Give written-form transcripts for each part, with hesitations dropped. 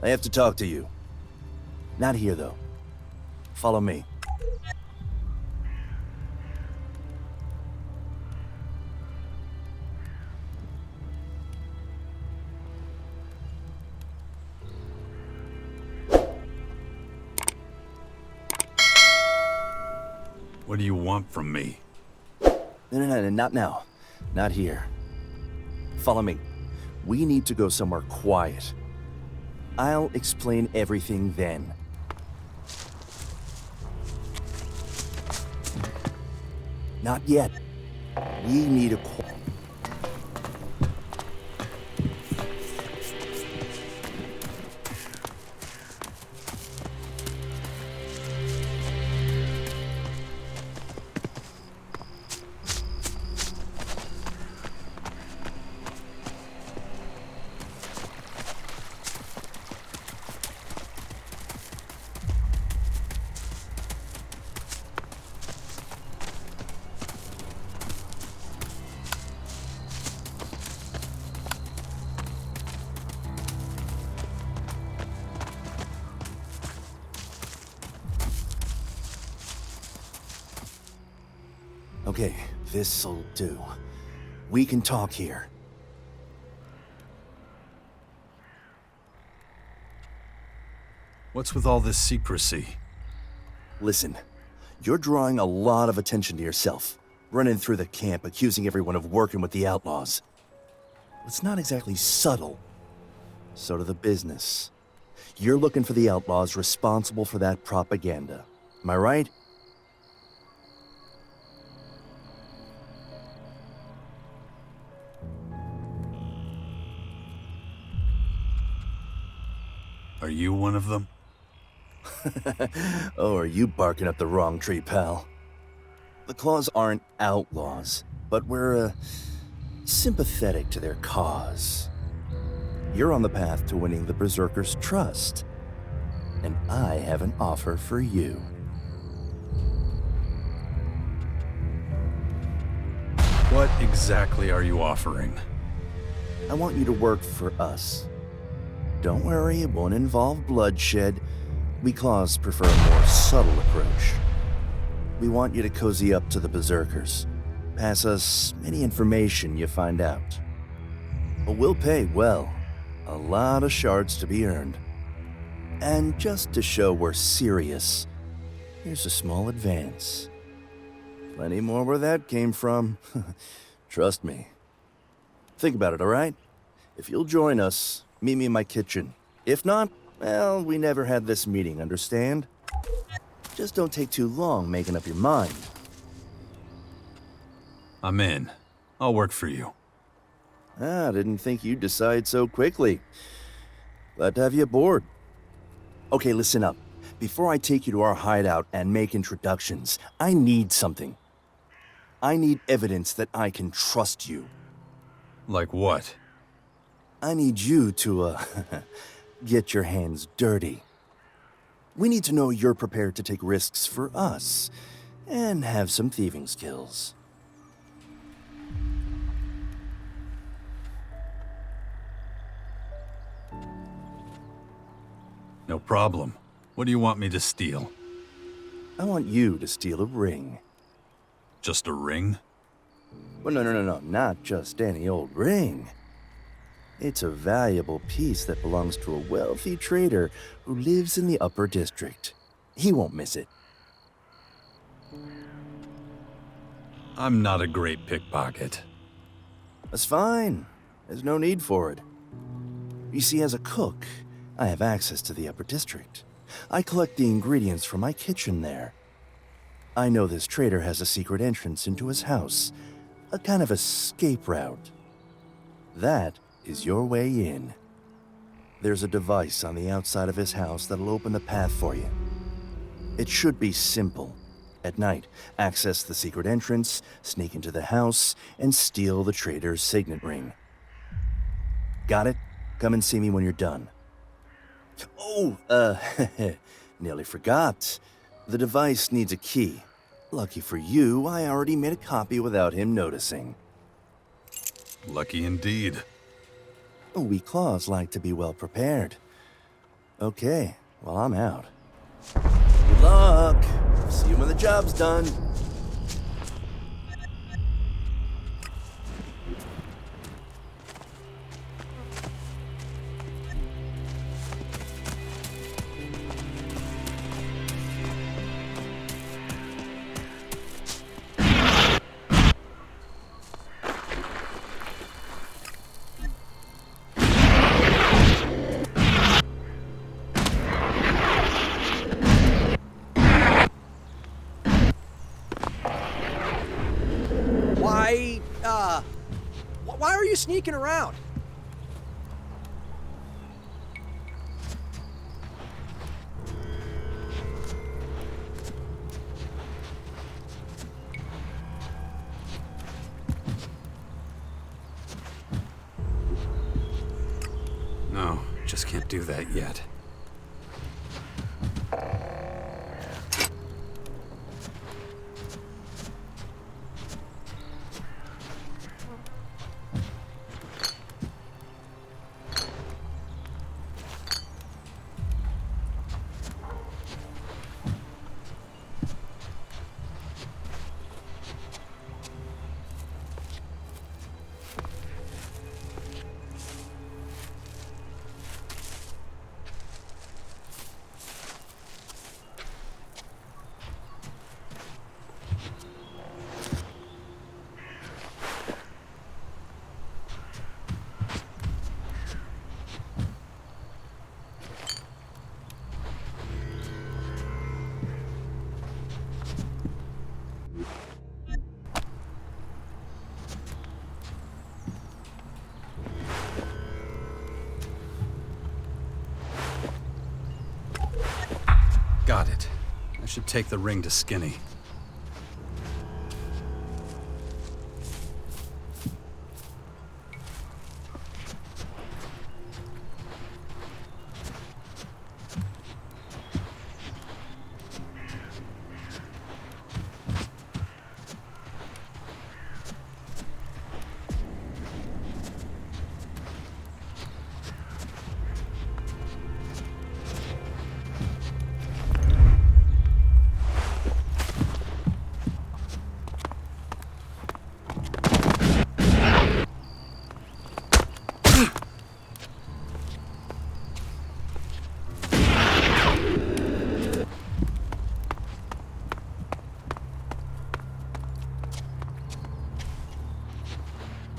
I have to talk to you. Not here, though. Follow me. What do you want from me? No, not now. Not here. Follow me. We need to go somewhere quiet. I'll explain everything then. Not yet. We need a quiet... Okay, this'll do. We can talk here. What's with all this secrecy? Listen, you're drawing a lot of attention to yourself, running through the camp accusing everyone of working with the outlaws. It's not exactly subtle. So to the business. You're looking for the outlaws responsible for that propaganda. Am I right? Are you one of them? Oh, are you barking up the wrong tree, pal? The Claws aren't outlaws, but we're, sympathetic to their cause. You're on the path to winning the Berserkers' trust, and I have an offer for you. What exactly are you offering? I want you to work for us. Don't worry, it won't involve bloodshed. We Claws prefer a more subtle approach. We want you to cozy up to the Berserkers. Pass us any information you find out. But we'll pay well. A lot of shards to be earned. And just to show we're serious, here's a small advance. Plenty more where that came from. Trust me. Think about it, alright? If you'll join us, meet me in my kitchen. If not, well, we never had this meeting, understand? Just don't take too long making up your mind. I'm in. I'll work for you. Ah, didn't think you'd decide so quickly. Glad to have you aboard. Okay, listen up. Before I take you to our hideout and make introductions, I need something. I need evidence that I can trust you. Like what? I need you to, get your hands dirty. We need to know you're prepared to take risks for us, and have some thieving skills. No problem. What do you want me to steal? I want you to steal a ring. Just a ring? Well, no, not just any old ring. It's a valuable piece that belongs to a wealthy trader who lives in the Upper District. He won't miss it. I'm not a great pickpocket. That's fine. There's no need for it. You see, as a cook, I have access to the Upper District. I collect the ingredients from my kitchen there. I know this trader has a secret entrance into his house, a kind of escape route. That is your way in. There's a device on the outside of his house that'll open the path for you. It should be simple. At night, access the secret entrance, sneak into the house, and steal the trader's signet ring. Got it? Come and see me when you're done. Oh, nearly forgot. The device needs a key. Lucky for you, I already made a copy without him noticing. Lucky indeed. We Claws like to be well prepared. Okay, well, I'm out. Good luck. See you when the job's done. Why are you sneaking around? No, just can't do that yet. Got it. I should take the ring to Skinny.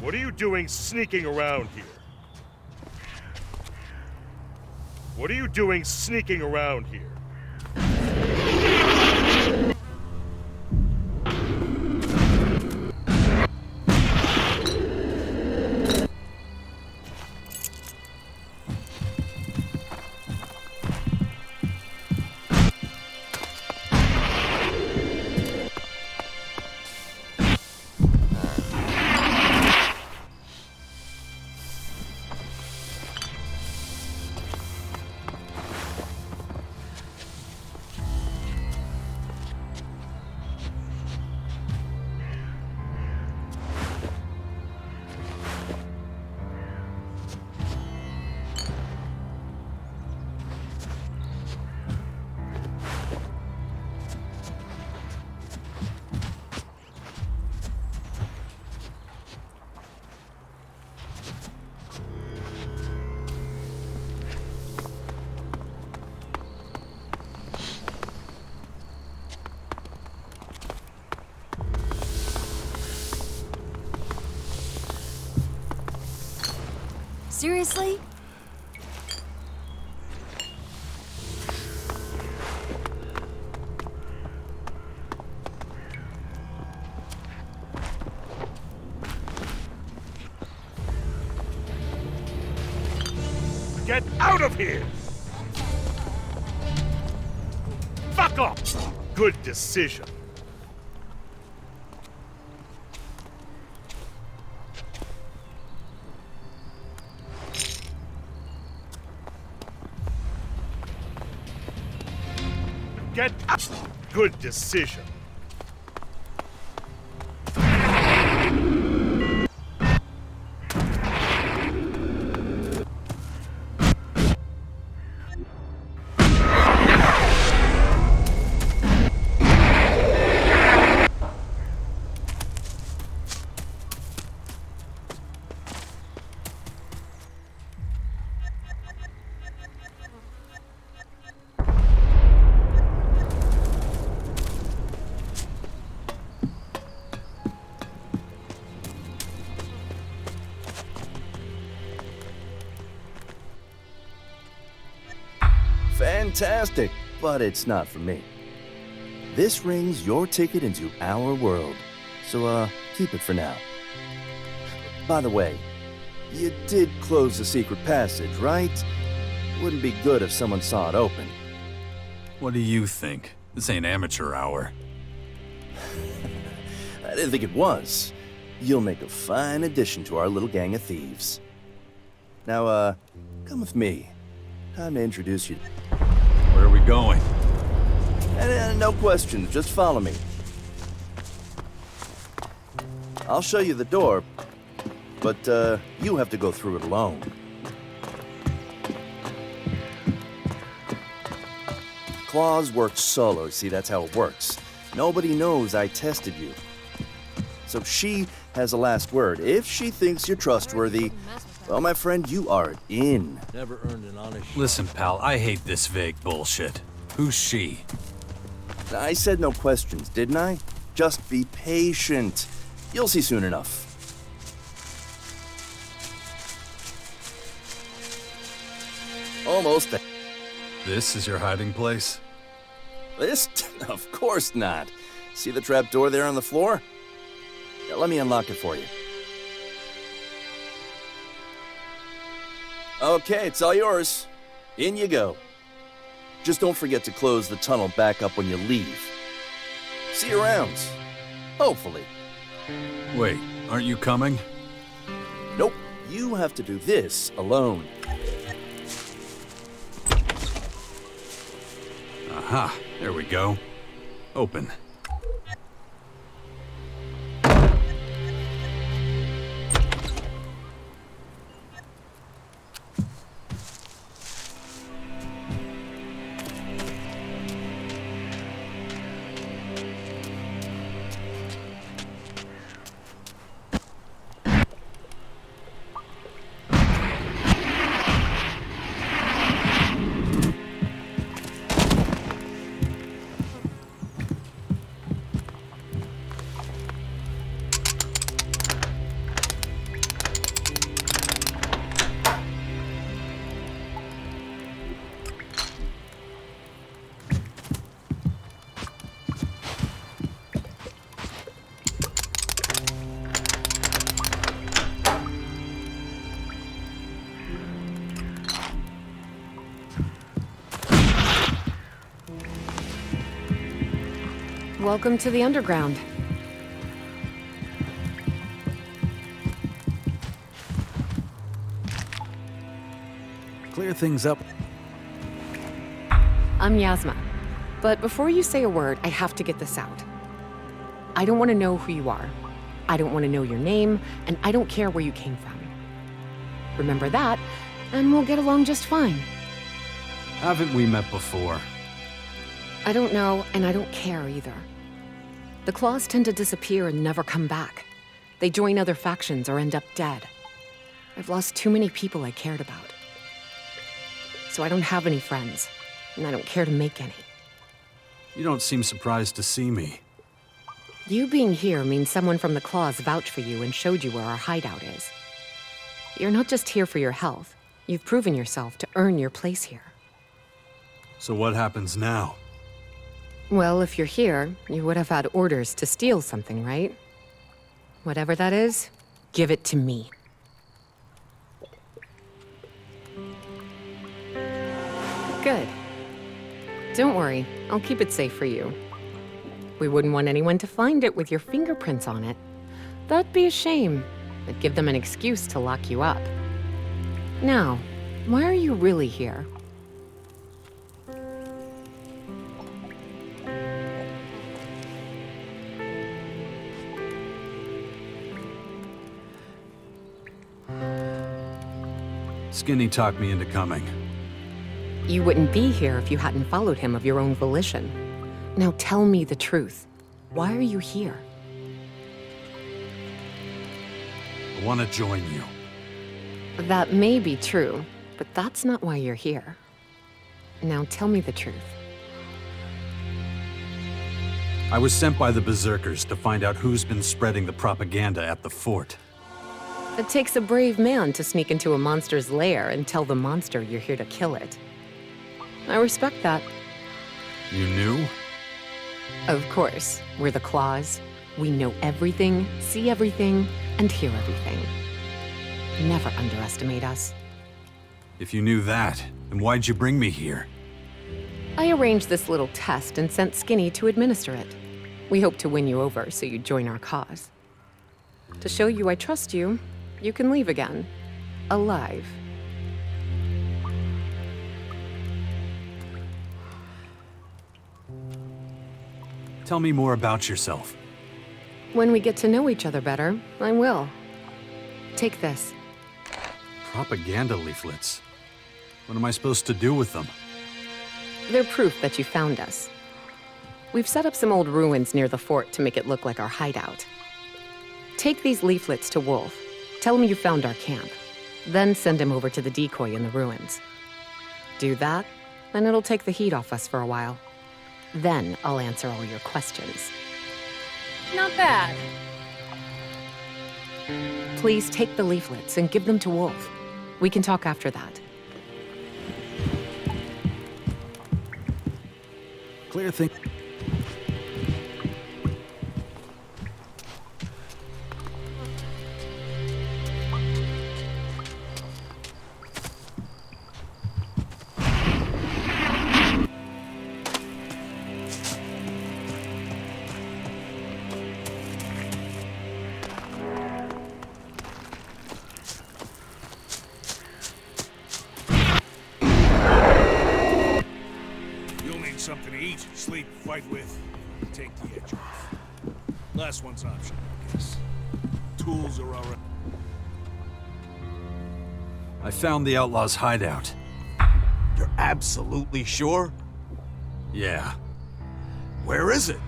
What are you doing sneaking around here? What are you doing sneaking around here? Seriously? Get out of here! Fuck off! Good decision. Get out! Good decision. fantastic, but it's not for me. This ring's your ticket into our world, so keep it for now. By the way, you did close the secret passage, right? Wouldn't be good if someone saw it open. What do you think? This ain't amateur hour. I didn't think it was. You'll make a fine addition to our little gang of thieves. Now, come with me. Time to introduce you. Where are we going? And no questions, just follow me. I'll show you the door, but you have to go through it alone. Claws work solo, see, that's how it works. Nobody knows I tested you. So she has the last word. If she thinks you're trustworthy, well, my friend, you are in. Never earned an honest. Listen, pal, I hate this vague bullshit. Who's she? I said no questions, didn't I? Just be patient. You'll see soon enough. Almost. This is your hiding place? This? Of course not. See the trap door there on the floor? Yeah, let me unlock it for you. Okay, it's all yours. In you go. Just don't forget to close the tunnel back up when you leave. See you around. Hopefully. Wait, aren't you coming? Nope, you have to do this alone. Aha, there we go. Open. Welcome to the underground. Clear things up. I'm Yasma. But before you say a word, I have to get this out. I don't want to know who you are. I don't want to know your name, and I don't care where you came from. Remember that, and we'll get along just fine. Haven't we met before? I don't know, and I don't care either. The claws tend to disappear and never come back. They join other factions or end up dead. I've lost too many people I cared about. So I don't have any friends, and I don't care to make any. You don't seem surprised to see me. You being here means someone from the claws vouched for you and showed you where our hideout is. You're not just here for your health. You've proven yourself to earn your place here. So what happens now? Well, if you're here, you would have had orders to steal something, right? Whatever that is, give it to me. Good. Don't worry, I'll keep it safe for you. We wouldn't want anyone to find it with your fingerprints on it. That'd be a shame. It'd give them an excuse to lock you up. Now, why are you really here? Skinny talked me into coming. You wouldn't be here if you hadn't followed him of your own volition. Now tell me the truth. Why are you here? I want to join you. That may be true, but that's not why you're here. Now tell me the truth. I was sent by the Berserkers to find out who's been spreading the propaganda at the fort. It takes a brave man to sneak into a monster's lair and tell the monster you're here to kill it. I respect that. You knew? Of course, we're the Claws. We know everything, see everything, and hear everything. Never underestimate us. If you knew that, then why'd you bring me here? I arranged this little test and sent Skinny to administer it. We hope to win you over so you join our cause. To show you I trust you, you can leave again. Alive. Tell me more about yourself. When we get to know each other better, I will. Take this. Propaganda leaflets. What am I supposed to do with them? They're proof that you found us. We've set up some old ruins near the fort to make it look like our hideout. Take these leaflets to Wolf. Tell him you found our camp. Then send him over to the decoy in the ruins. Do that, and it'll take the heat off us for a while. Then I'll answer all your questions. Not bad. Please take the leaflets and give them to Wolf. We can talk after that. Clear thing. Something to eat, sleep, fight with, take the edge off. Last one's optional, I guess. Tools are already... I found the outlaws' hideout. You're absolutely sure? Yeah. Where is it?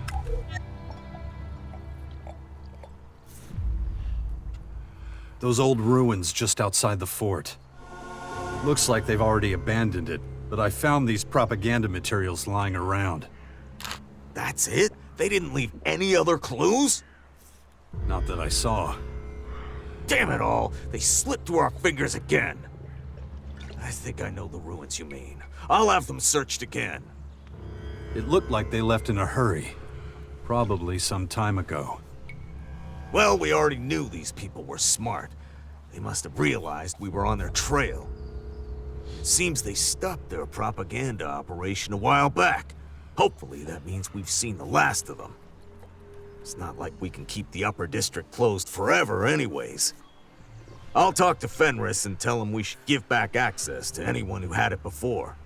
Those old ruins just outside the fort. Looks like they've already abandoned it, but I found these propaganda materials lying around. That's it? They didn't leave any other clues? Not that I saw. Damn it all! They slipped through our fingers again! I think I know the ruins you mean. I'll have them searched again. It looked like they left in a hurry. Probably some time ago. Well, we already knew these people were smart. They must have realized we were on their trail. Seems they stopped their propaganda operation a while back. Hopefully that means we've seen the last of them. It's not like we can keep the upper district closed forever anyways. I'll talk to Fenris and tell him we should give back access to anyone who had it before.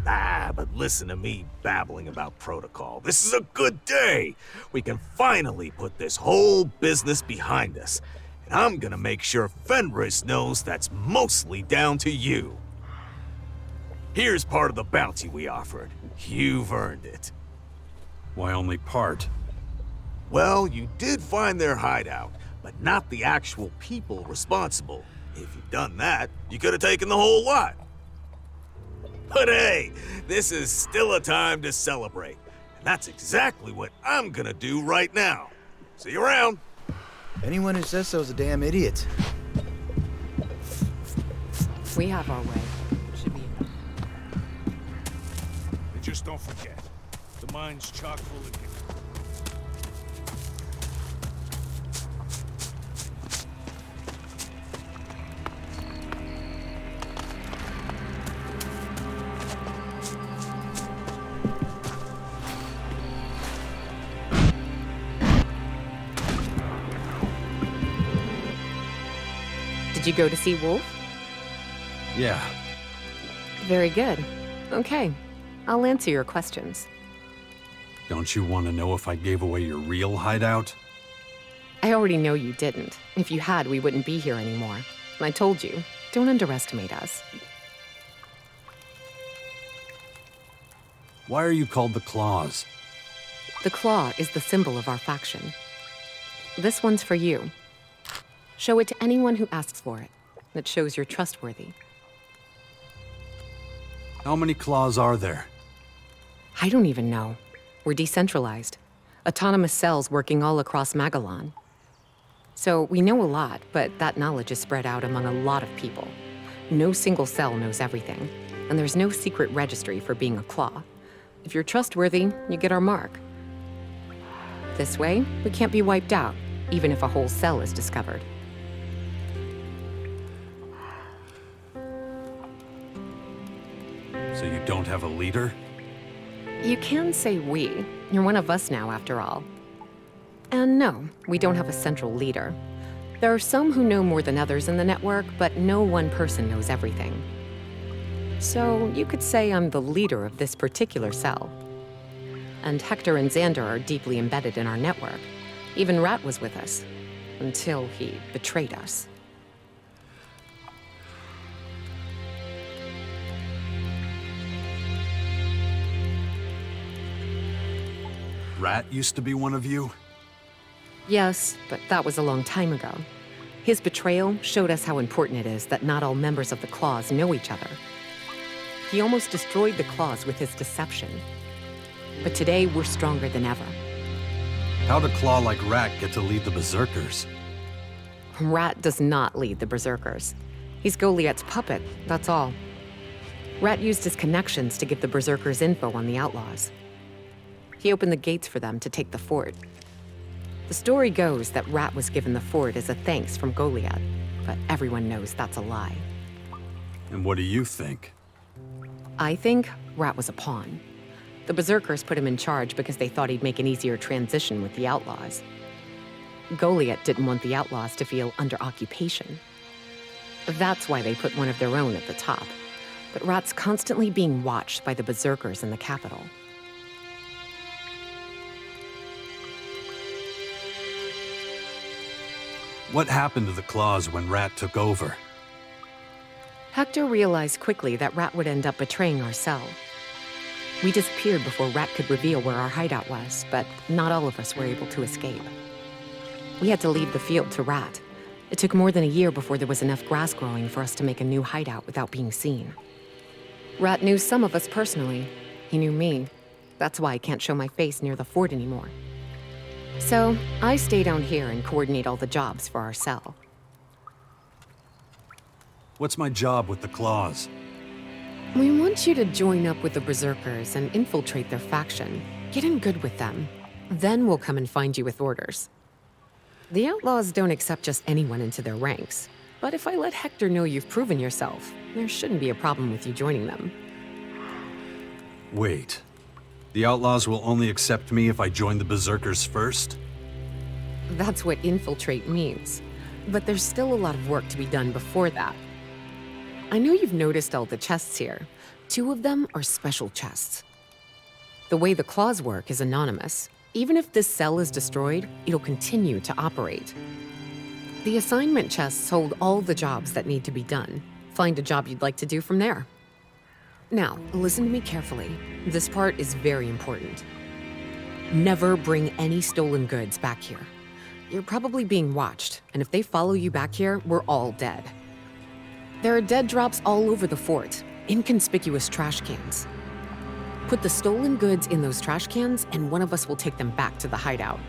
But listen to me babbling about protocol. This is a good day! We can finally put this whole business behind us. And I'm gonna make sure Fenris knows that's mostly down to you. Here's part of the bounty we offered. You've earned it. Why only part? Well, you did find their hideout, but not the actual people responsible. If you'd done that, you could have taken the whole lot. But hey, this is still a time to celebrate. And that's exactly what I'm gonna do right now. See you around. Anyone who says so is a damn idiot. We have our way. Should be enough. And just don't forget, the mine's chock full of you. Did you go to see Wolf? Yeah. Very good. Okay. I'll answer your questions. Don't you want to know if I gave away your real hideout? I already know you didn't. If you had, we wouldn't be here anymore. I told you, don't underestimate us. Why are you called the Claws? The claw is the symbol of our faction. This one's for you. Show it to anyone who asks for it. It shows you're trustworthy. How many Claws are there? I don't even know. We're decentralized. Autonomous cells working all across Magalan. So we know a lot, but that knowledge is spread out among a lot of people. No single cell knows everything. and there's no secret registry for being a claw. If you're trustworthy, you get our mark. This way, we can't be wiped out, even if a whole cell is discovered. So you don't have a leader? You can say we. You're one of us now, after all. And no, we don't have a central leader. There are some who know more than others in the network, but no one person knows everything. So you could say I'm the leader of this particular cell. And Hector and Xander are deeply embedded in our network. Even Rat was with us, until he betrayed us. Rat used to be one of you? Yes, but that was a long time ago. His betrayal showed us how important it is that not all members of the Claws know each other. He almost destroyed the Claws with his deception. But today, we're stronger than ever. How'd a claw like Rat get to lead the Berserkers? Rat does not lead the Berserkers. He's Goliath's puppet, that's all. Rat used his connections to give the Berserkers info on the outlaws. He opened the gates for them to take the fort. The story goes that Rat was given the fort as a thanks from Goliath, but everyone knows that's a lie. And what do you think? I think Rat was a pawn. The Berserkers put him in charge because they thought he'd make an easier transition with the outlaws. Goliath didn't want the outlaws to feel under occupation. That's why they put one of their own at the top. But Rat's constantly being watched by the Berserkers in the capital. What happened to the Claws when Rat took over? Hector realized quickly that Rat would end up betraying our cell. We disappeared before Rat could reveal where our hideout was, but not all of us were able to escape. We had to leave the field to Rat. It took more than a year before there was enough grass growing for us to make a new hideout without being seen. Rat knew some of us personally. He knew me. That's why I can't show my face near the fort anymore. So, I stay down here and coordinate all the jobs for our cell. What's my job with the Claws? We want you to join up with the Berserkers and infiltrate their faction. Get in good with them. Then we'll come and find you with orders. The outlaws don't accept just anyone into their ranks. But if I let Hector know you've proven yourself, there shouldn't be a problem with you joining them. Wait. The Outlaws will only accept me if I join the Berserkers first? That's what infiltrate means. But there's still a lot of work to be done before that. I know you've noticed all the chests here. 2 of them are special chests. The way the Claws work is anonymous. Even if this cell is destroyed, it'll continue to operate. The assignment chests hold all the jobs that need to be done. Find a job you'd like to do from there. Now, listen to me carefully. This part is very important. Never bring any stolen goods back here. You're probably being watched, and if they follow you back here, we're all dead. There are dead drops all over the fort, inconspicuous trash cans. Put the stolen goods in those trash cans, and one of us will take them back to the hideout.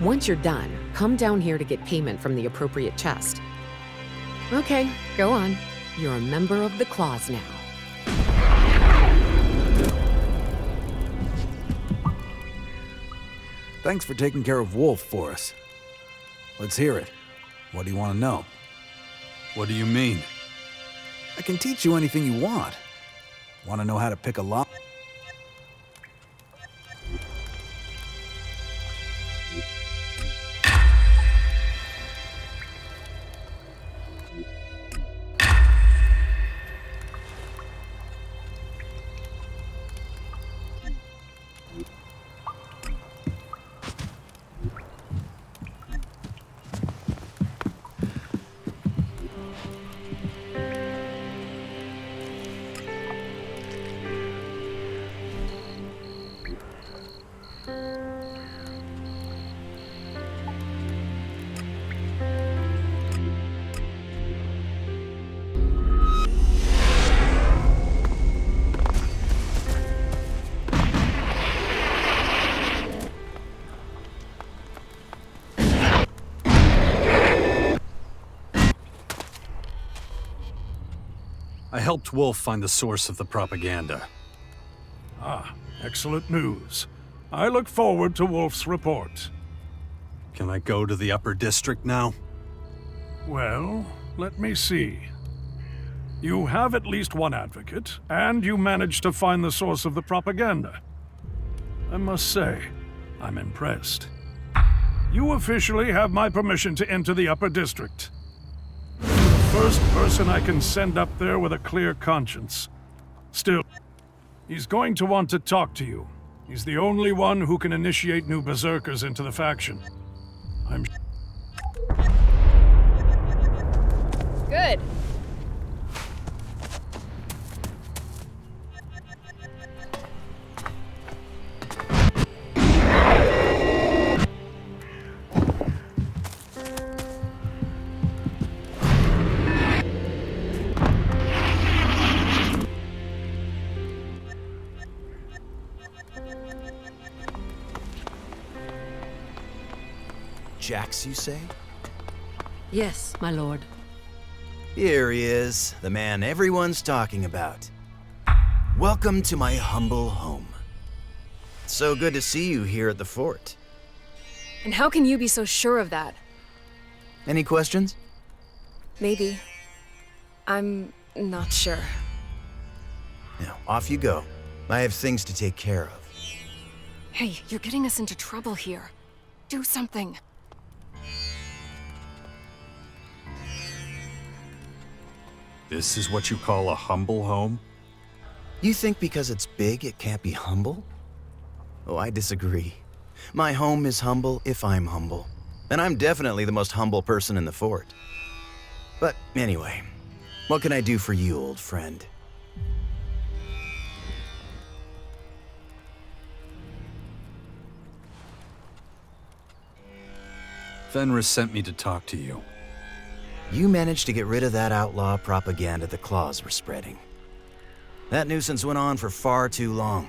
Once you're done, come down here to get payment from the appropriate chest. Okay, go on. You're a member of the Claws now. Thanks for taking care of Wolf for us. Let's hear it. What do you want to know? What do you mean? I can teach you anything you want. Want to know how to pick a lock? I helped Wolf find the source of the propaganda. Ah, excellent news. I look forward to Wolf's report. Can I go to the upper district now? Well, let me see. You have at least one advocate, and you managed to find the source of the propaganda. I must say, I'm impressed. You officially have my permission to enter the upper district. You're the first person I can send up there with a clear conscience. Still, he's going to want to talk to you. He's the only one who can initiate new berserkers into the faction. I'm... Good. Jax, you say? Yes, my lord. Here he is, the man everyone's talking about. Welcome to my humble home. It's so good to see you here at the fort. And how can you be so sure of that? Any questions? Maybe. I'm not sure. Now, off you go. I have things to take care of. Hey, you're getting us into trouble here. Do something. This is what you call a humble home? You think because it's big, it can't be humble? Oh, I disagree. My home is humble if I'm humble. And I'm definitely the most humble person in the fort. But anyway, what can I do for you, old friend? Fenris sent me to talk to you. You managed to get rid of that outlaw propaganda the Claws were spreading. That nuisance went on for far too long.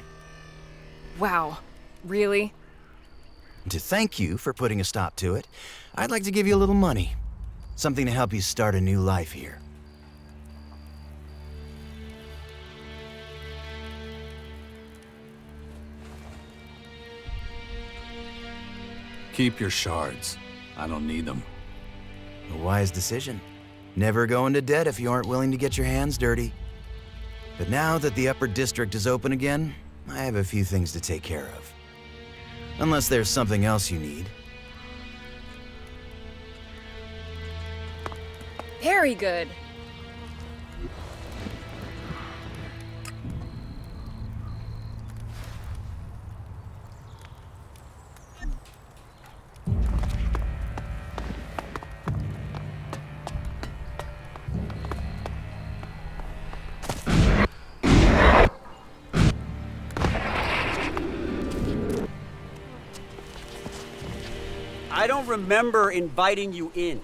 Wow. Really? To thank you for putting a stop to it, I'd like to give you a little money. Something to help you start a new life here. Keep your shards. I don't need them. A wise decision. Never go into debt if you aren't willing to get your hands dirty. But now that the upper district is open again, I have a few things to take care of. Unless there's something else you need. Very good. I don't remember inviting you in.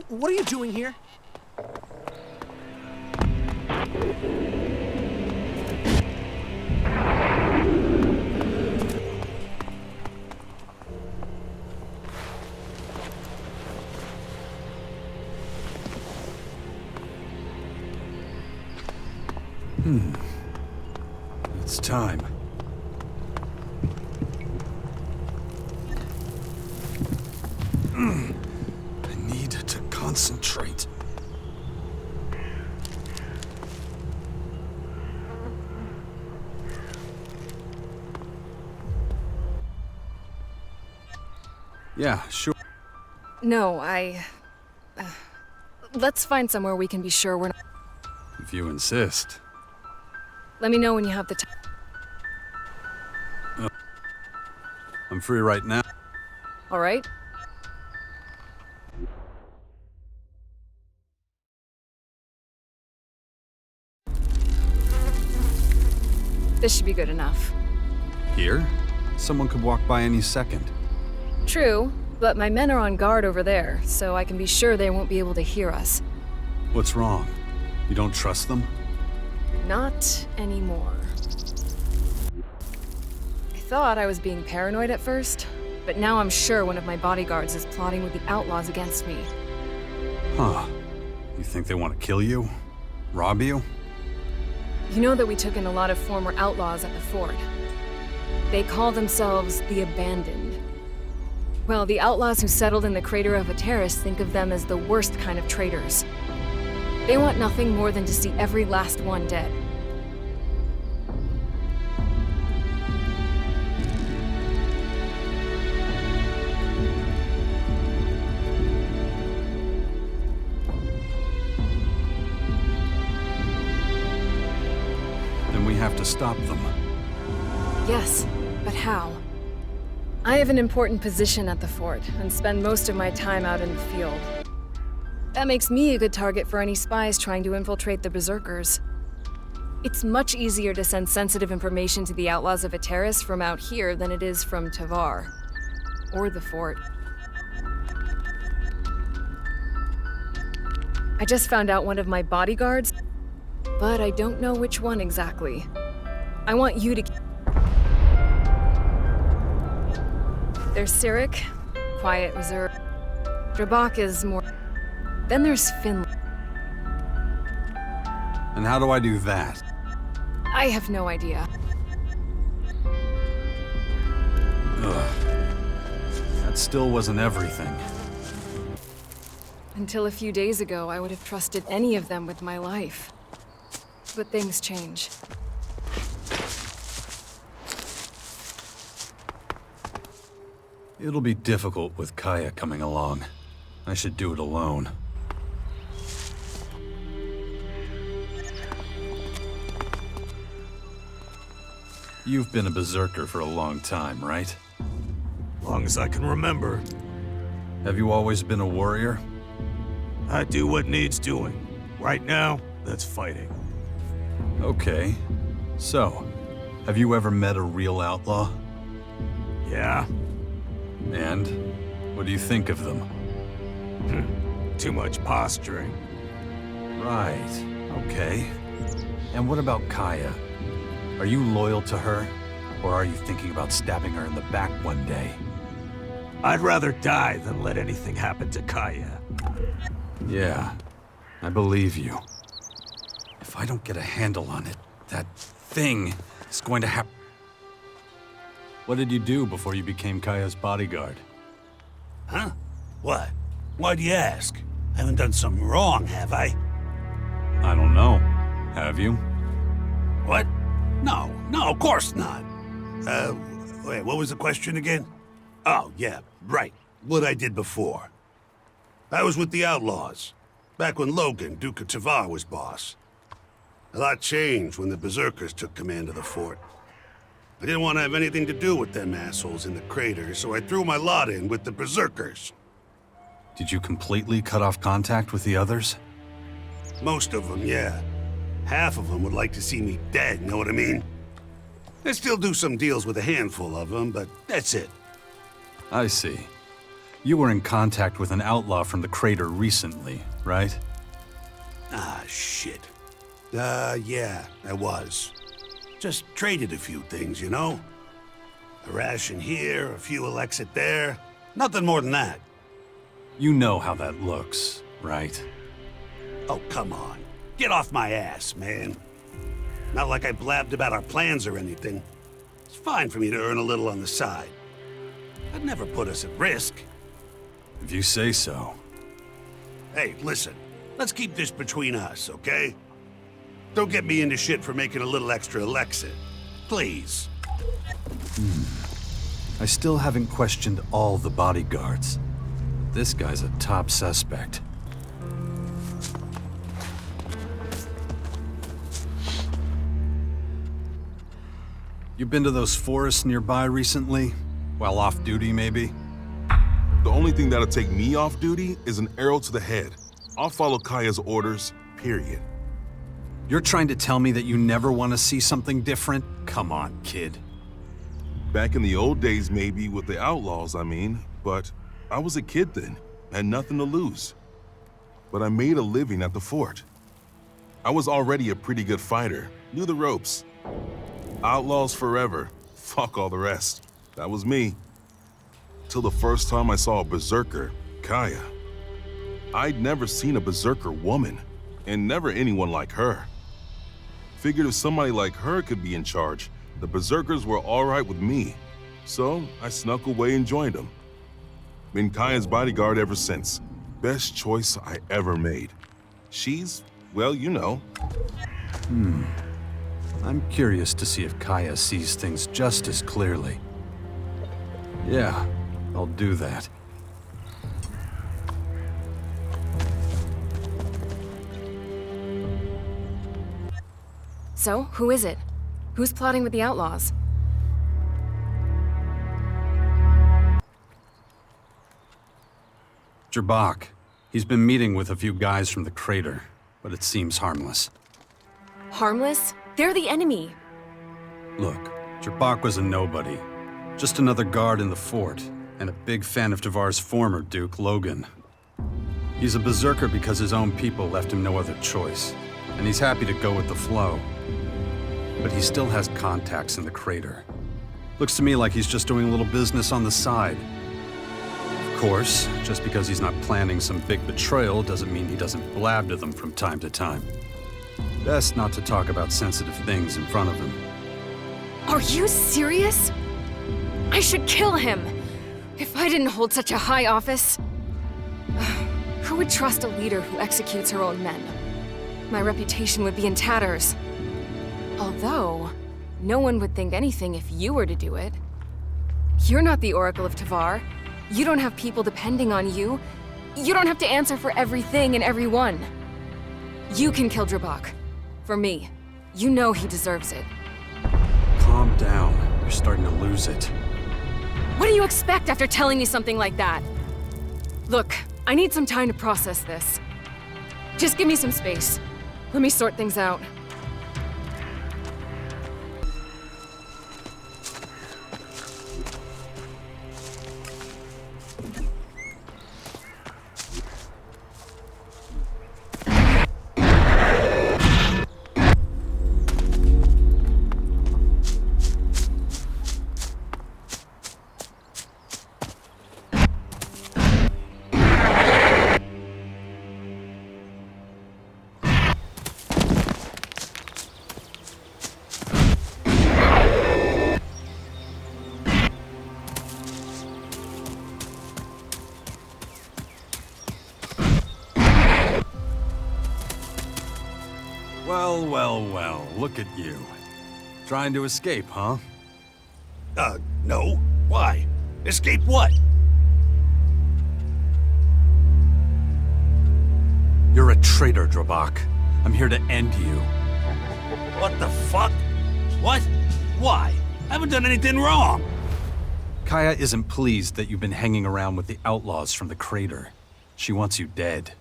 What are you doing here? It's time. I need to concentrate. Yeah, sure. No, let's find somewhere we can be sure we're not... If you insist. Let me know when you have the time. I'm free right now. All right? This should be good enough. Here? Someone could walk by any second. True, but my men are on guard over there, so I can be sure they won't be able to hear us. What's wrong? You don't trust them? Not anymore. thought I was being paranoid at first, but now I'm sure one of my bodyguards is plotting with the outlaws against me. Huh. You think they want to kill you? Rob you? You know that we took in a lot of former outlaws at the fort. They call themselves the Abandoned. Well, the outlaws who settled in the crater of Ateris think of them as the worst kind of traitors. They want nothing more than to see every last one dead. Then we have to stop them. Yes, but how? I have an important position at the fort, and spend most of my time out in the field. That makes me a good target for any spies trying to infiltrate the Berserkers. It's much easier to send sensitive information to the outlaws of Ateris from out here than it is from Tavar. Or the fort. I just found out one of my bodyguards, but I don't know which one exactly. I want you to... There's Cyric, quiet, reserved. Drabak is more... Then there's Finley. And how do I do that? I have no idea. Ugh. That still wasn't everything. Until a few days ago, I would have trusted any of them with my life. But things change. It'll be difficult with Kaya coming along. I should do it alone. You've been a berserker for a long time, right? Long as I can remember. Have you always been a warrior? I do what needs doing. Right now, that's fighting. Okay. So, have you ever met a real outlaw? Yeah? And? What do you think of them? Too much posturing. Right. Okay. And what about Kaya? Are you loyal to her? Or are you thinking about stabbing her in the back one day? I'd rather die than let anything happen to Kaya. Yeah, I believe you. If I don't get a handle on it, that thing is going to happen. What did you do before you became Kaya's bodyguard? Huh? What? Why'd you ask? I haven't done something wrong, have I? I don't know. Have you? What? No, of course not. Wait, what was the question again? Oh, yeah, right. What I did before. I was with the Outlaws, back when Logan, Duke of Tavar, was boss. A lot changed when the Berserkers took command of the fort. I didn't want to have anything to do with them assholes in the crater, so I threw my lot in with the Berserkers. Did you completely cut off contact with the others? Most of them, yeah. Half of them would like to see me dead, know what I mean? I still do some deals with a handful of them, but that's it. I see. You were in contact with an outlaw from the crater recently, right? Ah, shit. Yeah, I was. Just traded a few things, you know? A ration here, a few Elexit there. Nothing more than that. You know how that looks, right? Oh, come on. Get off my ass, man. Not like I blabbed about our plans or anything. It's fine for me to earn a little on the side. I'd never put us at risk. If you say so. Hey, listen. Let's keep this between us, okay? Don't get me into shit for making a little extra Elexit. Please. I still haven't questioned all the bodyguards. This guy's a top suspect. You been to those forests nearby recently? While off duty, maybe? The only thing that'll take me off duty is an arrow to the head. I'll follow Kaya's orders, period. You're trying to tell me that you never want to see something different? Come on, kid. Back in the old days, maybe, with the outlaws, I mean. But I was a kid then, had nothing to lose. But I made a living at the fort. I was already a pretty good fighter, knew the ropes. Outlaws forever, Fuck all the rest. That was me. Till the first time I saw a berserker, Kaya. I'd never seen a berserker woman, and never anyone like her. Figured if somebody like her could be in charge, the berserkers were alright with me. So I snuck away and joined them. Been Kaya's bodyguard ever since. Best choice I ever made. She's, well, you know. I'm curious to see if Kaya sees things just as clearly. Yeah, I'll do that. So, who is it? Who's plotting with the outlaws? Jabak. He's been meeting with a few guys from the crater, but it seems harmless. Harmless? They're the enemy. Look, Jabak was a nobody. Just another guard in the fort, and a big fan of Tavar's former Duke, Logan. He's a berserker because his own people left him no other choice, and he's happy to go with the flow. But he still has contacts in the crater. Looks to me like he's just doing a little business on the side. Of course, just because he's not planning some big betrayal doesn't mean he doesn't blab to them from time to time. Best not to talk about sensitive things in front of him. Are you serious? I should kill him! If I didn't hold such a high office. Who would trust a leader who executes her own men? My reputation would be in tatters. Although, no one would think anything if you were to do it. You're not the Oracle of Tavar. You don't have people depending on you. You don't have to answer for everything and everyone. You can kill Jabak. For me. You know he deserves it. Calm down. You're starting to lose it. What do you expect after telling me something like that? Look, I need some time to process this. Just give me some space. Let me sort things out. Well, look at you. Trying to escape, huh? No. Why? Escape what? You're a traitor, Jabak. I'm here to end you. What the fuck? What? Why? I haven't done anything wrong. Kaya isn't pleased that you've been hanging around with the outlaws from the crater. She wants you dead.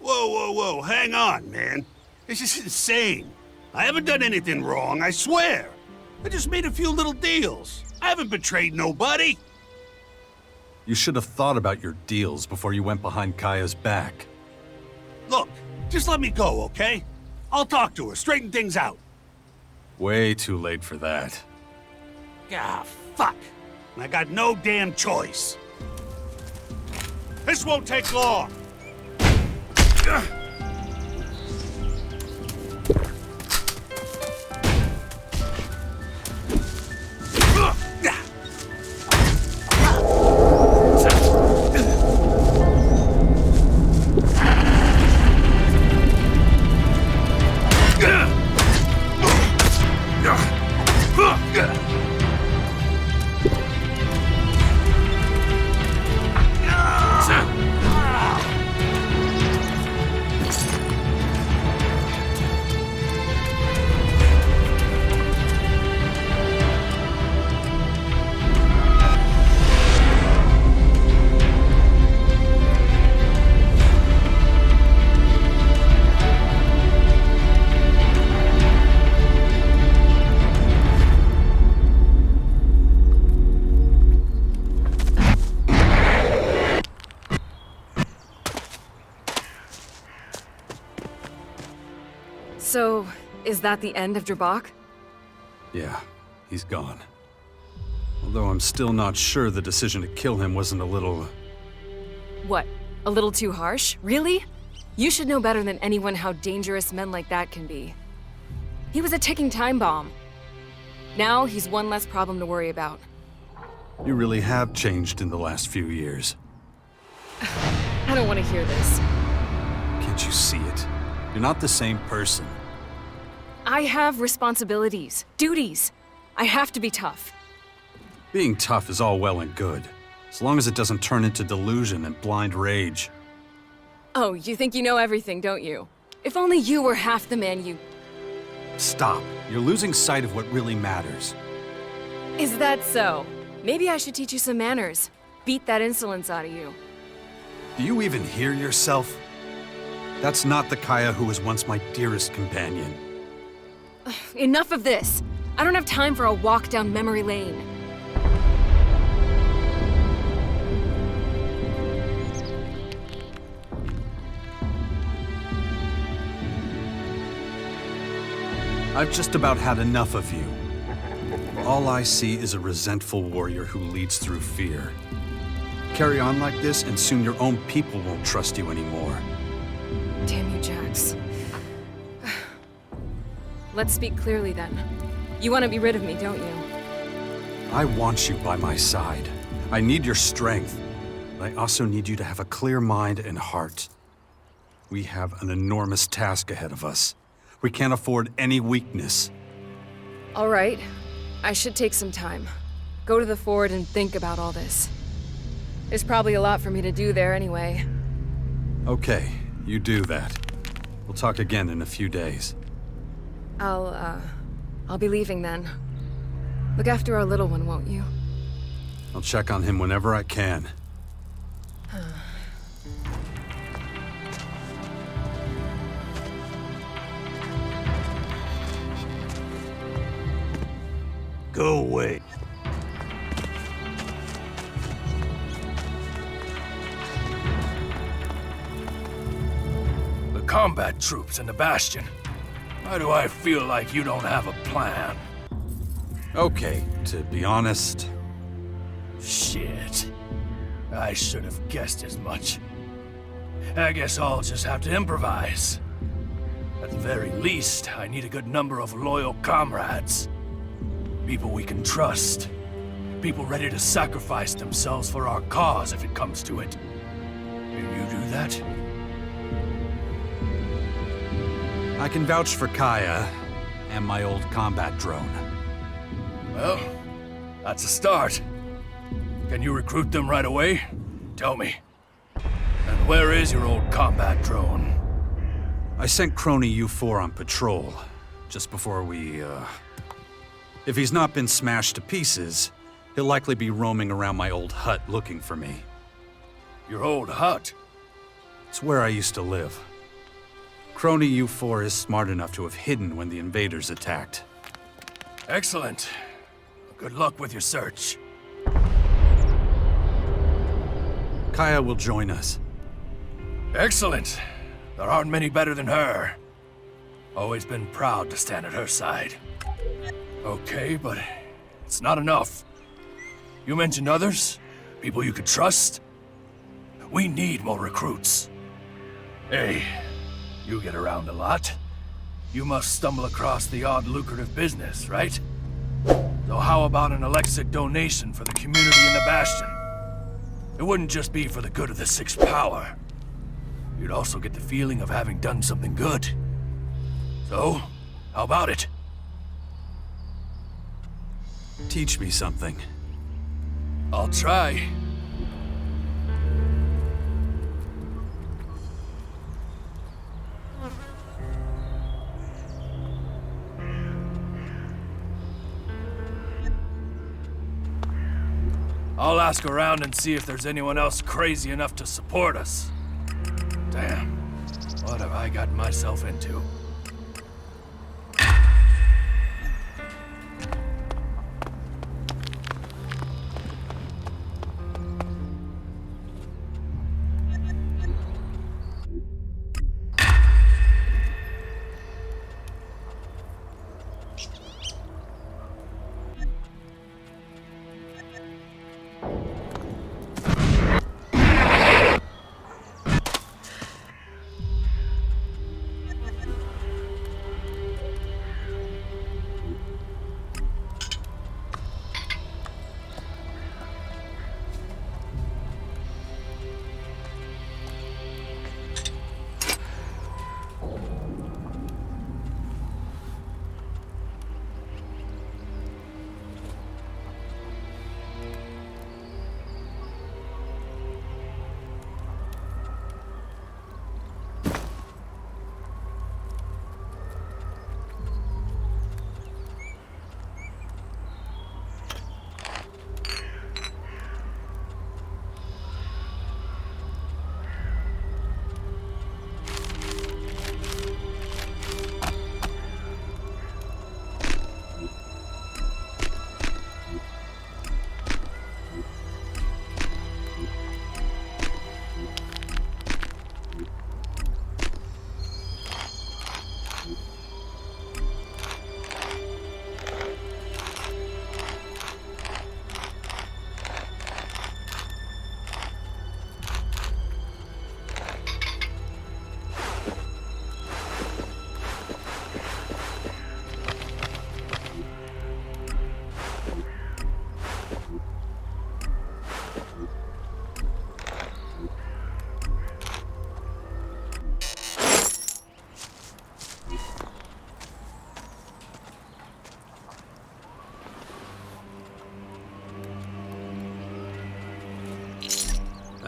Whoa, hang on, man. This is insane. I haven't done anything wrong, I swear. I just made a few little deals. I haven't betrayed nobody. You should have thought about your deals before you went behind Kaya's back. Look, just let me go, okay? I'll talk to her, straighten things out. Way too late for that. Ah, fuck. I got no damn choice. This won't take long. So, is that the end of Jabak? Yeah, he's gone. Although I'm still not sure the decision to kill him wasn't a little... What? A little too harsh? Really? You should know better than anyone how dangerous men like that can be. He was a ticking time bomb. Now he's one less problem to worry about. You really have changed in the last few years. I don't want to hear this. Can't you see it? You're not the same person. I have responsibilities, duties. I have to be tough. Being tough is all well and good, as long as it doesn't turn into delusion and blind rage. Oh, you think you know everything, don't you? If only you were half the man you... Stop. You're losing sight of what really matters. Is that so? Maybe I should teach you some manners. Beat that insolence out of you. Do you even hear yourself? That's not the Kaya who was once my dearest companion. Enough of this. I don't have time for a walk down memory lane. I've just about had enough of you. All I see is a resentful warrior who leads through fear. Carry on like this, and soon your own people won't trust you anymore. Damn you, Jax. Let's speak clearly then. You want to be rid of me, don't you? I want you by my side. I need your strength. But I also need you to have a clear mind and heart. We have an enormous task ahead of us. We can't afford any weakness. All right. I should take some time. Go to the fort and think about all this. There's probably a lot for me to do there anyway. Okay, you do that. We'll talk again in a few days. I'll be leaving then. Look after our little one, won't you? I'll check on him whenever I can. Go away. The combat troops in the Bastion. Why do I feel like you don't have a plan? Okay, to be honest... Shit. I should have guessed as much. I guess I'll just have to improvise. At the very least, I need a good number of loyal comrades. People we can trust. People ready to sacrifice themselves for our cause if it comes to it. Can you do that? I can vouch for Kaya and my old combat drone. Well, that's a start. Can you recruit them right away? Tell me. And where is your old combat drone? I sent Crony U4 on patrol, just before we, If he's not been smashed to pieces, he'll likely be roaming around my old hut looking for me. Your old hut? It's where I used to live. Crony U4 is smart enough to have hidden when the invaders attacked. Excellent. Good luck with your search. Kaya will join us. Excellent. There aren't many better than her. Always been proud to stand at her side. Okay, but it's not enough. You mentioned others? People you could trust? We need more recruits. Hey, you get around a lot. You must stumble across the odd lucrative business, right? So how about an ELEX II donation for the community in the Bastion? It wouldn't just be for the good of the Sixth Power. You'd also get the feeling of having done something good. So, how about it? Teach me something. I'll try. I'll ask around and see if there's anyone else crazy enough to support us. Damn, what have I gotten myself into?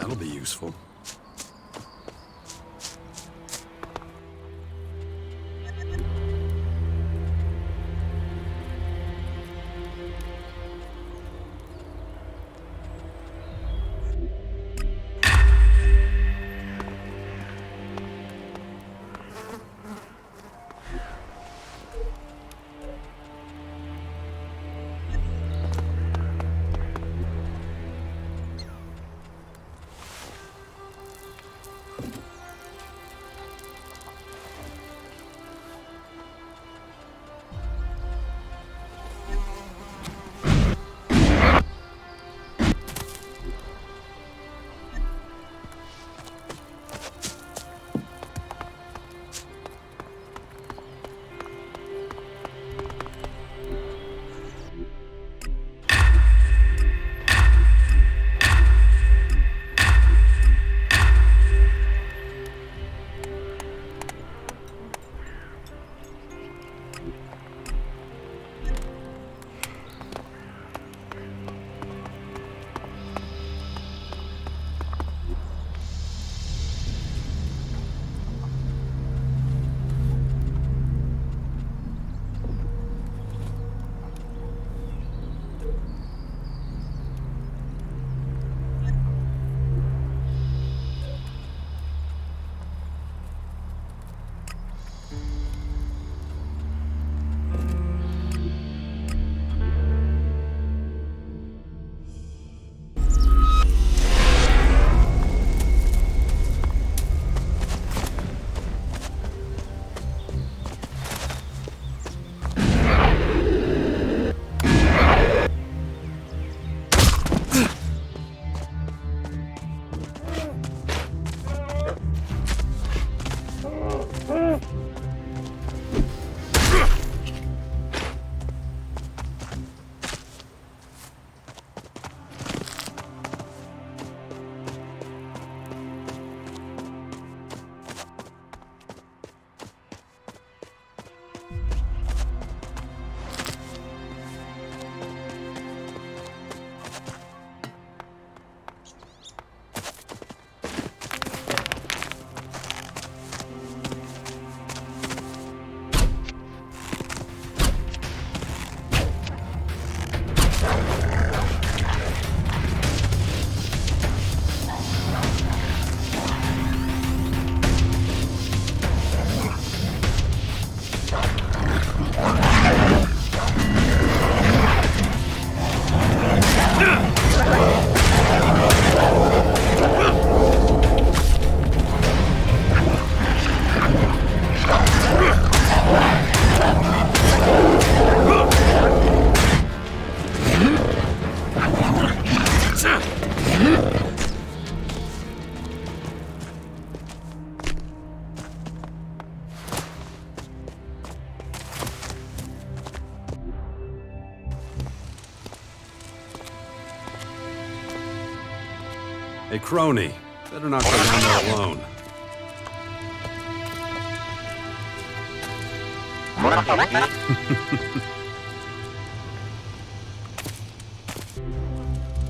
That'll be useful. Hey, crony. Better not go down there alone.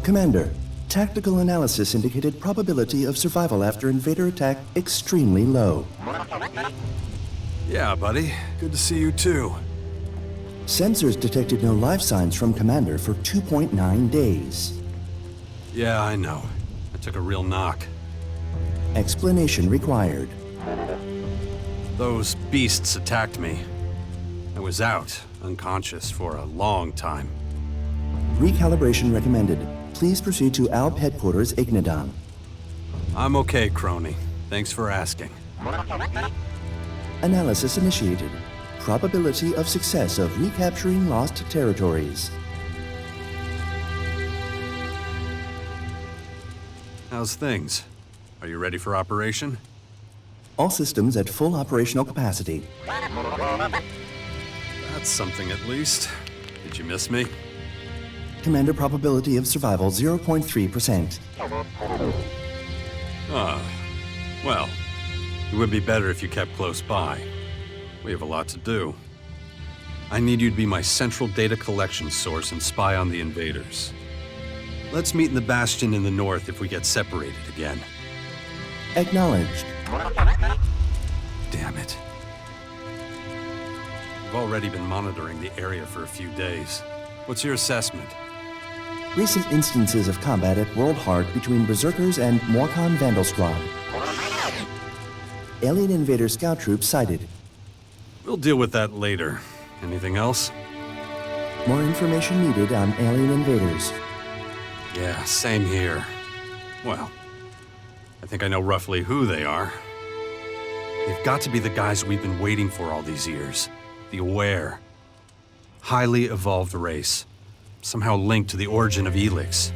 Commander, tactical analysis indicated probability of survival after invader attack extremely low. Yeah, buddy. Good to see you too. Sensors detected no life signs from Commander for 2.9 days. Yeah, I know. I took a real knock. Explanation required. Those beasts attacked me. I was out, unconscious for a long time. Recalibration recommended. Please proceed to ALP headquarters, Ignadon. I'm okay, crony. Thanks for asking. Analysis initiated. Probability of success of recapturing lost territories. How's things? Are you ready for operation? All systems at full operational capacity. That's something at least. Did you miss me? Commander, probability of survival 0.3%. Well, it would be better if you kept close by. We have a lot to do. I need you to be my central data collection source and spy on the invaders. Let's meet in the Bastion in the north if we get separated again. Acknowledged. Damn it. We've already been monitoring the area for a few days. What's your assessment? Recent instances of combat at World Heart between Berserkers and Morcon Vandal Squad. Alien invader scout troops sighted. We'll deal with that later. Anything else? More information needed on alien invaders. Yeah, same here. Well, I think I know roughly who they are. They've got to be the guys we've been waiting for all these years. The Aware. Highly evolved race. Somehow linked to the origin of ELEX.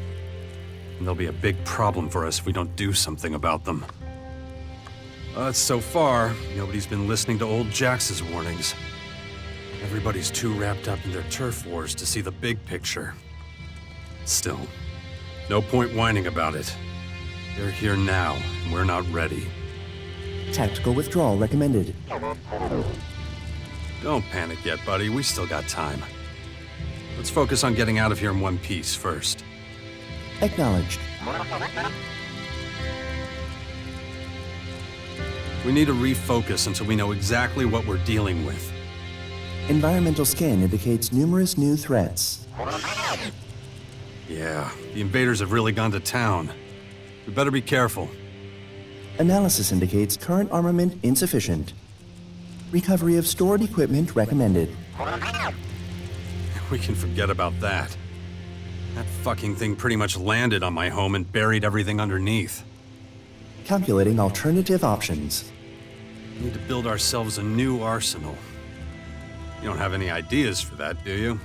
And they'll be a big problem for us if we don't do something about them. But so far, nobody's been listening to old Jax's warnings. Everybody's too wrapped up in their turf wars to see the big picture. Still, no point whining about it. They're here now, and we're not ready. Tactical withdrawal recommended. Don't panic yet, buddy. We still got time. Let's focus on getting out of here in one piece first. Acknowledged. We need to refocus until we know exactly what we're dealing with. Environmental scan indicates numerous new threats. Yeah, the invaders have really gone to town. We better be careful. Analysis indicates current armament insufficient. Recovery of stored equipment recommended. We can forget about that. That fucking thing pretty much landed on my home and buried everything underneath. Calculating alternative options. We need to build ourselves a new arsenal. You don't have any ideas for that, do you?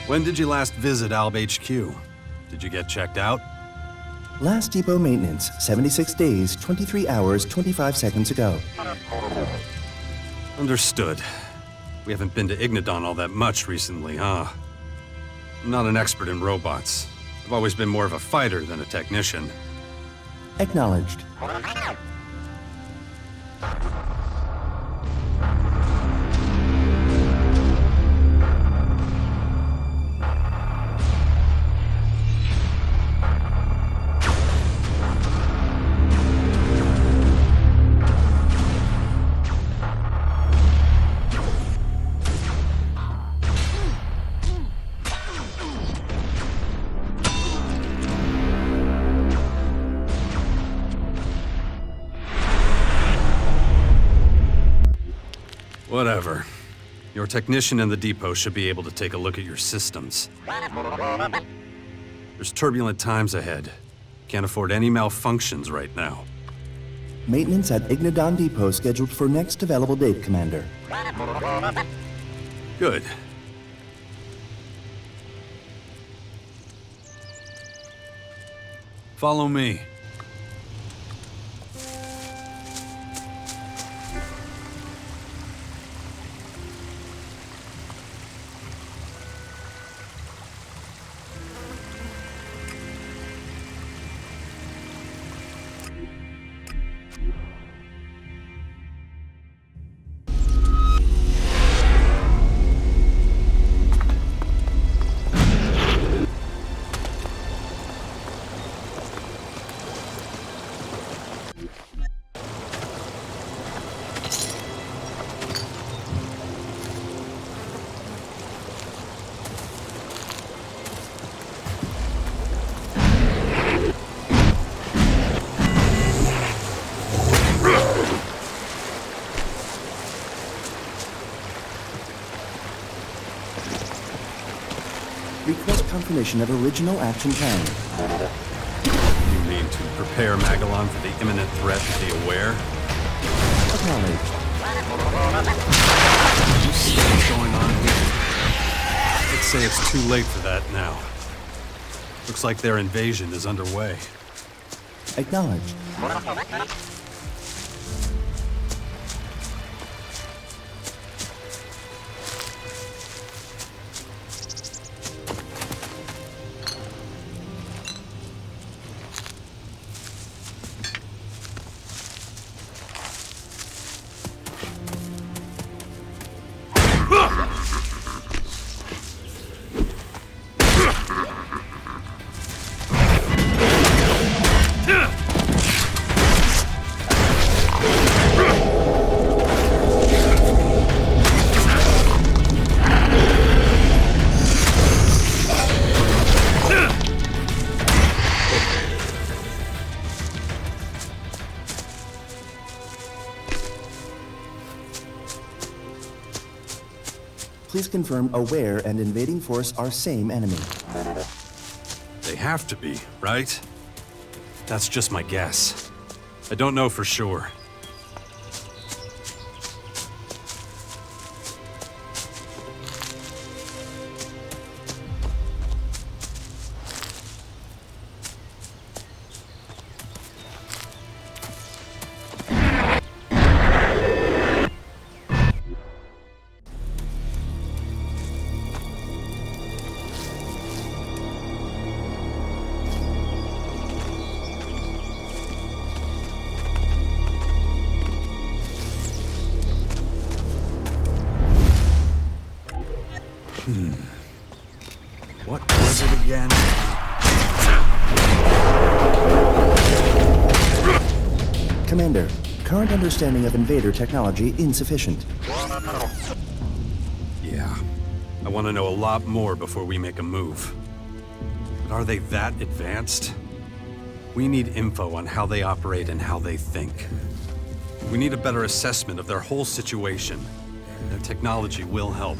When did you last visit Alb HQ? Did you get checked out? Last depot maintenance, 76 days, 23 hours, 25 seconds ago. Understood. We haven't been to Ignadon all that much recently, huh? I'm not an expert in robots. I've always been more of a fighter than a technician. Acknowledged. Whatever. Your technician in the depot should be able to take a look at your systems. There's turbulent times ahead. Can't afford any malfunctions right now. Maintenance at Ignadon Depot scheduled for next available date, Commander. Good. Follow me. Request confirmation of original action plan. You mean to prepare Magalan for the imminent threat of the Aware? Acknowledged. You see what's going on here? Let's say it's too late for that now. Looks like their invasion is underway. Acknowledged. Please confirm aware and invading force are same enemy. They have to be, right? That's just my guess. I don't know for sure. What was it again? Commander, current understanding of invader technology insufficient. Yeah. I want to know a lot more before we make a move. But are they that advanced? We need info on how they operate and how they think. We need a better assessment of their whole situation. Their technology will help.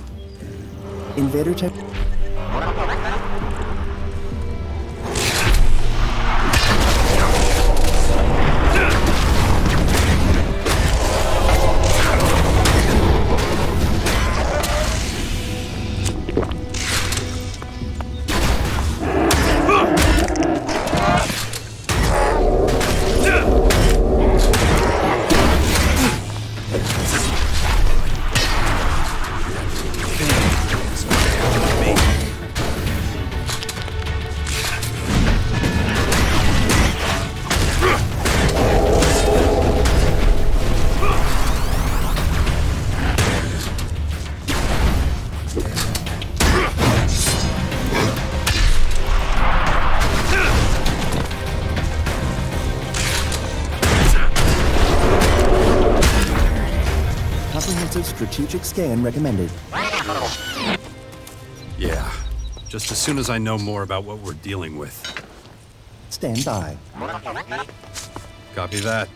Invader tech... Strategic scan recommended. Yeah. Just as soon as I know more about what we're dealing with. Stand by. Copy that.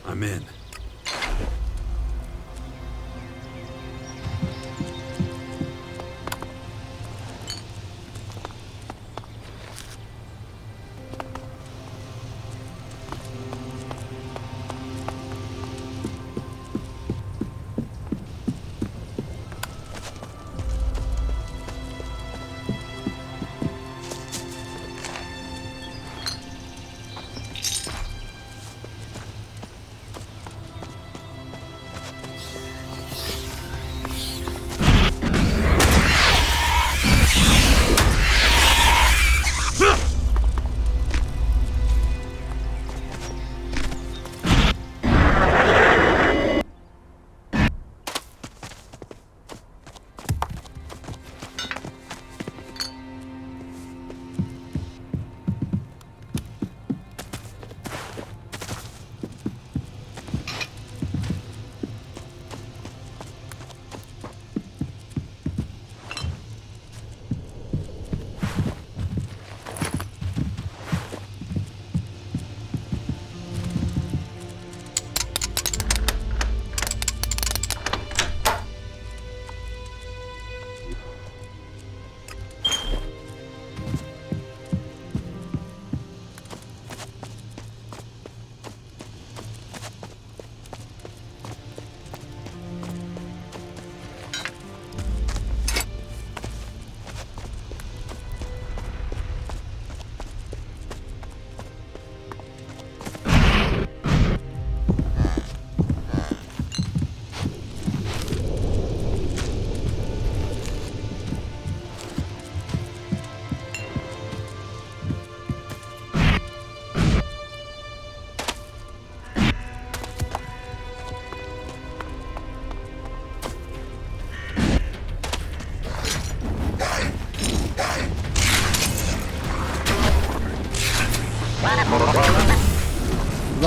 I'm in.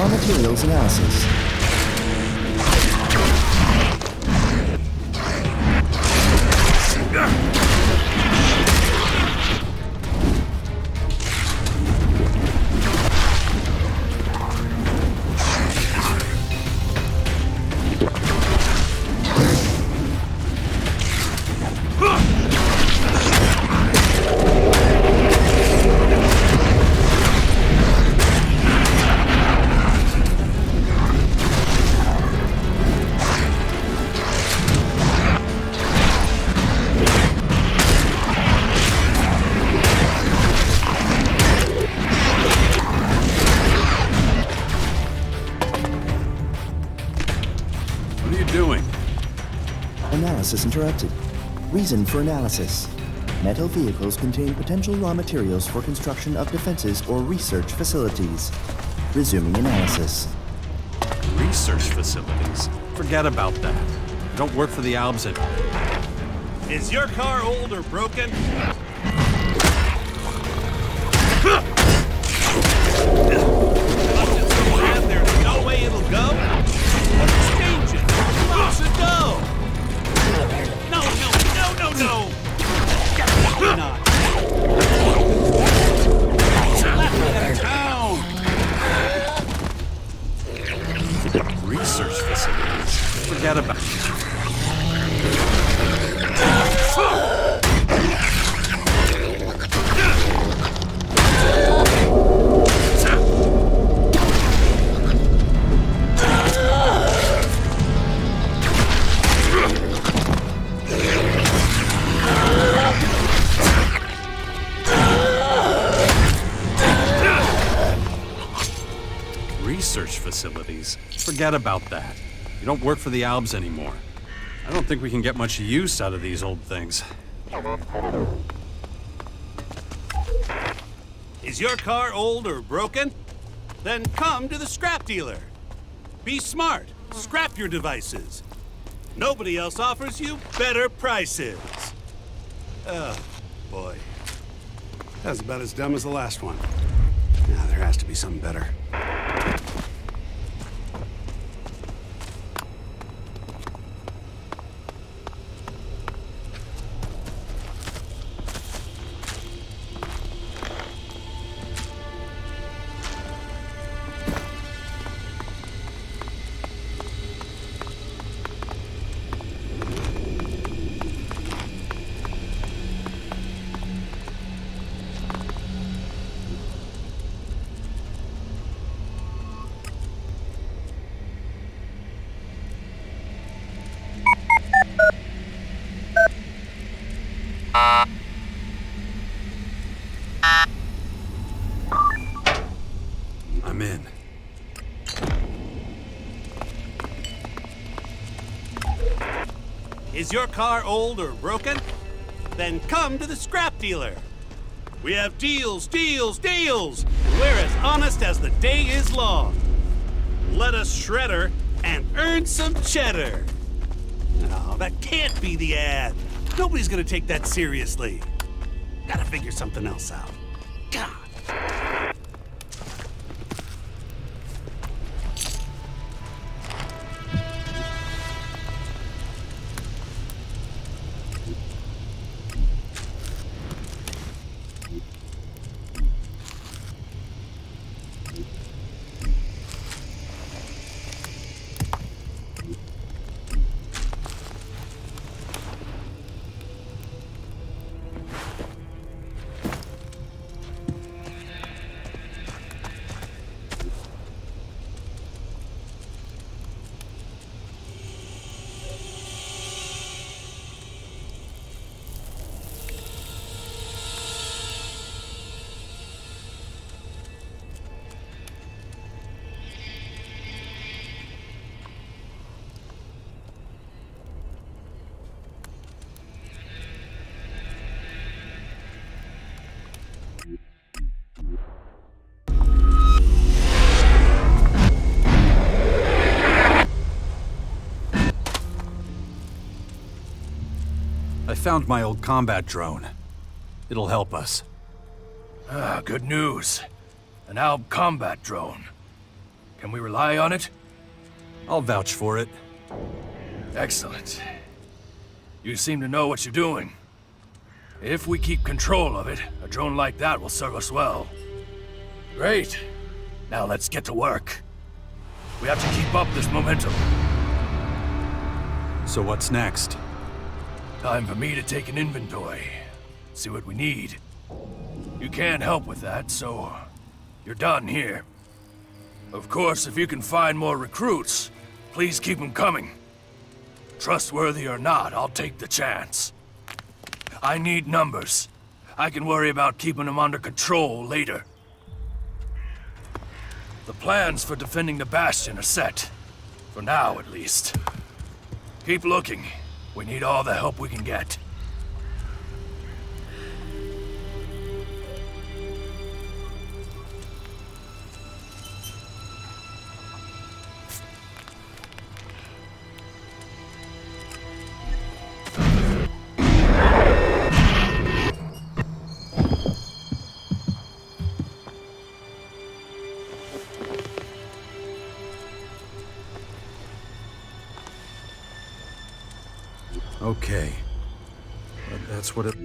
raw materials analysis. Analysis interrupted. Reason for analysis. Metal vehicles contain potential raw materials for construction of defenses or research facilities. Resuming analysis. Research facilities? Forget about that. I don't work for the Albs at... Is your car old or broken? There's no way it'll go? Let's change it. Let's go. No. Definitely not. Left out of town. Research facilities? Forget about it. Research facilities? Forget about that. You don't work for the Albs anymore. I don't think we can get much use out of these old things. Is your car old or broken? Then come to the scrap dealer. Be smart. Scrap your devices. Nobody else offers you better prices. Oh, boy. That's about as dumb as the last one. Now there has to be something better. I'm in. Is your car old or broken? Then come to the scrap dealer. We have deals, deals, deals, and we're as honest as the day is long. Let us shred her and earn some cheddar. No, that can't be the ad. Nobody's gonna take that seriously. Gotta figure something else out. God. I found my old combat drone. It'll help us. Good news. An Alb combat drone. Can we rely on it? I'll vouch for it. Excellent. You seem to know what you're doing. If we keep control of it, a drone like that will serve us well. Great. Now let's get to work. We have to keep up this momentum. So what's next? Time for me to take an inventory. See what we need. You can't help with that, so you're done here. Of course, if you can find more recruits, please keep them coming. Trustworthy or not, I'll take the chance. I need numbers. I can worry about keeping them under control later. The plans for defending the Bastion are set. For now, at least. Keep looking. We need all the help we can get. Okay. But that's what it...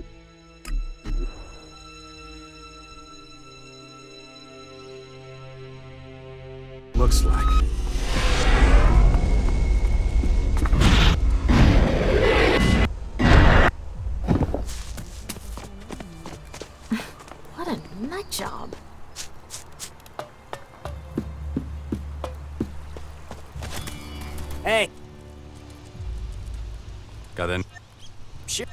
looks like. What a nut job. Hey, Got in? Sure.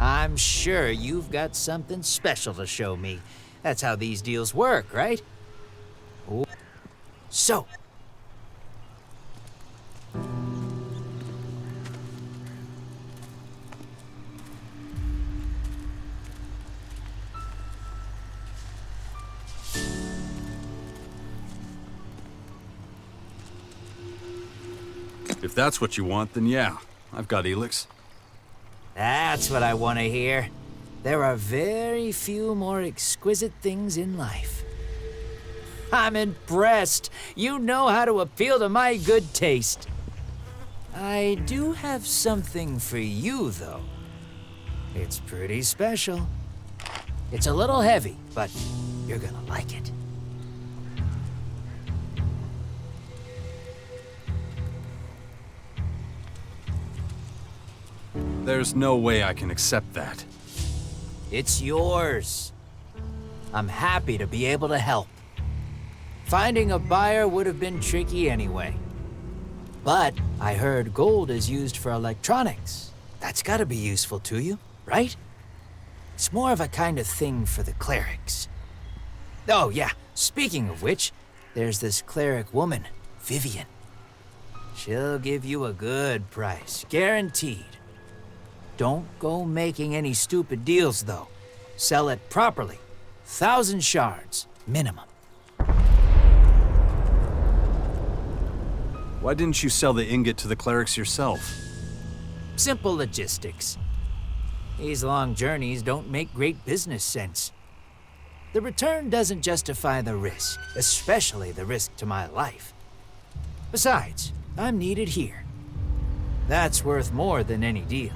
I'm sure you've got something special to show me. That's how these deals work, right? Oh. So. If that's what you want, then yeah. I've got ELEX. That's what I want to hear. There are very few more exquisite things in life. I'm impressed. You know how to appeal to my good taste. I do have something for you, though. It's pretty special. It's a little heavy, but you're gonna like it. There's no way I can accept that. It's yours. I'm happy to be able to help. Finding a buyer would have been tricky anyway. But I heard gold is used for electronics. That's gotta be useful to you, right? It's more of a kind of thing for the clerics. Oh yeah, speaking of which, there's this cleric woman, Vivian. She'll give you a good price, guaranteed. Don't go making any stupid deals, though. Sell it properly. 1,000 shards, minimum. Why didn't you sell the ingot to the clerics yourself? Simple logistics. These long journeys don't make great business sense. The return doesn't justify the risk, especially the risk to my life. Besides, I'm needed here. That's worth more than any deal.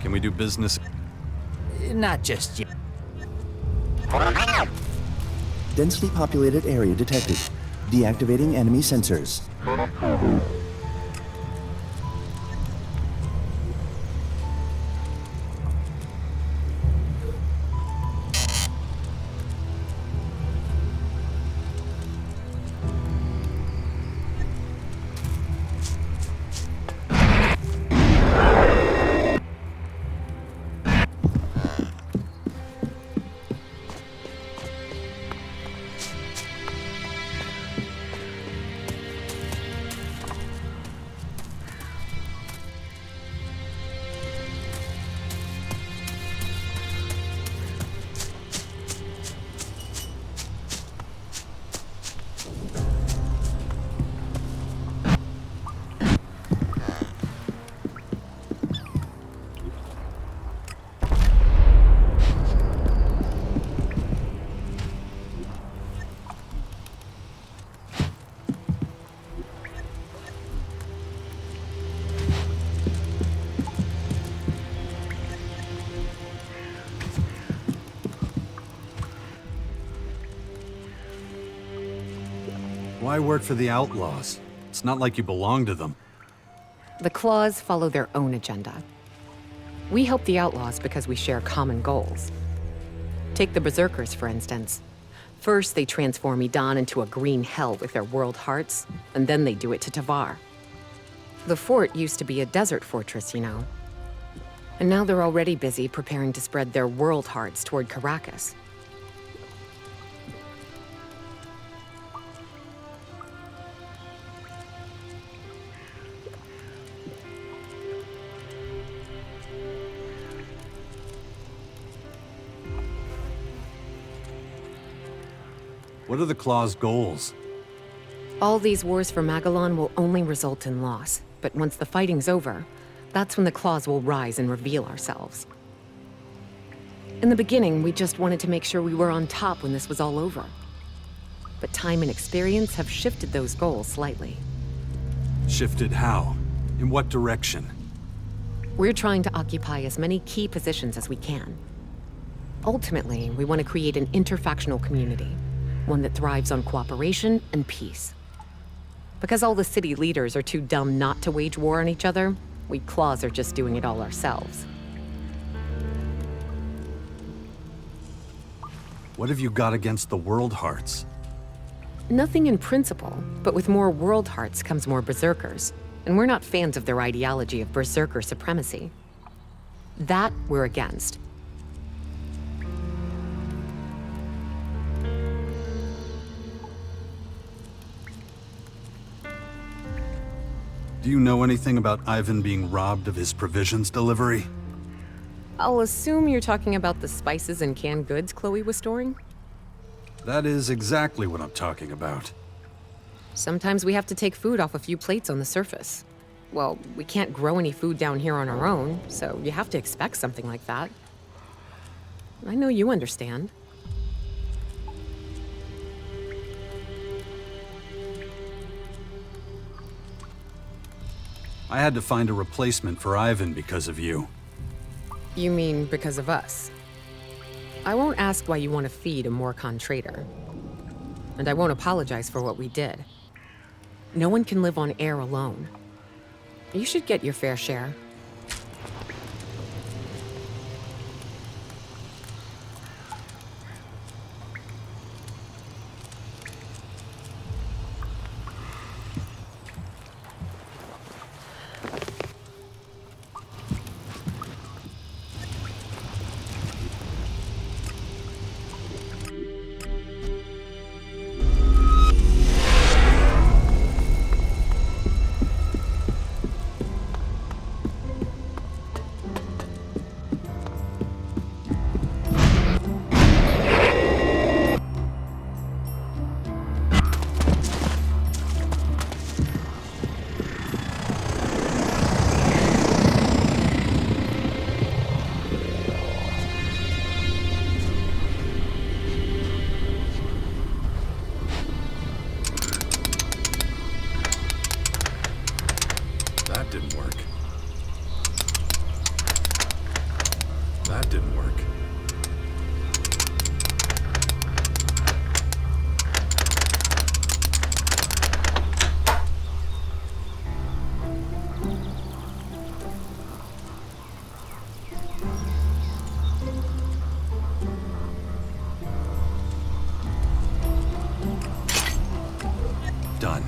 Can we do business? Not just yet. Densely populated area detected. Deactivating enemy sensors. Why work for the outlaws? It's not like you belong to them. The Claws follow their own agenda. We help the outlaws because we share common goals. Take the Berserkers, for instance. First, they transform Idan into a green hell with their world hearts, and then they do it to Tavar. The fort used to be a desert fortress, you know. And now they're already busy preparing to spread their world hearts toward Caracas. What are the Claw's goals? All these wars for Magalan will only result in loss, but once the fighting's over, that's when the Claws will rise and reveal ourselves. In the beginning, we just wanted to make sure we were on top when this was all over. But time and experience have shifted those goals slightly. Shifted how? In what direction? We're trying to occupy as many key positions as we can. Ultimately, we want to create an interfactional community, one that thrives on cooperation and peace. Because all the city leaders are too dumb not to wage war on each other, we Claws are just doing it all ourselves. What have you got against the World Hearts? Nothing in principle, but with more World Hearts comes more Berserkers, and we're not fans of their ideology of Berserker supremacy. That we're against. Do you know anything about Ivan being robbed of his provisions delivery? I'll assume you're talking about the spices and canned goods Chloe was storing? That is exactly what I'm talking about. Sometimes we have to take food off a few plates on the surface. Well, we can't grow any food down here on our own, so you have to expect something like that. I know you understand. I had to find a replacement for Ivan because of you. You mean because of us? I won't ask why you want to feed a Morcon traitor. And I won't apologize for what we did. No one can live on air alone. You should get your fair share. That didn't work. That didn't work. Done.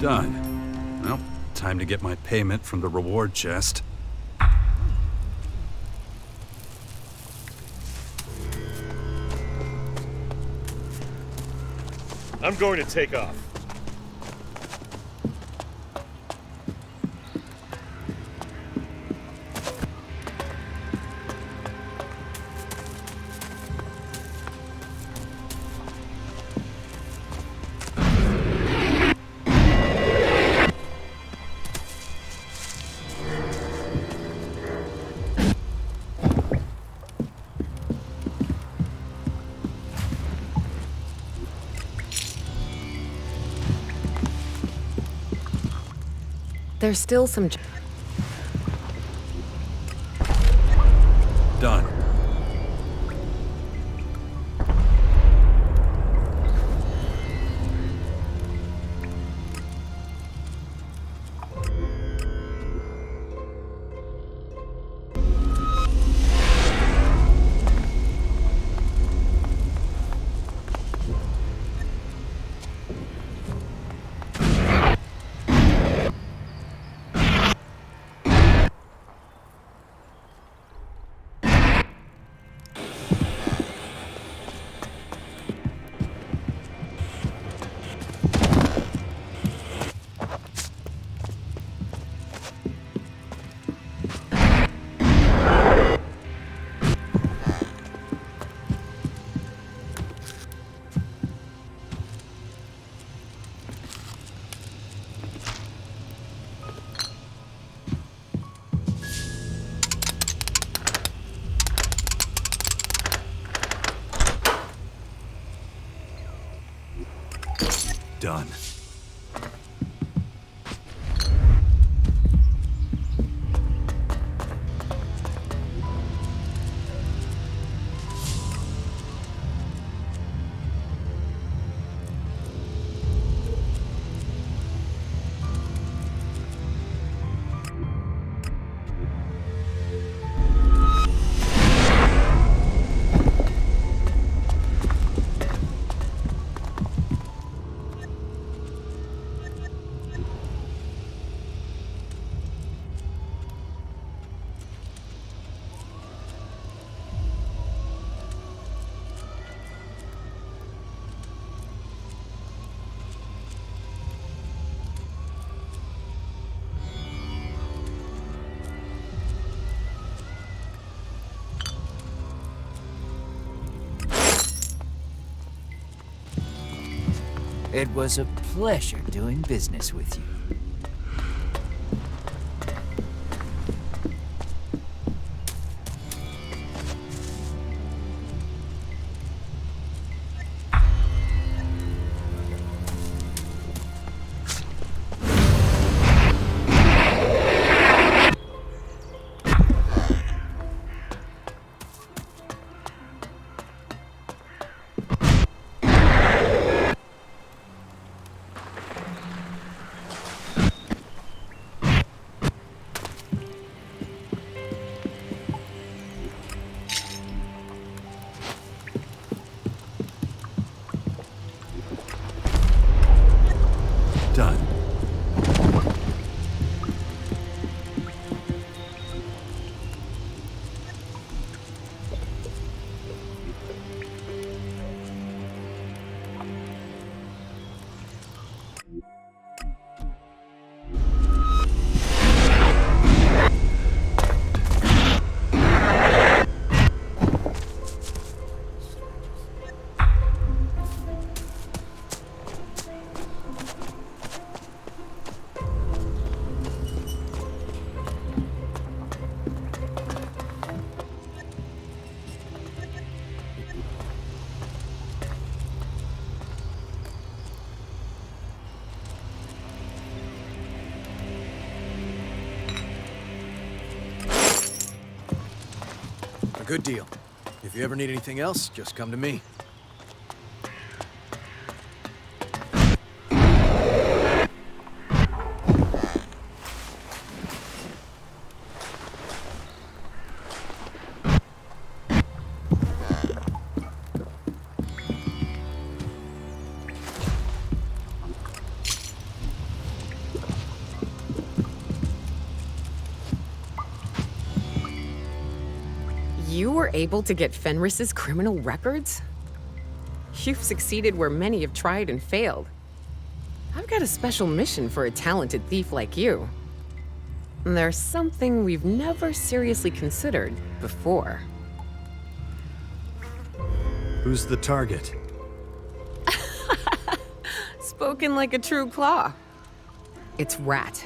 Done. Well, time to get my payment from the reward chest. I'm going to take off. There's still some... Done. Done. It was a pleasure doing business with you. Done. A good deal. If you ever need anything else, just come to me. You were able to get Fenris's criminal records? You've succeeded where many have tried and failed. I've got a special mission for a talented thief like you. There's something we've never seriously considered before. Who's the target? Spoken like a true claw. It's Rat.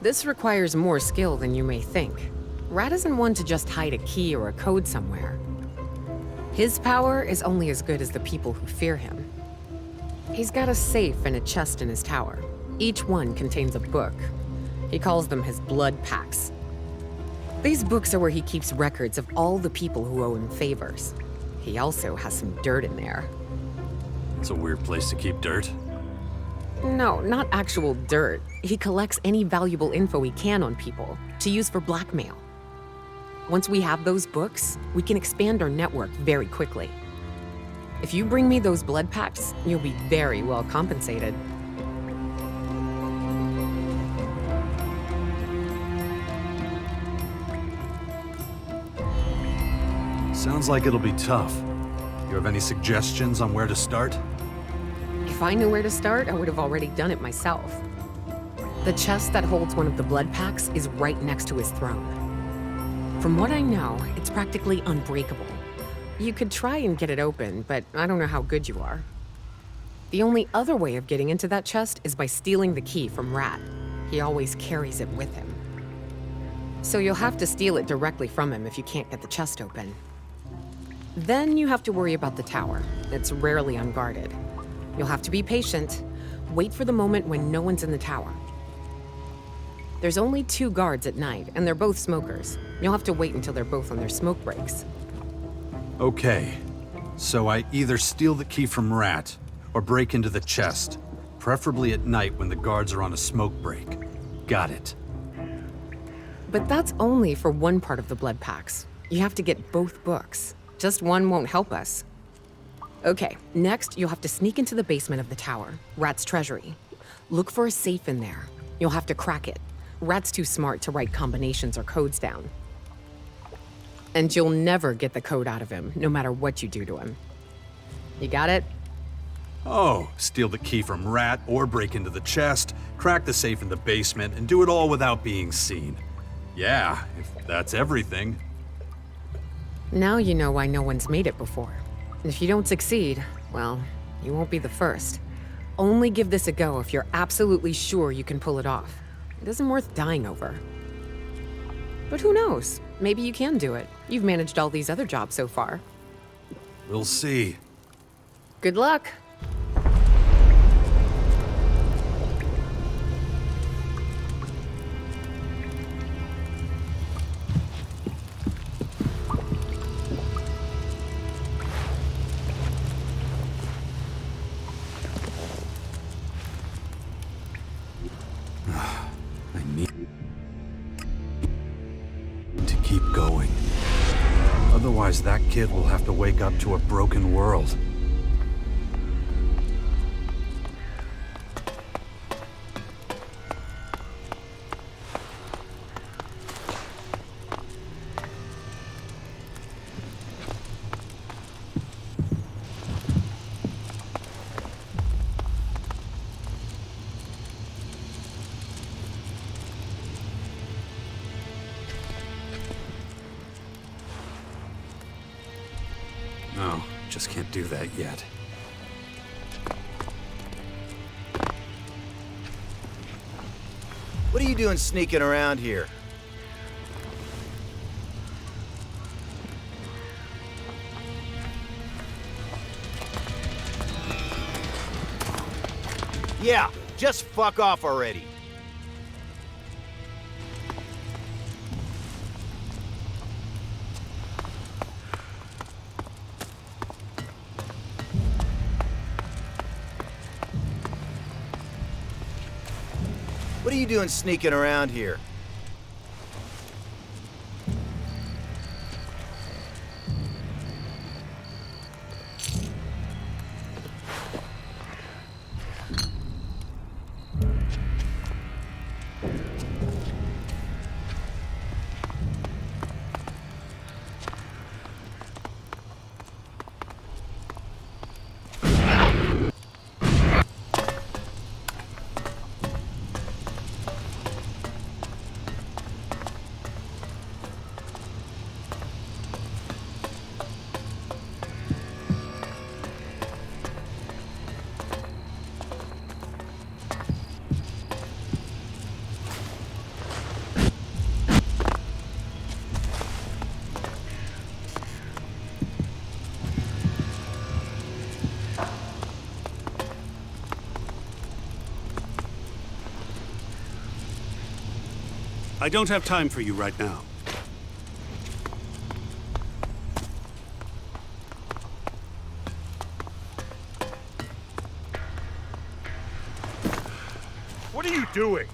This requires more skill than you may think. Rat isn't one to just hide a key or a code somewhere. His power is only as good as the people who fear him. He's got a safe and a chest in his tower. Each one contains a book, He calls them his blood packs. These books are where he keeps records of all the people who owe him favors. He also has some dirt in there. It's a weird place to keep dirt. No, not actual dirt. He collects any valuable info he can on people to use for blackmail. Once we have those books, we can expand our network very quickly. If you bring me those blood packs, you'll be very well compensated. Sounds like it'll be tough. You have any suggestions on where to start? If I knew where to start, I would have already done it myself. The chest that holds one of the blood packs is right next to his throne. From what I know, it's practically unbreakable. You could try and get it open, but I don't know how good you are. The only other way of getting into that chest is by stealing the key from Rat. He always carries it with him. So you'll have to steal it directly from him if you can't get the chest open. Then you have to worry about the tower. It's rarely unguarded. You'll have to be patient. Wait for the moment when no one's in the tower. There's only 2 guards at night, and they're both smokers. You'll have to wait until they're both on their smoke breaks. Okay. So I either steal the key from Rat, or break into the chest. Preferably at night when the guards are on a smoke break. Got it. But that's only for one part of the blood packs. You have to get both books. Just one won't help us. Okay, next you'll have to sneak into the basement of the tower, Rat's treasury. Look for a safe in there. You'll have to crack it. Rat's too smart to write combinations or codes down. And you'll never get the code out of him, no matter what you do to him. You got it? Oh, steal the key from Rat or break into the chest, crack the safe in the basement, and do it all without being seen. Yeah, if that's everything. Now you know why no one's made it before. And if you don't succeed, well, you won't be the first. Only give this a go if you're absolutely sure you can pull it off. It isn't worth dying over. But who knows? Maybe you can do it. You've managed all these other jobs so far. We'll see. Good luck. Otherwise, that kid will have to wake up to a broken world. No, just can't do that yet. What are you doing sneaking around here? Yeah, just fuck off already. What are you doing sneaking around here? I don't have time for you right now. What are you doing?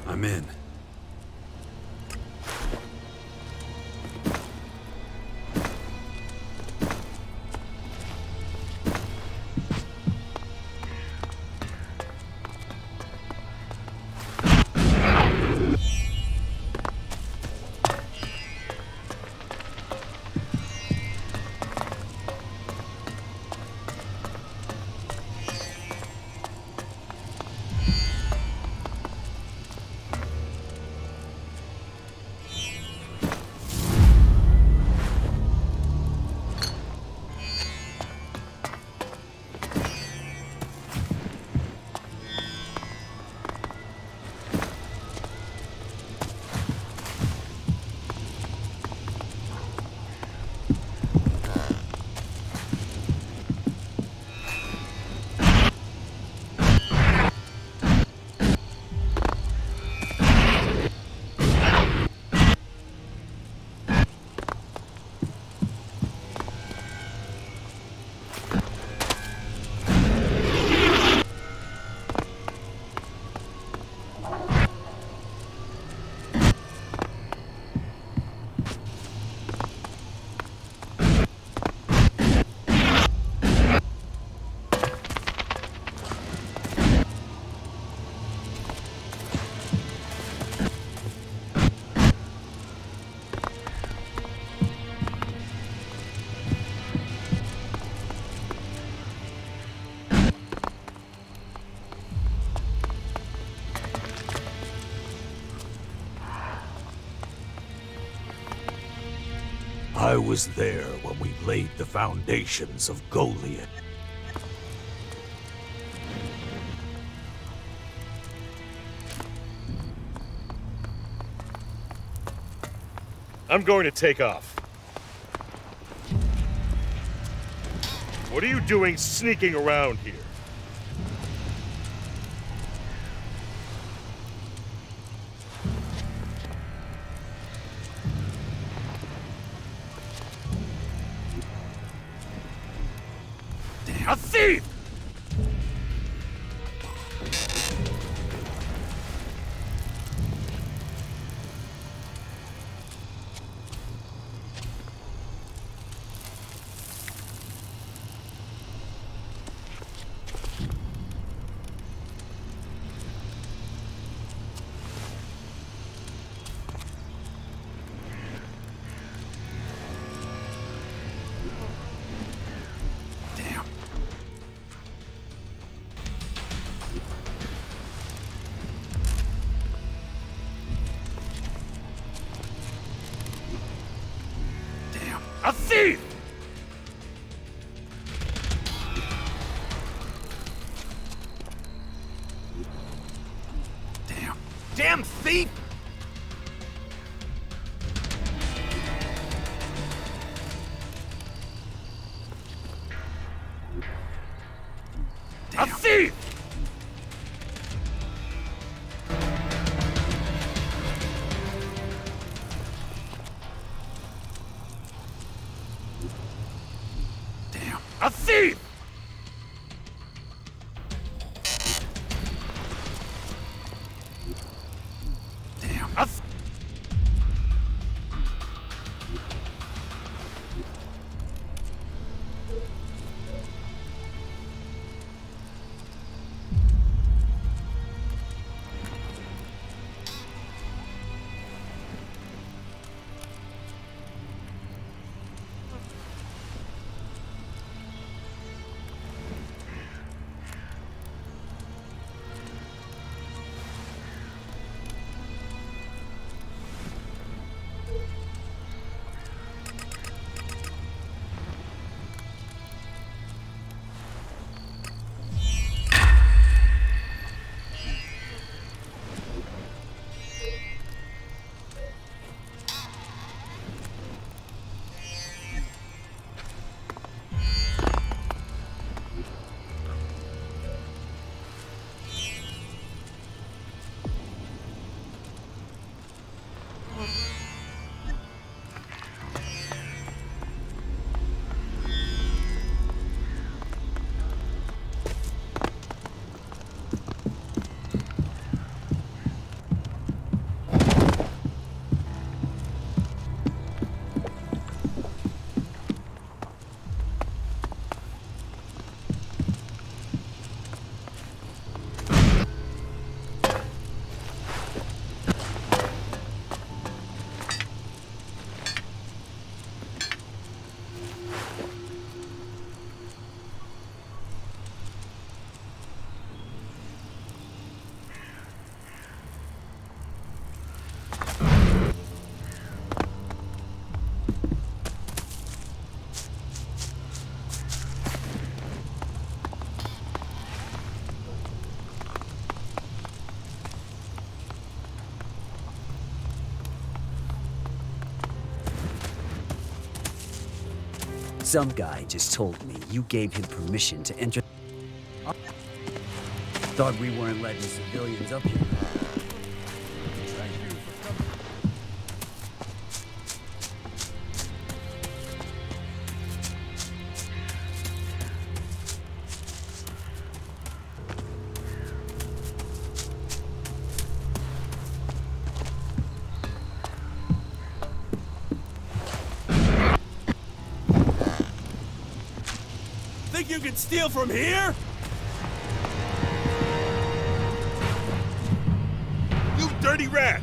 I'm in. I was there when we laid the foundations of Goliad. I'm going to take off. What are you doing sneaking around here? A thief! A thief! Damn thief! A thief! A thief! Damn. A th Some guy just told me you gave him permission to enter. Thought we weren't letting civilians up here. Think you can steal from here? You dirty rat!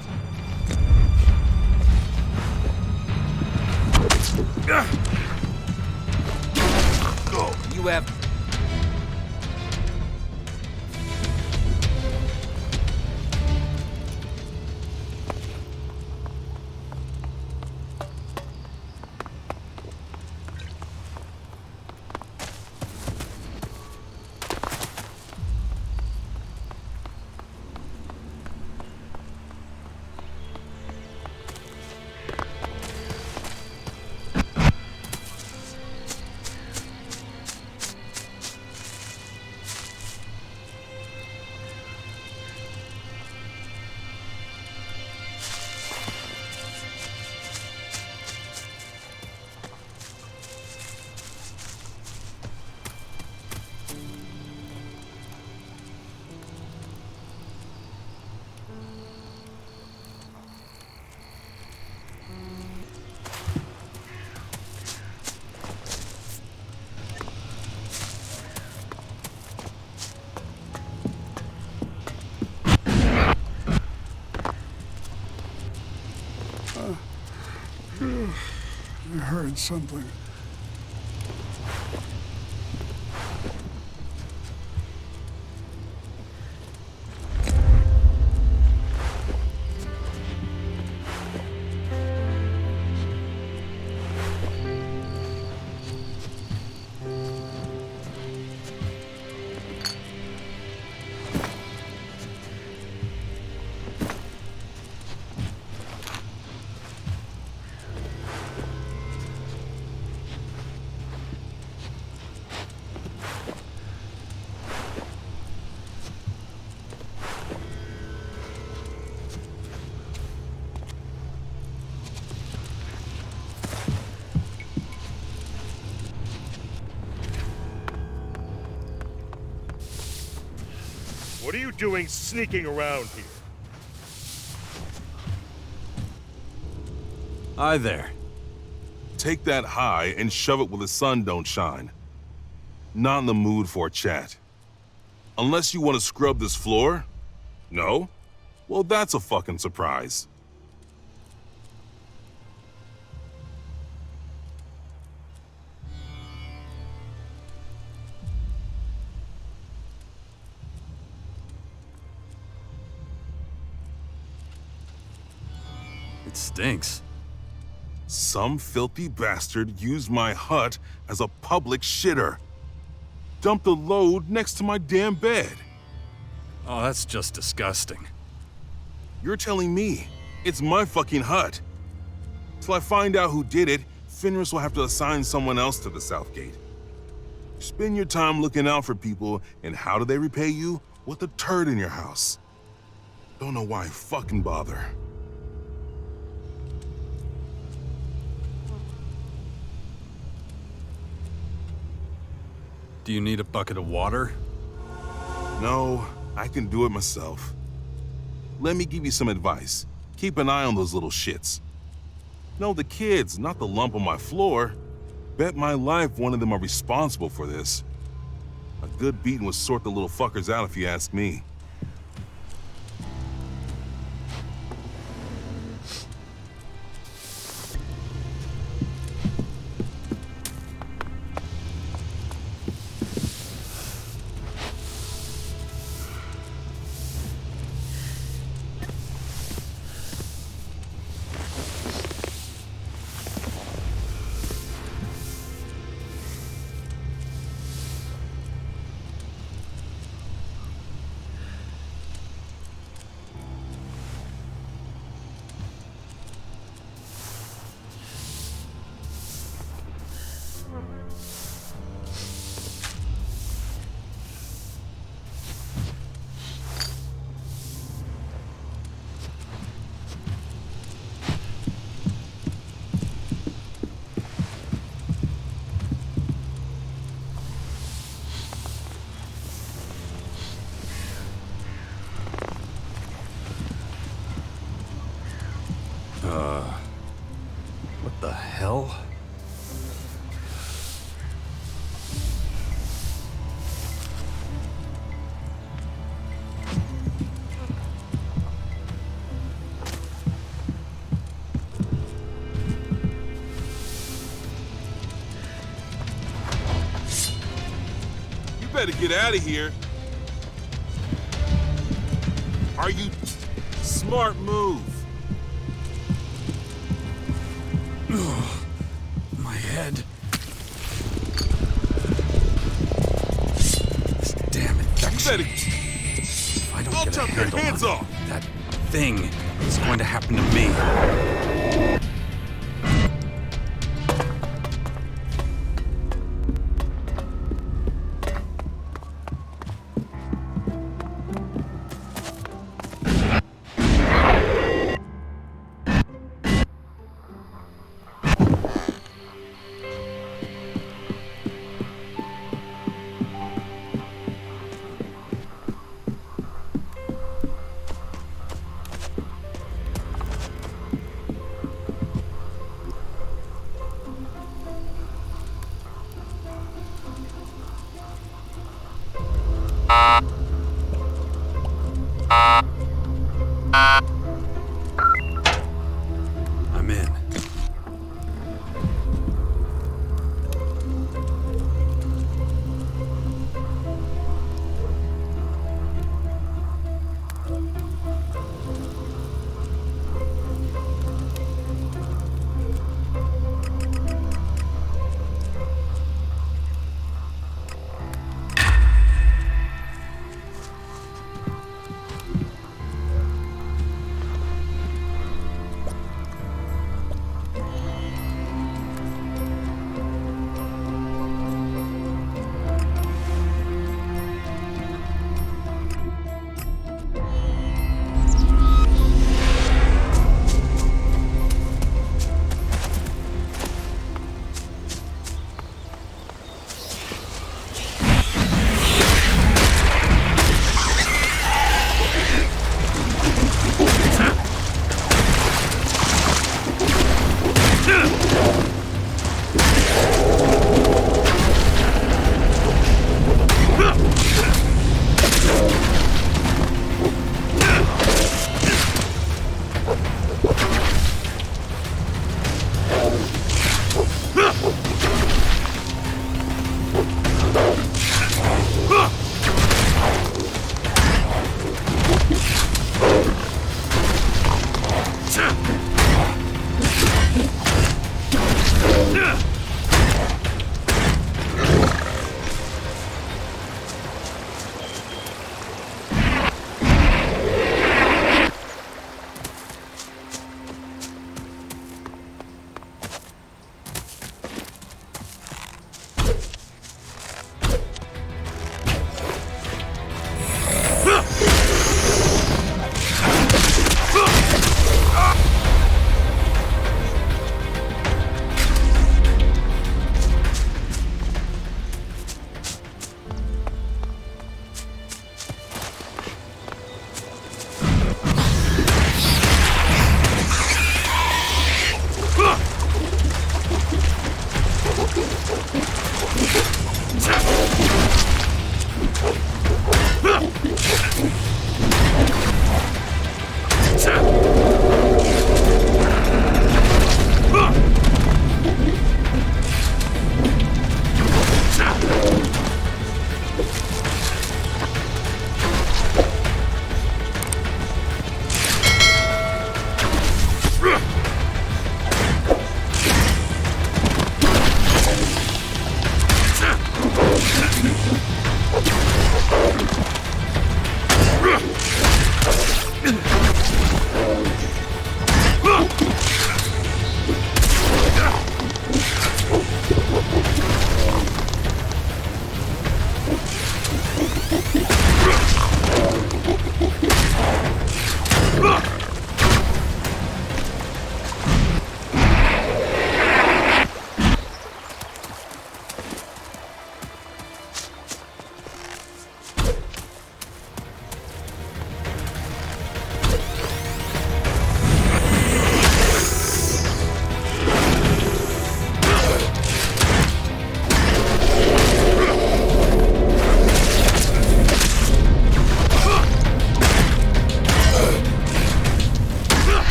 You have. I heard something. What are you doing sneaking around here? Hi there. Take that high and shove it where the sun don't shine. Not in the mood for a chat. Unless you want to scrub this floor? No? Well, that's a fucking surprise. It stinks. Some filthy bastard used my hut as a public shitter. Dumped a load next to my damn bed. Oh, that's just disgusting. You're telling me it's my fucking hut. Till I find out who did it, Fenris will have to assign someone else to the South Gate. Spend your time looking out for people, and how do they repay you? With a turd in your house. Don't know why I fucking bother. Do you need a bucket of water? No, I can do it myself. Let me give you some advice. Keep an eye on those little shits. No, the kids, not the lump on my floor. Bet my life one of them are responsible for this. A good beating would sort the little fuckers out if you ask me. What the hell? You better get out of here. Are you... Smart move. My head. Damn infection. If I don't I'll get a chop your handle hands on off. it, that thing is going to happen to me.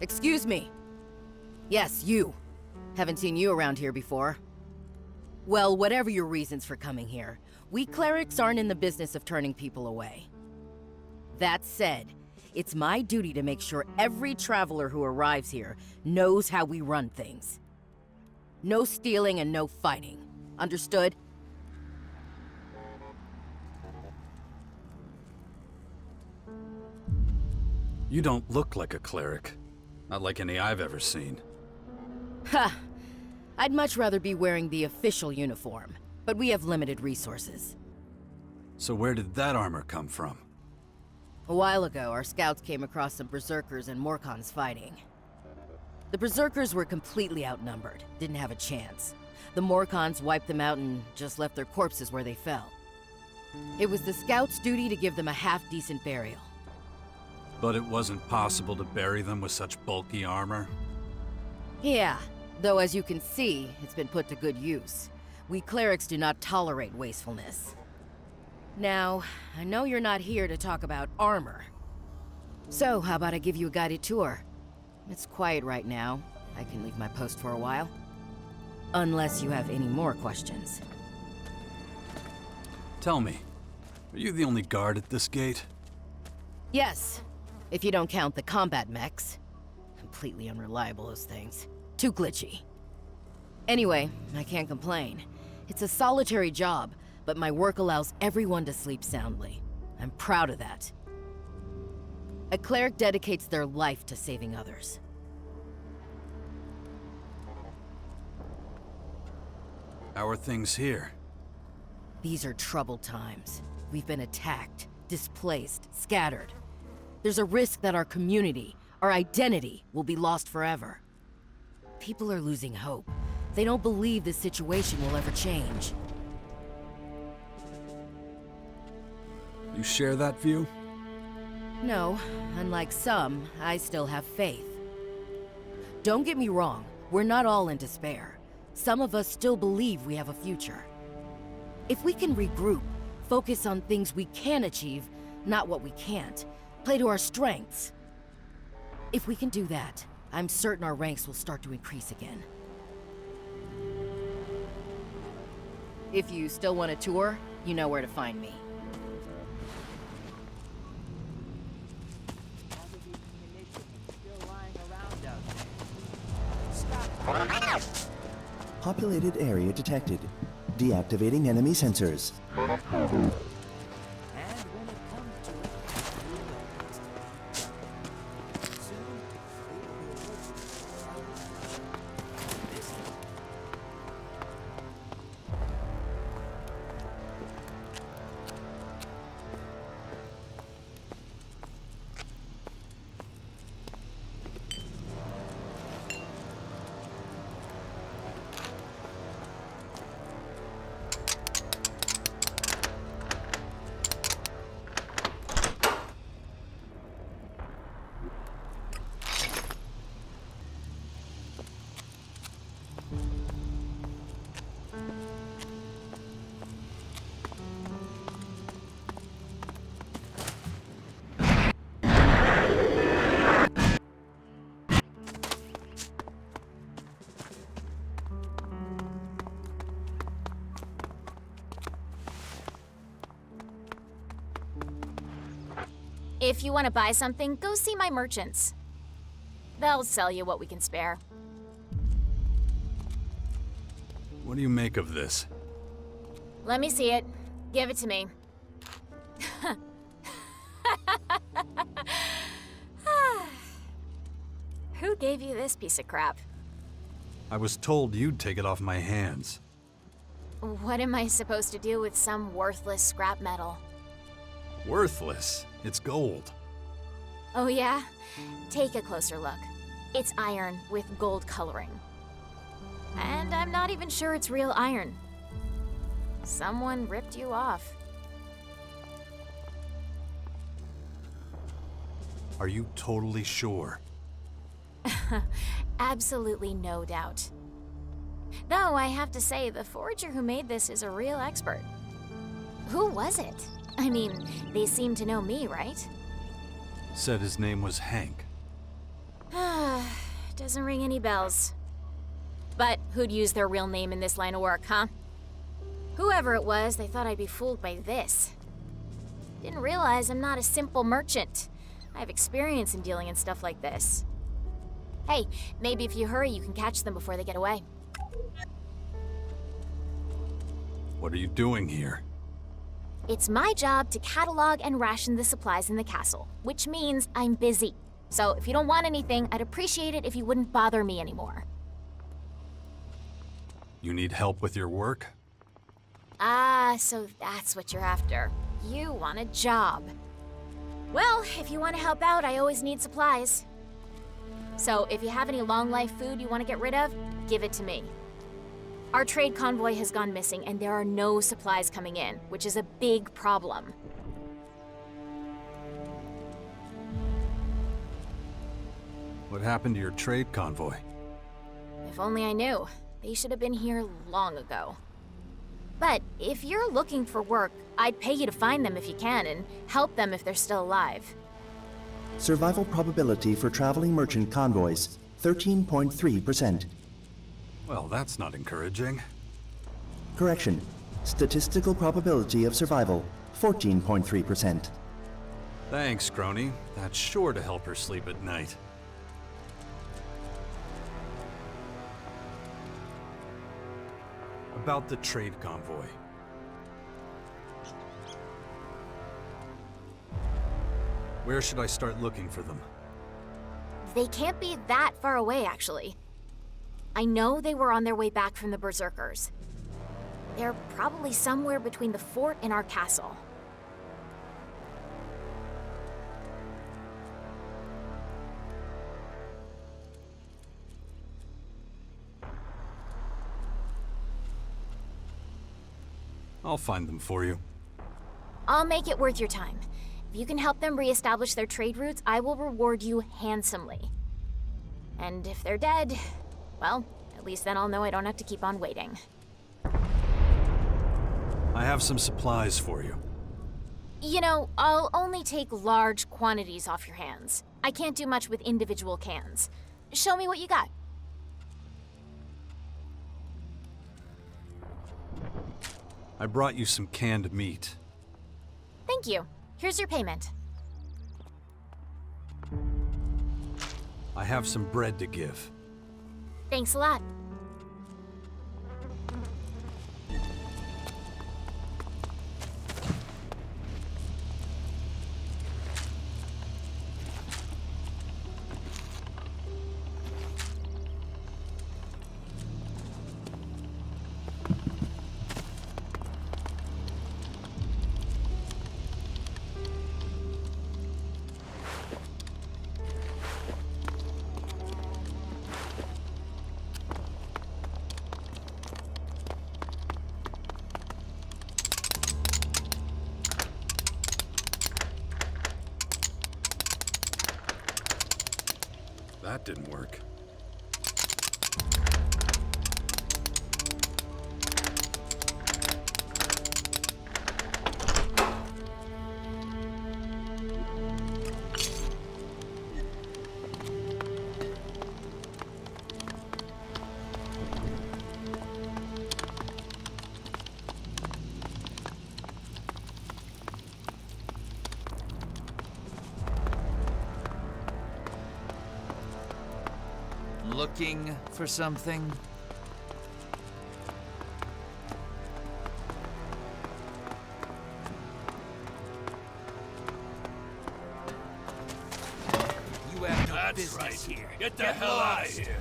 Excuse me. Yes, you. Haven't seen you around here before. Well, whatever your reasons for coming here, we clerics aren't in the business of turning people away. That said, it's my duty to make sure every traveler who arrives here knows how we run things. No stealing and no fighting. Understood? You don't look like a cleric. Not like any I've ever seen. Ha! I'd much rather be wearing the official uniform, but we have limited resources. So where did that armor come from? A while ago, our scouts came across some berserkers and Morkons fighting. The berserkers were completely outnumbered, didn't have a chance. The Morkons wiped them out and just left their corpses where they fell. It was the scouts' duty to give them a half-decent burial. But it wasn't possible to bury them with such bulky armor? Yeah, though as you can see, it's been put to good use. We clerics do not tolerate wastefulness. Now, I know you're not here to talk about armor. So, how about I give you a guided tour? It's quiet right now. I can leave my post for a while. Unless you have any more questions. Tell me, are you the only guard at this gate? Yes, if you don't count the combat mechs. Completely unreliable, those things. Too glitchy. Anyway, I can't complain. It's a solitary job, but my work allows everyone to sleep soundly. I'm proud of that. A cleric dedicates their life to saving others. How are things here? These are troubled times. We've been attacked, displaced, scattered. There's a risk that our community, our identity, will be lost forever. People are losing hope. They don't believe this situation will ever change. You share that view? No, unlike some, I still have faith. Don't get me wrong, we're not all in despair. Some of us still believe we have a future. If we can regroup, focus on things we can achieve, not what we can't, play to our strengths. If we can do that, I'm certain our ranks will start to increase again. If you still want a tour, you know where to find me. Populated area detected. Deactivating enemy sensors. If you want to buy something, go see my merchants. They'll sell you what we can spare. What do you make of this? Let me see it. Give it to me. Who gave you this piece of crap? I was told you'd take it off my hands. What am I supposed to do with some worthless scrap metal? Worthless. It's gold. Oh yeah? Take a closer look. It's iron with gold coloring. And I'm not even sure it's real iron. Someone ripped you off. Are you totally sure? Absolutely no doubt. Though I have to say, the forger who made this is a real expert. Who was it? I mean, they seem to know me, right? Said his name was Hank. Doesn't ring any bells. But who'd use their real name in this line of work, huh? Whoever it was, they thought I'd be fooled by this. Didn't realize I'm not a simple merchant. I have experience in dealing in stuff like this. Hey, maybe if you hurry, you can catch them before they get away. What are you doing here? It's my job to catalog and ration the supplies in the castle, which means I'm busy. So if you don't want anything, I'd appreciate it if you wouldn't bother me anymore. You need help with your work? Ah, so that's what you're after. You want a job. Well, if you want to help out, I always need supplies. So if you have any long-life food you want to get rid of, give it to me. Our trade convoy has gone missing, and there are no supplies coming in, which is a big problem. What happened to your trade convoy? If only I knew. They should have been here long ago. But if you're looking for work, I'd pay you to find them if you can, and help them if they're still alive. Survival probability for traveling merchant convoys, 13.3%. Well, that's not encouraging. Correction. Statistical probability of survival, 14.3%. Thanks, Crony. That's sure to help her sleep at night. About the trade convoy. Where should I start looking for them? They can't be that far away, actually. I know they were on their way back from the Berserkers. They're probably somewhere between the fort and our castle. I'll find them for you. I'll make it worth your time. If you can help them reestablish their trade routes, I will reward you handsomely. And if they're dead, well, at least then I'll know I don't have to keep on waiting. I have some supplies for you. You know, I'll only take large quantities off your hands. I can't do much with individual cans. Show me what you got. I brought you some canned meat. Thank you. Here's your payment. I have some bread to give. Thanks a lot. That didn't work. Looking for something? You have no business right here. Get the hell out of here.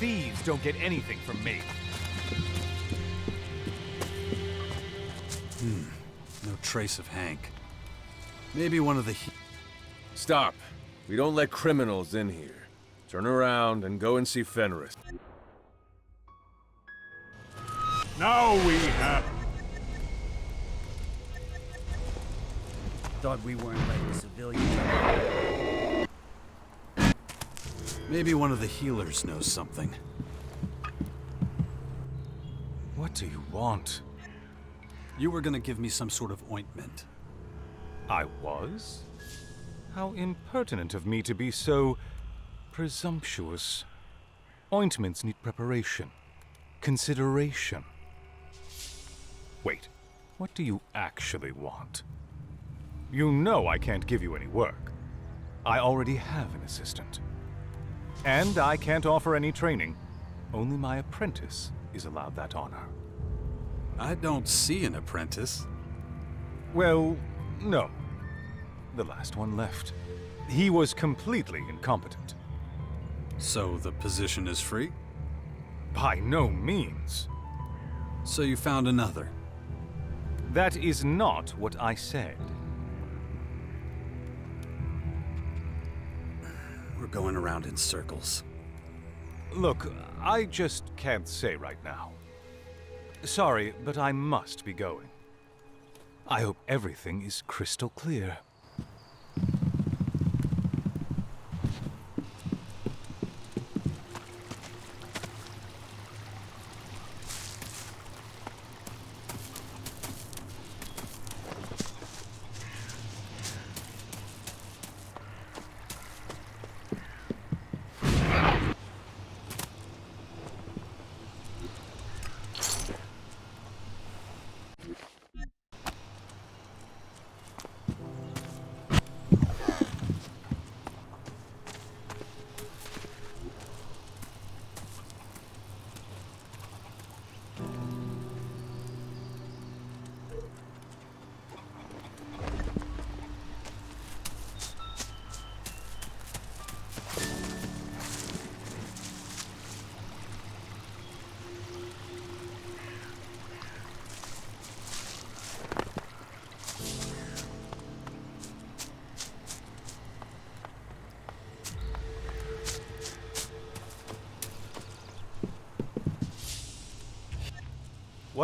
thieves don't get anything from me. No trace of Hank. Maybe one of the... Stop. We don't let criminals in here. Turn around and go and see Fenris. Now we have... Thought we weren't letting civilians. Maybe one of the healers knows something. What do you want? You were gonna give me some sort of ointment. I was? How impertinent of me to be so presumptuous. Ointments need preparation, consideration. Wait, what do you actually want? You know I can't give you any work. I already have an assistant. And I can't offer any training. Only my apprentice is allowed that honor. I don't see an apprentice. Well, no. The last one left. He was completely incompetent. So the position is free? By no means. So you found another? That is not what I said. We're going around in circles. Look, I just can't say right now. Sorry, but I must be going. I hope everything is crystal clear.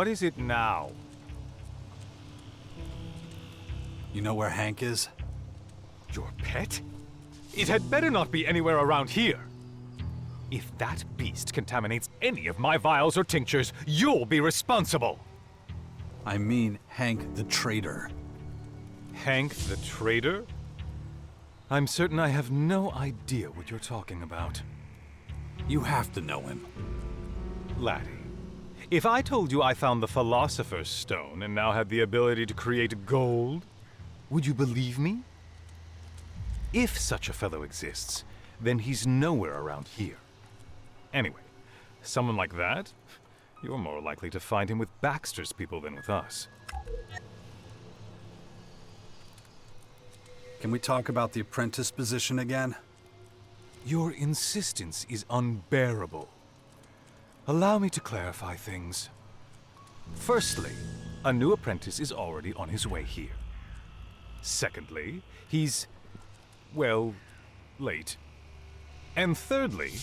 What is it now? You know where Hank is? Your pet? It had better not be anywhere around here. If that beast contaminates any of my vials or tinctures, you'll be responsible. I mean Hank the traitor. Hank the traitor? I'm certain I have no idea what you're talking about. You have to know him. Laddie, if I told you I found the Philosopher's Stone and now had the ability to create gold, would you believe me? If such a fellow exists, then he's nowhere around here. Anyway, someone like that, you're more likely to find him with Baxter's people than with us. Can we talk about the apprentice position again? Your insistence is unbearable. Allow me to clarify things. Firstly, a new apprentice is already on his way here. Secondly, he's, well, late. And thirdly,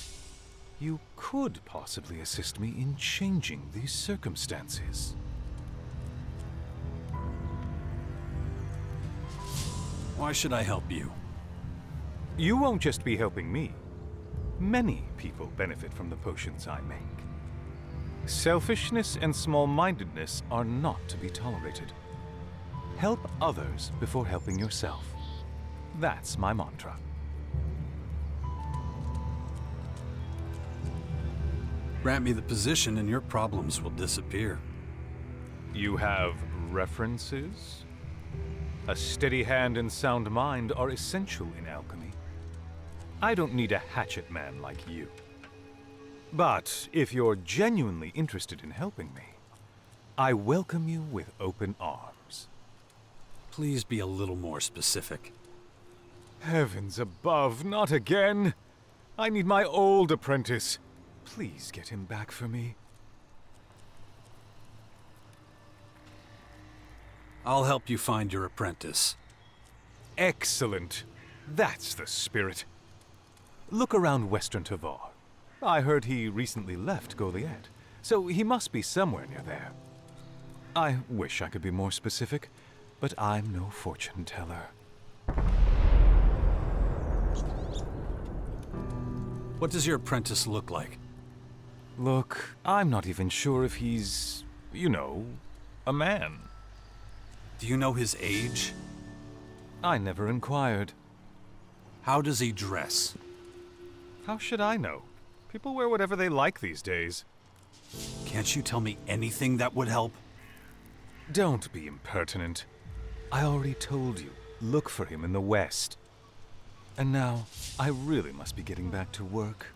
you could possibly assist me in changing these circumstances. Why should I help you? You won't just be helping me. Many people benefit from the potions I make. Selfishness and small-mindedness are not to be tolerated. Help others before helping yourself. That's my mantra. Grant me the position and your problems will disappear. You have references? A steady hand and sound mind are essential in alchemy. I don't need a hatchet man like you. But if you're genuinely interested in helping me, I welcome you with open arms. Please be a little more specific. Heavens above, not again! I need my old apprentice. please get him back for me? I'll help you find your apprentice. Excellent. That's the spirit. Look around Western Tavar. I heard he recently left Goliath, so he must be somewhere near there. I wish I could be more specific, but I'm no fortune teller. What does your apprentice look like? Look, I'm not even sure if he's, you know, a man. Do you know his age? I never inquired. How does he dress? How should I know? People wear whatever they like these days. Can't you tell me anything that would help? Don't be impertinent. I already told you, look for him in the West. And now, I really must be getting back to work.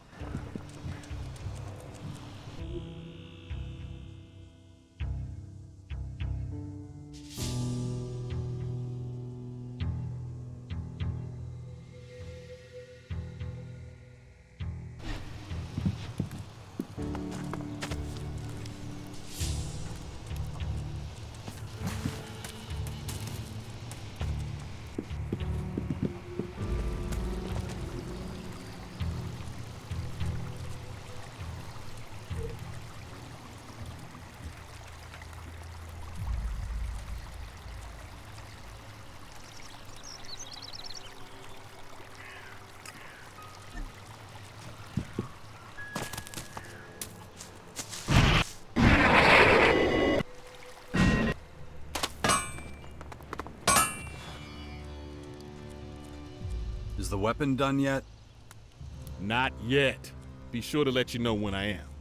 Is the weapon done yet? Not yet. Be sure to let you know when I am.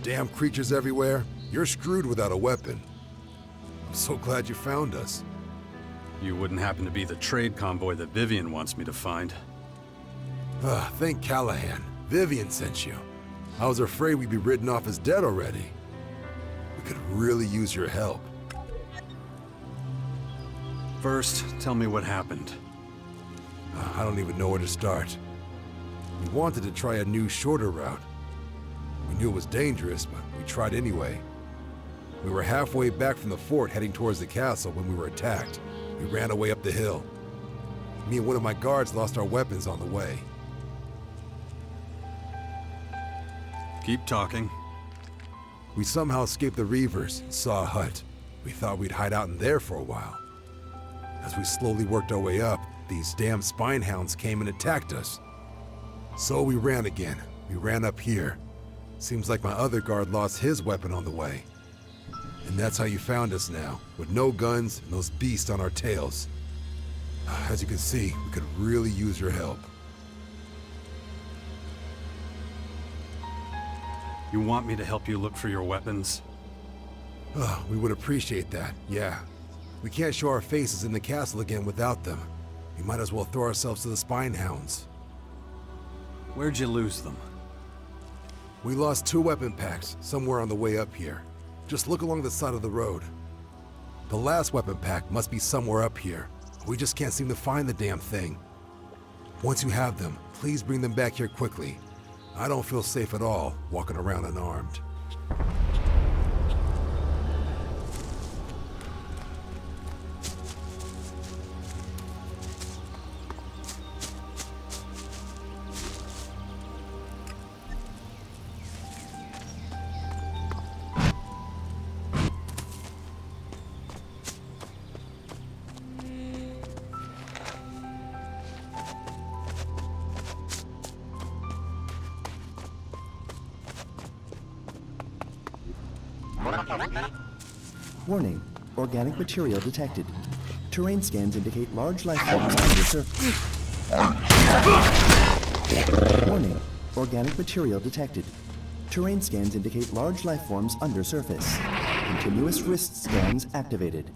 Damn creatures everywhere. You're screwed without a weapon. I'm so glad you found us. You wouldn't happen to be the trade convoy that Vivian wants me to find. Thank Callahan. Vivian sent you. I was afraid we'd be written off as dead already. We could really use your help. First, tell me what happened. I don't even know where to start. We wanted to try a new, shorter route. We knew it was dangerous, but we tried anyway. We were halfway back from the fort heading towards the castle when we were attacked. We ran away up the hill. Me and one of my guards lost our weapons on the way. Keep talking. We somehow escaped the Reavers and saw a hut. We thought we'd hide out in there for a while. As we slowly worked our way up, these damn spine hounds came and attacked us. So we ran again. We ran up here. Seems like my other guard lost his weapon on the way. And that's how you found us now, with no guns and those beasts on our tails. As you can see, we could really use your help. You want me to help you look for your weapons? We would appreciate that, yeah. We can't show our faces in the castle again without them. We might as well throw ourselves to the spine hounds. Where'd you lose them? We lost 2 weapon packs somewhere on the way up here. Just look along the side of the road. The last weapon pack must be somewhere up here. We just can't seem to find the damn thing. Once you have them, please bring them back here quickly. I don't feel safe at all walking around unarmed. Warning. Organic material detected. Terrain scans indicate large life forms under surface. Warning. Organic material detected. Terrain scans indicate large life forms under surface. Continuous wrist scans activated.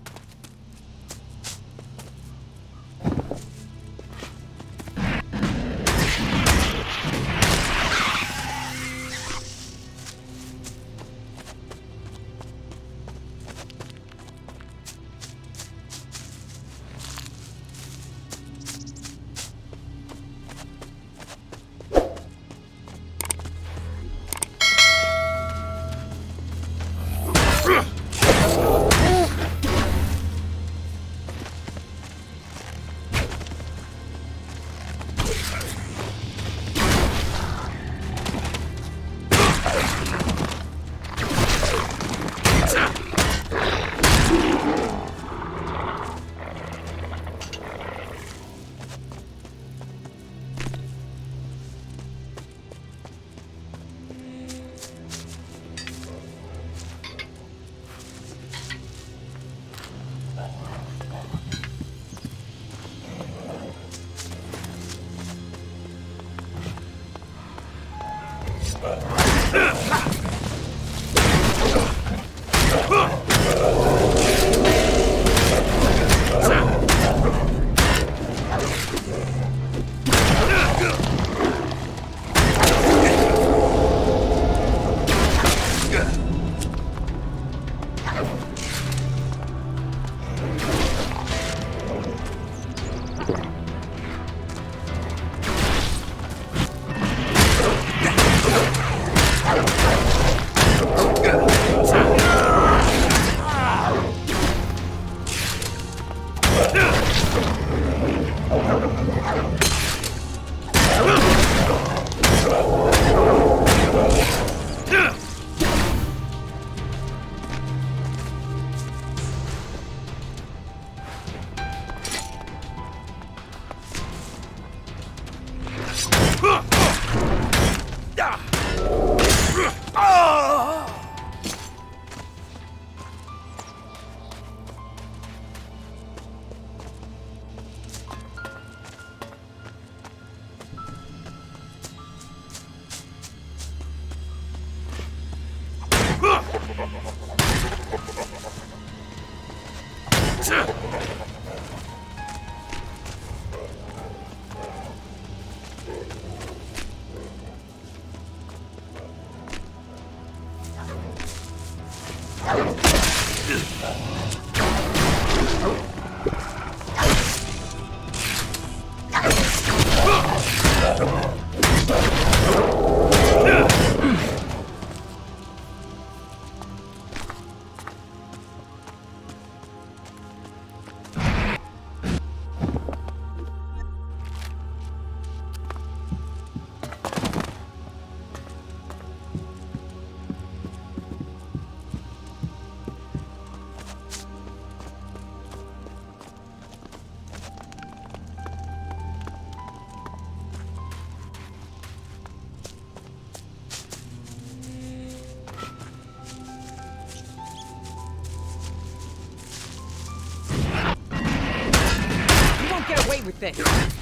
With this.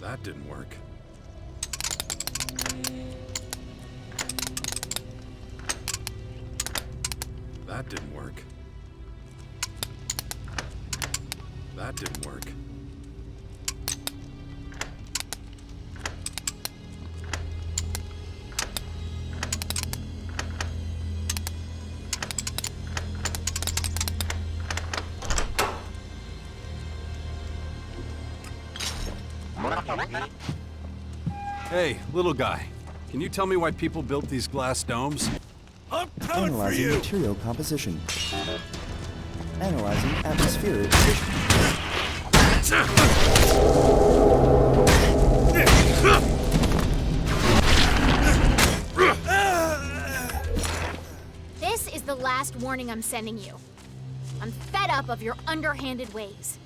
That didn't work. That didn't work. That didn't work. Hey, little guy. Can you tell me why people built these glass domes? Analyzing material composition. Analyzing atmospheric conditions. This is the last warning I'm sending you. I'm fed up of your underhanded ways.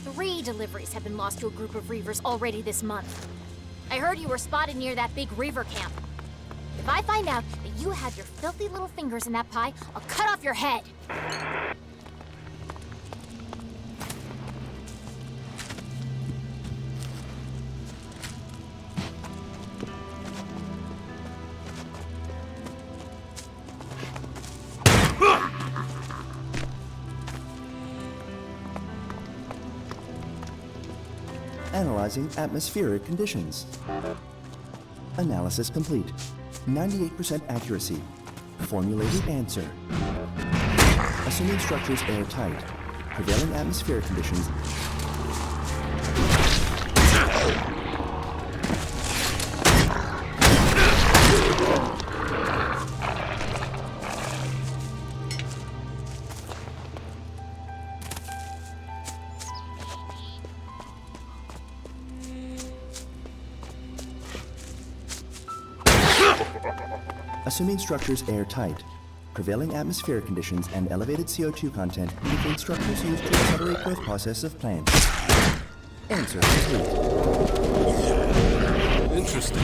3 deliveries have been lost to a group of Reavers already this month. I heard you were spotted near that big Reaver camp. If I find out that you have your filthy little fingers in that pie, I'll cut off your head. Analyzing atmospheric conditions. Analysis complete. 98% accuracy. Formulated answer. Assuming structures airtight. Prevailing atmospheric conditions. Assuming structures airtight. Prevailing atmospheric conditions and elevated CO2 content indicate structures used to accelerate growth process of plants. Answer complete. Interesting.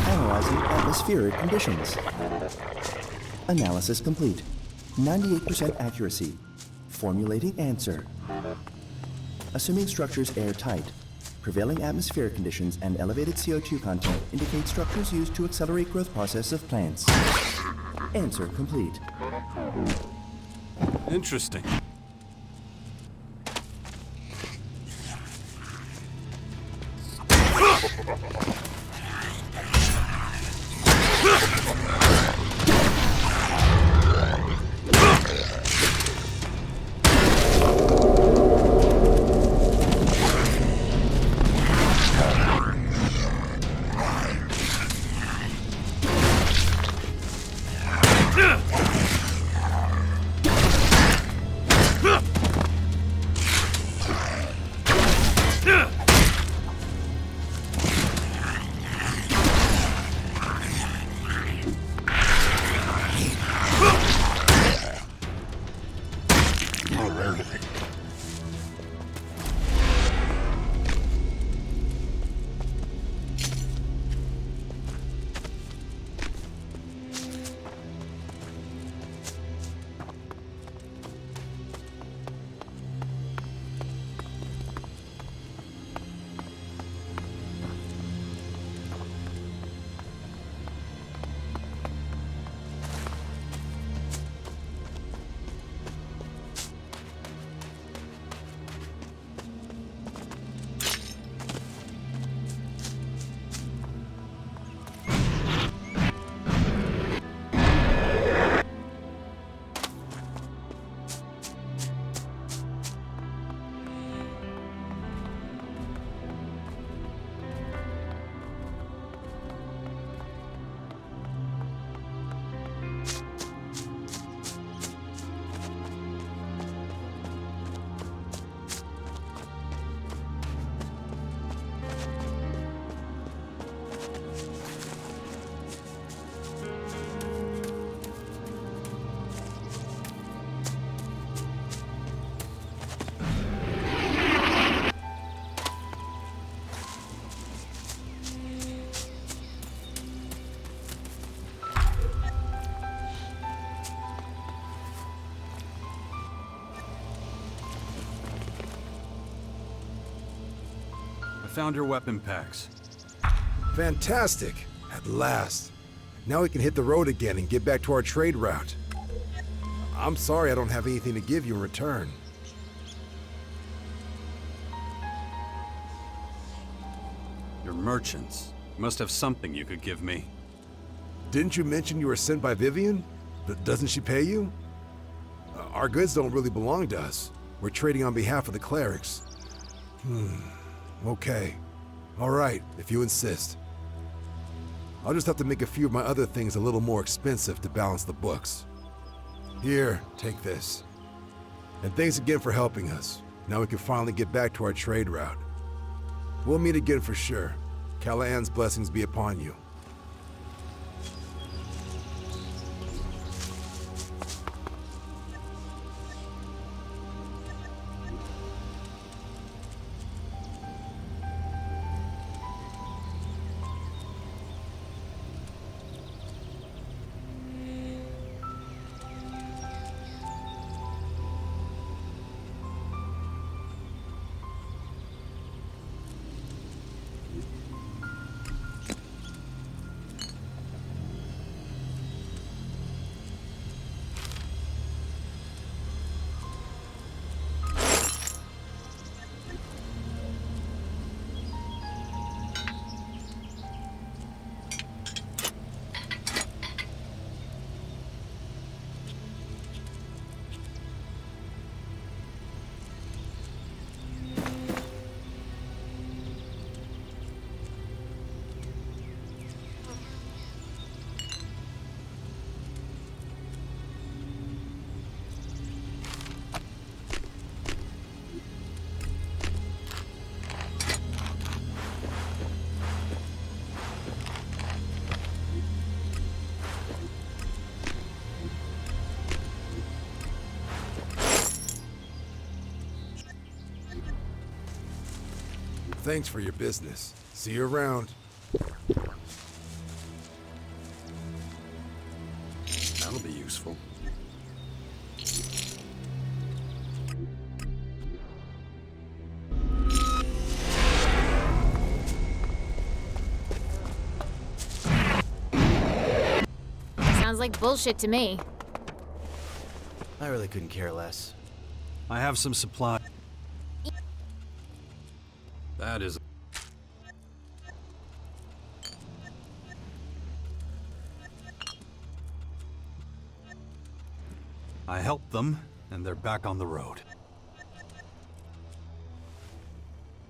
Analyzing atmospheric conditions. Analysis complete. 98% accuracy. Formulating answer. Assuming structures airtight. Prevailing atmospheric conditions and elevated CO2 content indicate structures used to accelerate growth process of plants. Answer complete. Interesting. Found your weapon packs. Fantastic! At last. Now we can hit the road again and get back to our trade route. I'm sorry I don't have anything to give you in return. You're merchants. You must have something you could give me. Didn't you mention you were sent by Vivian? But doesn't she pay you? Our goods don't really belong to us. We're trading on behalf of the clerics. Okay. All right, if you insist. I'll just have to make a few of my other things a little more expensive to balance the books. Here, take this. And thanks again for helping us. Now we can finally get back to our trade route. We'll meet again for sure. Callahan's blessings be upon you. thanks for your business. See you around. That'll be useful. Sounds like bullshit to me. I really couldn't care less. I have some supply. That is... I helped them, and they're back on the road.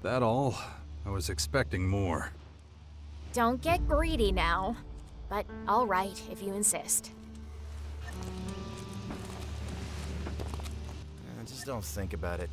That all? I was expecting more. Don't get greedy now. But all right, if you insist. Just don't think about it.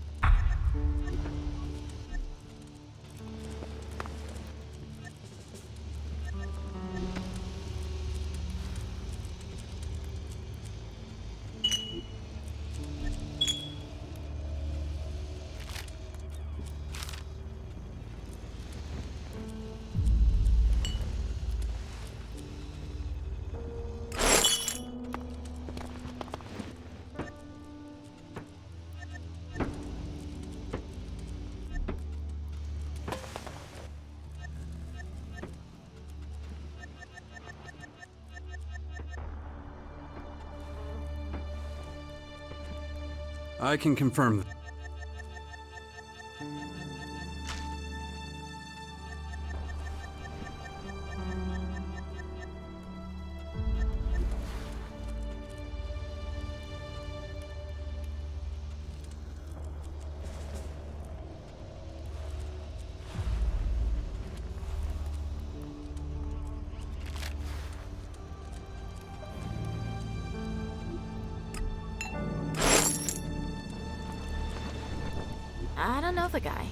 I can confirm that. I don't know the guy.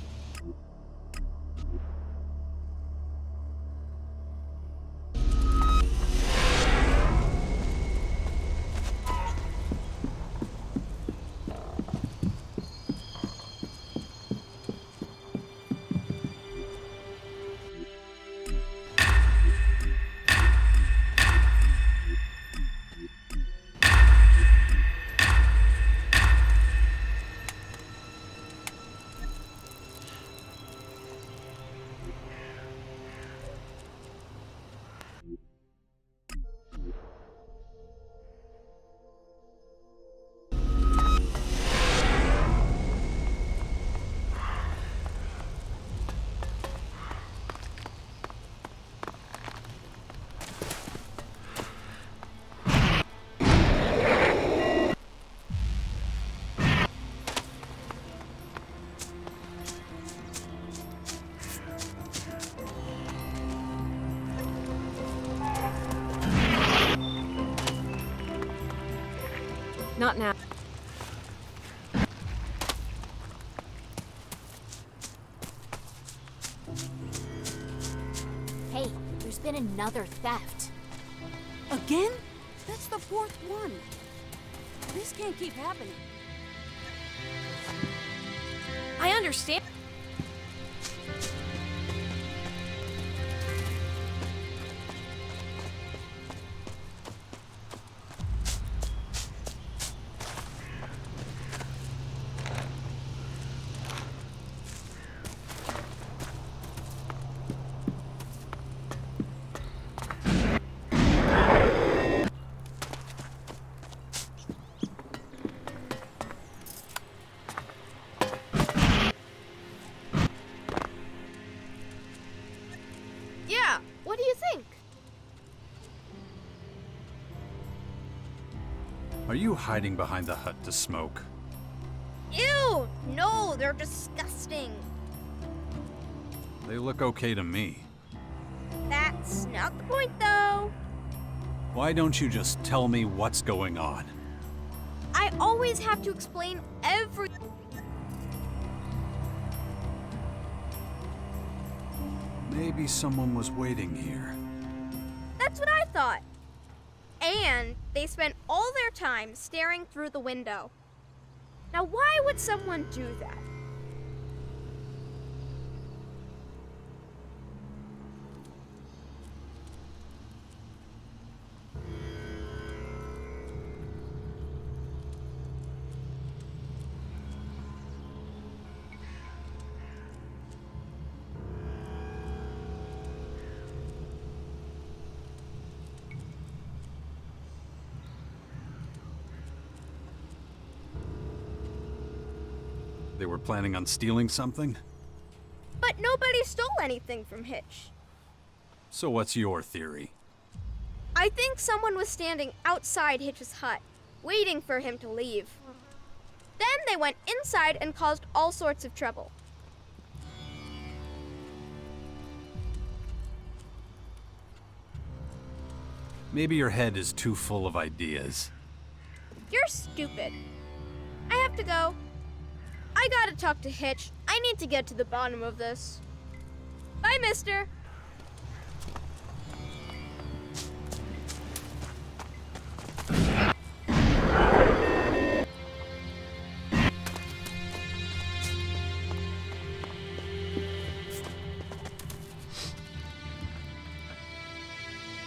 Not now. Hey, there's been another theft. Again? That's the fourth one. This can't keep happening. I understand. Yeah, what do you think? Are you hiding behind the hut to smoke? Ew! No, they're disgusting. They look okay to me. That's not the point, though. Why don't you just tell me what's going on? I always have to explain every... Maybe someone was waiting here. That's what I thought. And they spent all their time staring through the window. Now, why would someone do that? They were planning on stealing something? But nobody stole anything from Hitch. So what's your theory? I think someone was standing outside Hitch's hut, waiting for him to leave. Then they went inside and caused all sorts of trouble. Maybe your head is too full of ideas. You're stupid. I have to go. I gotta talk to Hitch. I need to get to the bottom of this. Bye, mister.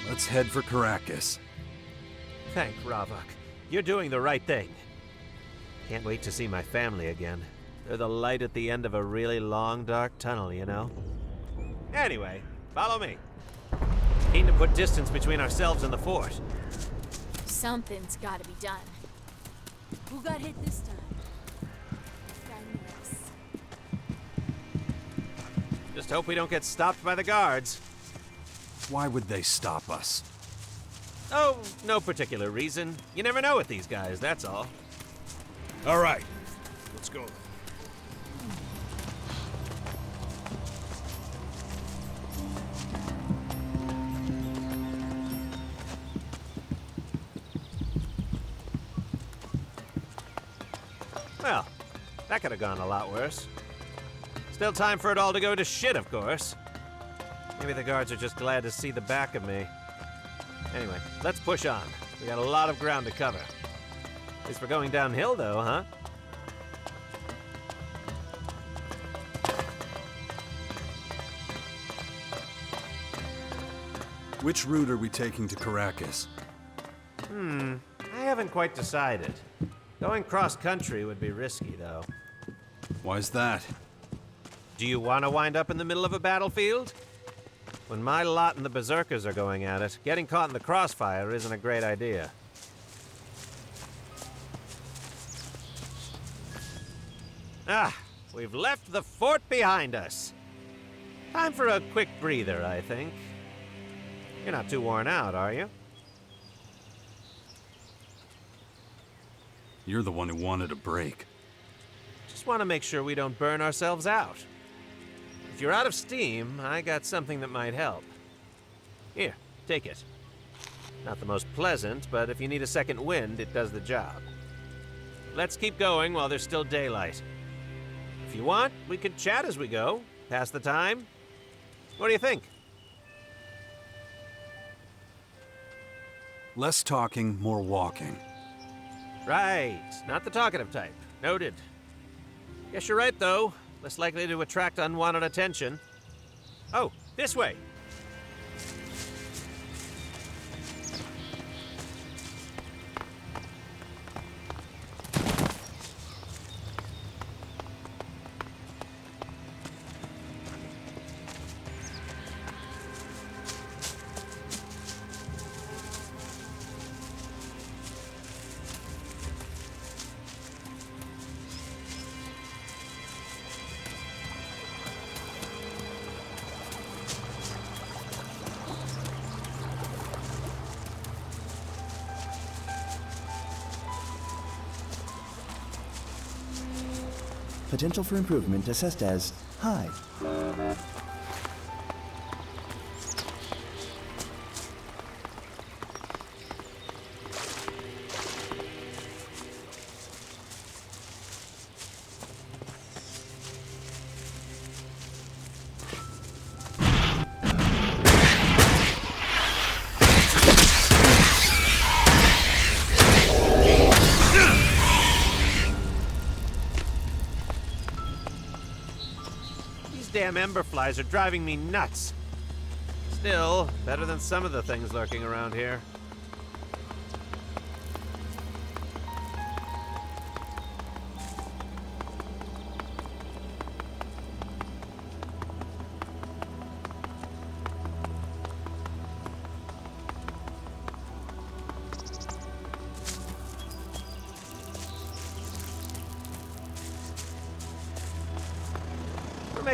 Let's head for Caracas. Thank Ravok. You're doing the right thing. Can't wait to see my family again. They're the light at the end of a really long, dark tunnel, you know? Anyway, follow me. Keen to put distance between ourselves and the fort. Something's gotta be done. Who got hit this time? Just hope we don't get stopped by the guards. Why would they stop us? Oh, no particular reason. You never know with these guys, that's all. All right, let's go. Well, that could have gone a lot worse. Still time for it all to go to shit, of course. Maybe the guards are just glad to see the back of me. Anyway, let's push on. We got a lot of ground to cover. At least we're going downhill, though, huh? Which route are we taking to Caracas? I haven't quite decided. Going cross-country would be risky, though. Why's that? Do you want to wind up in the middle of a battlefield? When my lot and the Berserkers are going at it, getting caught in the crossfire isn't a great idea. Ah, we've left the fort behind us. Time for a quick breather, I think. You're not too worn out, are you? You're the one who wanted a break. Just want to make sure we don't burn ourselves out. If you're out of steam, I got something that might help. Here, take it. Not the most pleasant, but if you need a second wind, it does the job. Let's keep going while there's still daylight. If you want, we could chat as we go, pass the time. What do you think? Less talking, more walking. Right, not the talkative type. Noted. Guess you're right, though. Less likely to attract unwanted attention. Oh, this way. Potential for improvement assessed as high. Damn emberflies are driving me nuts. Still, better than some of the things lurking around here.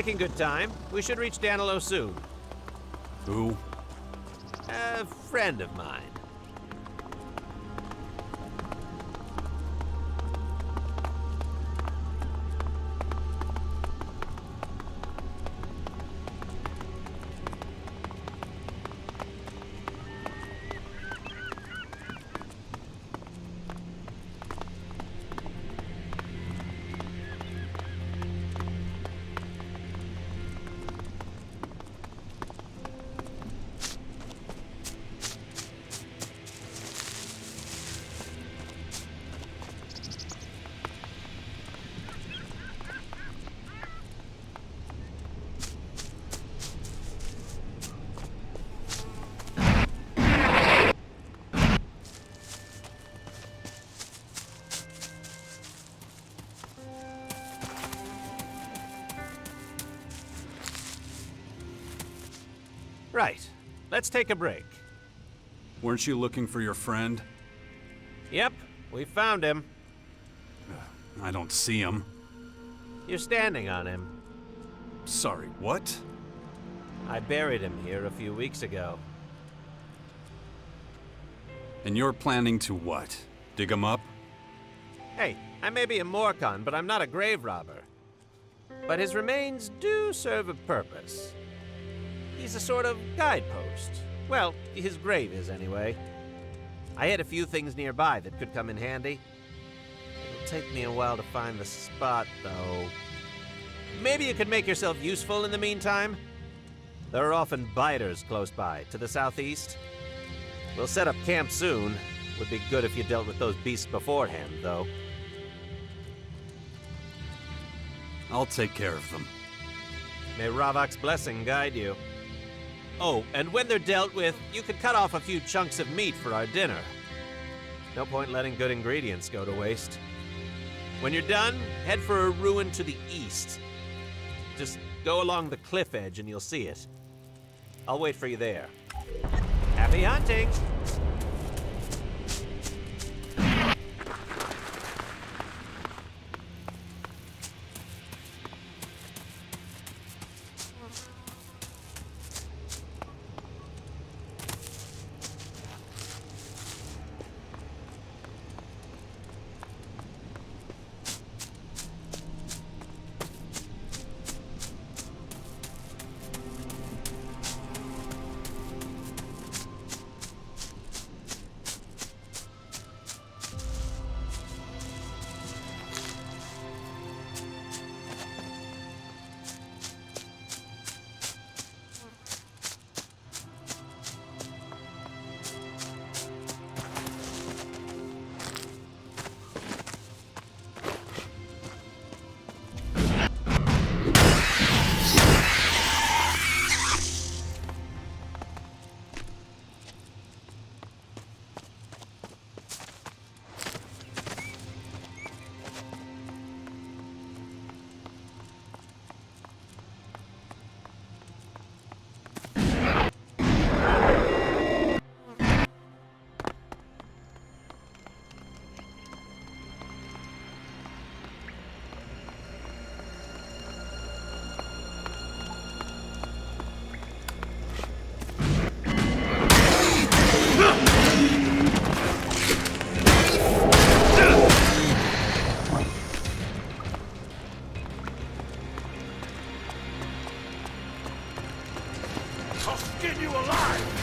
making good time. We should reach Danilo soon. Who? A friend of mine. Right. Let's take a break. Weren't you looking for your friend? Yep, we found him. I don't see him. You're standing on him. Sorry, what? I buried him here a few weeks ago. And you're planning to what? Dig him up? Hey, I may be a Morcon, but I'm not a grave robber. But his remains do serve a purpose. He's a sort of guidepost. Well, his grave is anyway. I hid a few things nearby that could come in handy. It'll take me a while to find the spot, though. Maybe you could make yourself useful in the meantime? There are often biters close by, to the southeast. We'll set up camp soon. Would be good if you dealt with those beasts beforehand, though. I'll take care of them. May Ravok's blessing guide you. Oh, and when they're dealt with, you could cut off a few chunks of meat for our dinner. No point letting good ingredients go to waste. When you're done, head for a ruin to the east. Just go along the cliff edge and you'll see it. I'll wait for you there. Happy hunting! I'll skin you alive!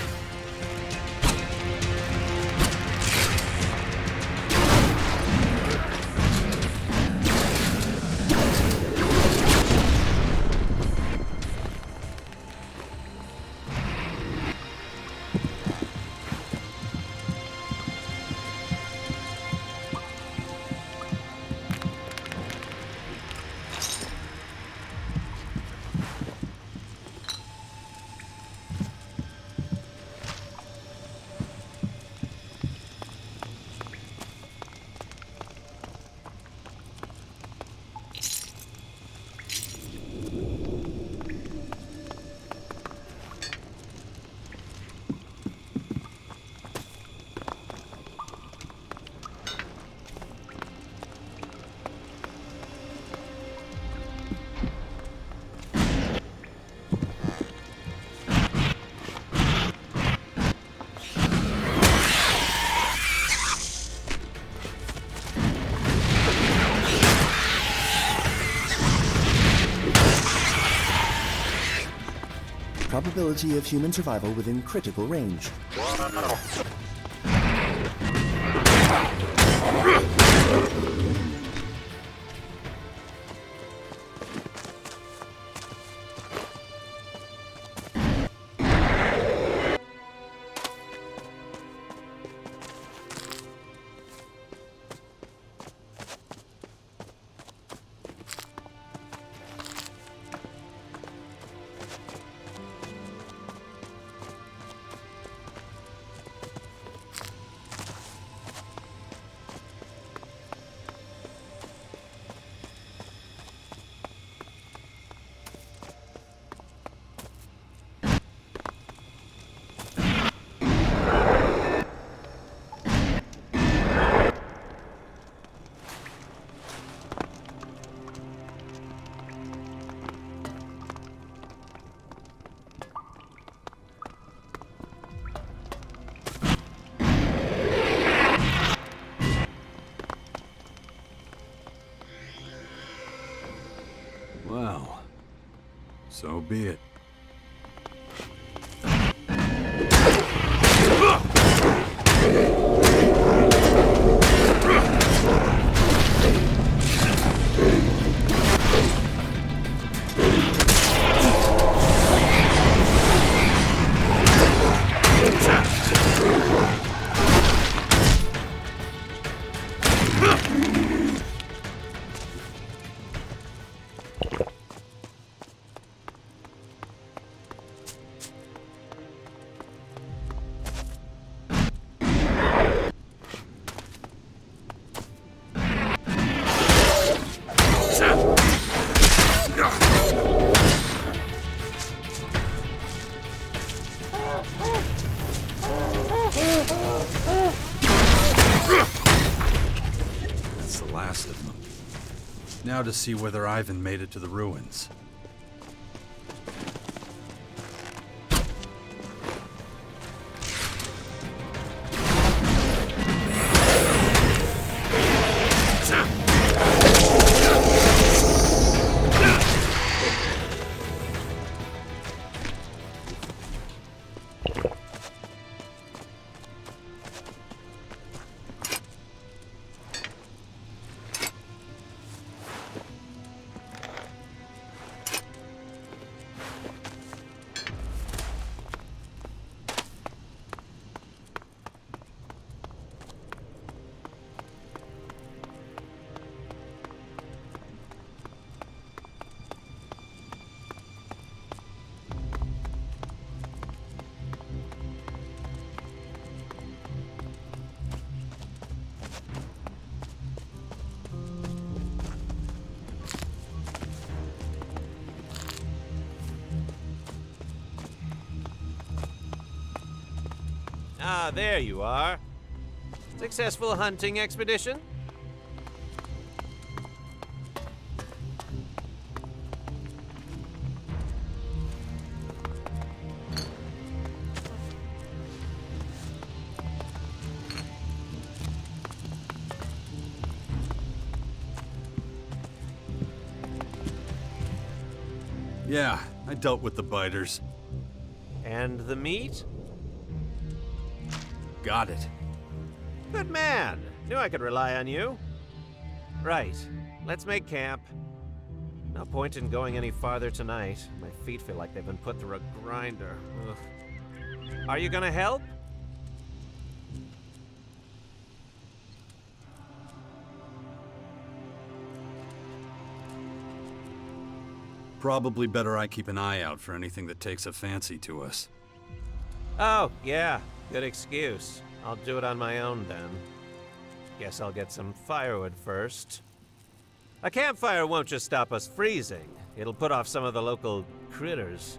possibility of human survival within critical range. Well, so be it. That's the last of them. Now to see whether Ivan made it to the ruins. Ah, there you are. Successful hunting expedition? Yeah, I dealt with the biters. And the meat? Got it. Good man. Knew I could rely on you. Right. Let's make camp. No point in going any farther tonight. My feet feel like they've been put through a grinder. Ugh. Are you gonna help? Probably better I keep an eye out for anything that takes a fancy to us. Oh, yeah. Good excuse. I'll do it on my own then. Guess I'll get some firewood first. A campfire won't just stop us freezing. It'll put off some of the local critters.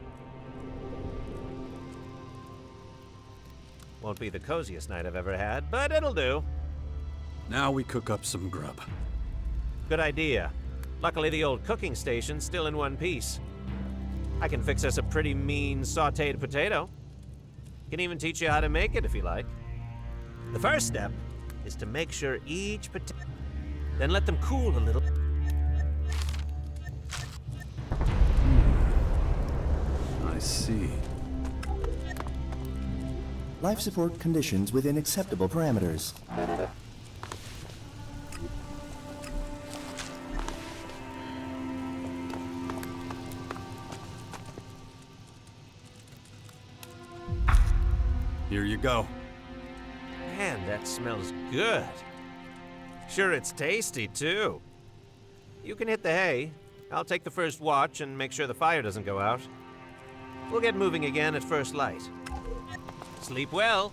Won't be the coziest night I've ever had, but it'll do. Now we cook up some grub. Good idea. Luckily, the old cooking station's still in one piece. I can fix us a pretty mean sautéed potato. Can even teach you how to make it if you like. The first step is to make sure each potato, then let them cool a little. I see. Life support conditions within acceptable parameters. Here you go. Man, that smells good. Sure, it's tasty, too. You can hit the hay. I'll take the first watch and make sure the fire doesn't go out. We'll get moving again at first light. Sleep well.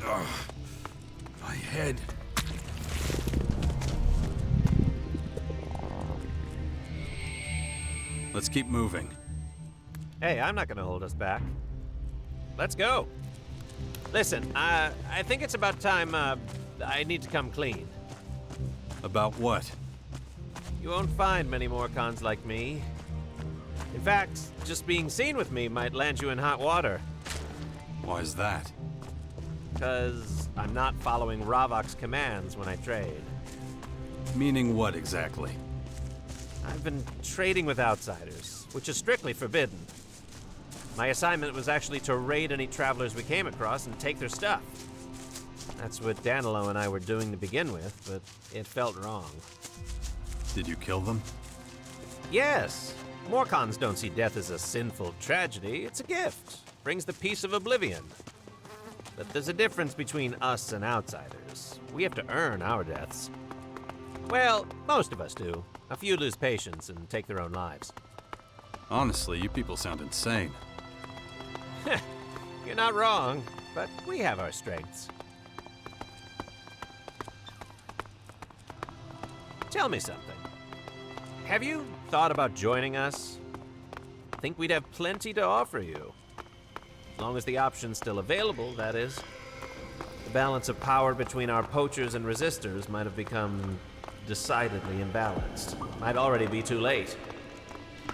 Ugh, my head. Let's keep moving. Hey, I'm not gonna hold us back. Let's go. Listen, I think it's about time, I need to come clean. About what? You won't find many more cons like me. In fact, just being seen with me might land you in hot water. Why is that? 'Cause I'm not following Ravok's commands when I trade. Meaning what exactly? I've been trading with outsiders, which is strictly forbidden. My assignment was actually to raid any travelers we came across and take their stuff. That's what Danilo and I were doing to begin with, but it felt wrong. Did you kill them? Yes. Morcons don't see death as a sinful tragedy. It's a gift. Brings the peace of oblivion. But there's a difference between us and outsiders. We have to earn our deaths. Well, most of us do. A few lose patience and take their own lives. Honestly, you people sound insane. You're not wrong, but we have our strengths. Tell me something. Have you thought about joining us? I think we'd have plenty to offer you. As long as the option's still available, that is. The balance of power between our poachers and resistors might have become decidedly imbalanced. Might already be too late.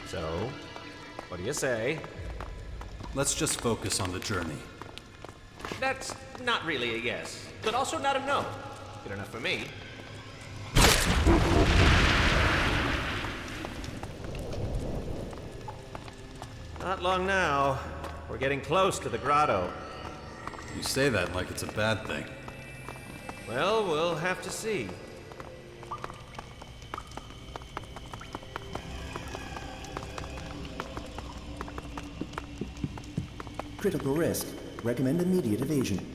So, what do you say? Let's just focus on the journey. That's not really a yes, but also not a no. Good enough for me. Not long now. We're getting close to the grotto. You say that like it's a bad thing. Well, we'll have to see. Critical risk. Recommend immediate evasion.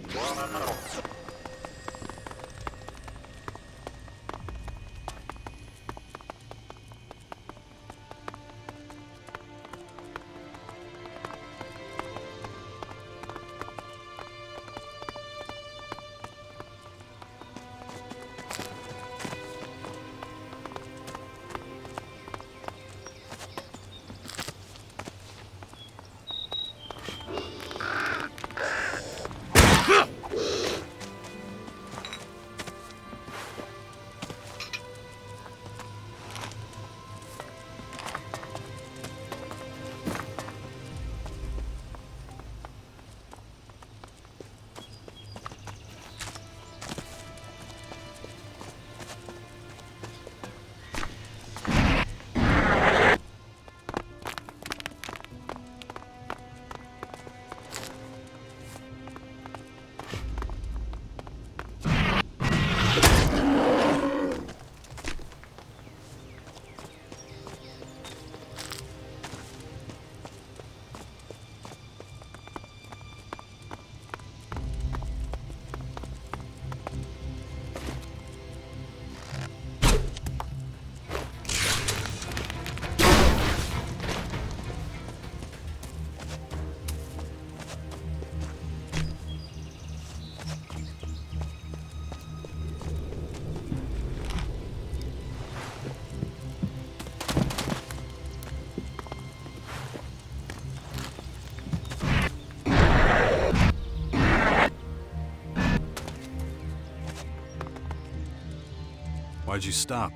Why'd you stop?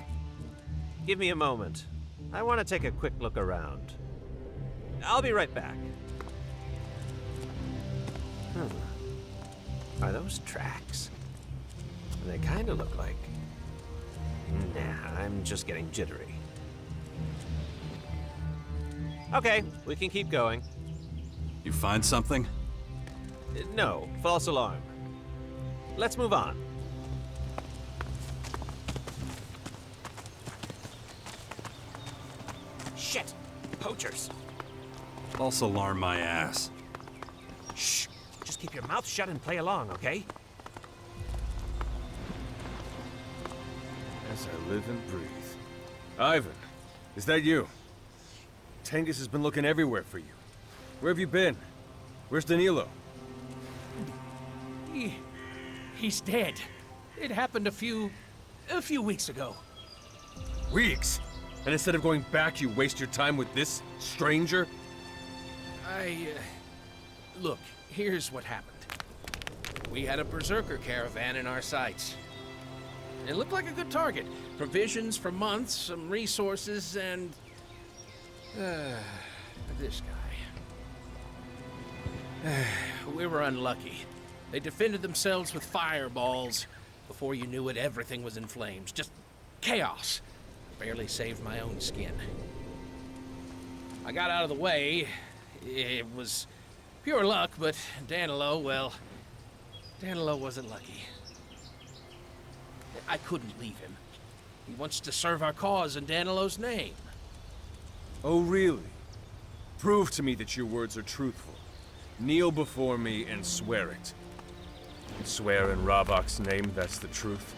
Give me a moment. I want to take a quick look around. I'll be right back. Are those tracks? They kinda look like... Nah, I'm just getting jittery. Okay, we can keep going. You find something? No, false alarm. Let's move on. Shit! Poachers! False alarm my ass. Shh! Just keep your mouth shut and play along, okay? As I live and breathe. Ivan, is that you? Tengus has been looking everywhere for you. Where have you been? Where's Danilo? He's dead. It happened a few weeks ago. Weeks? And instead of going back, you waste your time with this stranger? Look, here's what happened. We had a berserker caravan in our sights. It looked like a good target. Provisions for months, some resources, and... this guy. We were unlucky. They defended themselves with fireballs. Before you knew it, everything was in flames. Just chaos. Barely saved my own skin. I got out of the way. It was pure luck, but Danilo, well, Danilo wasn't lucky. I couldn't leave him. He wants to serve our cause in Danilo's name. Oh, really? Prove to me that your words are truthful. Kneel before me and swear it. You swear in Ravok's name that's the truth?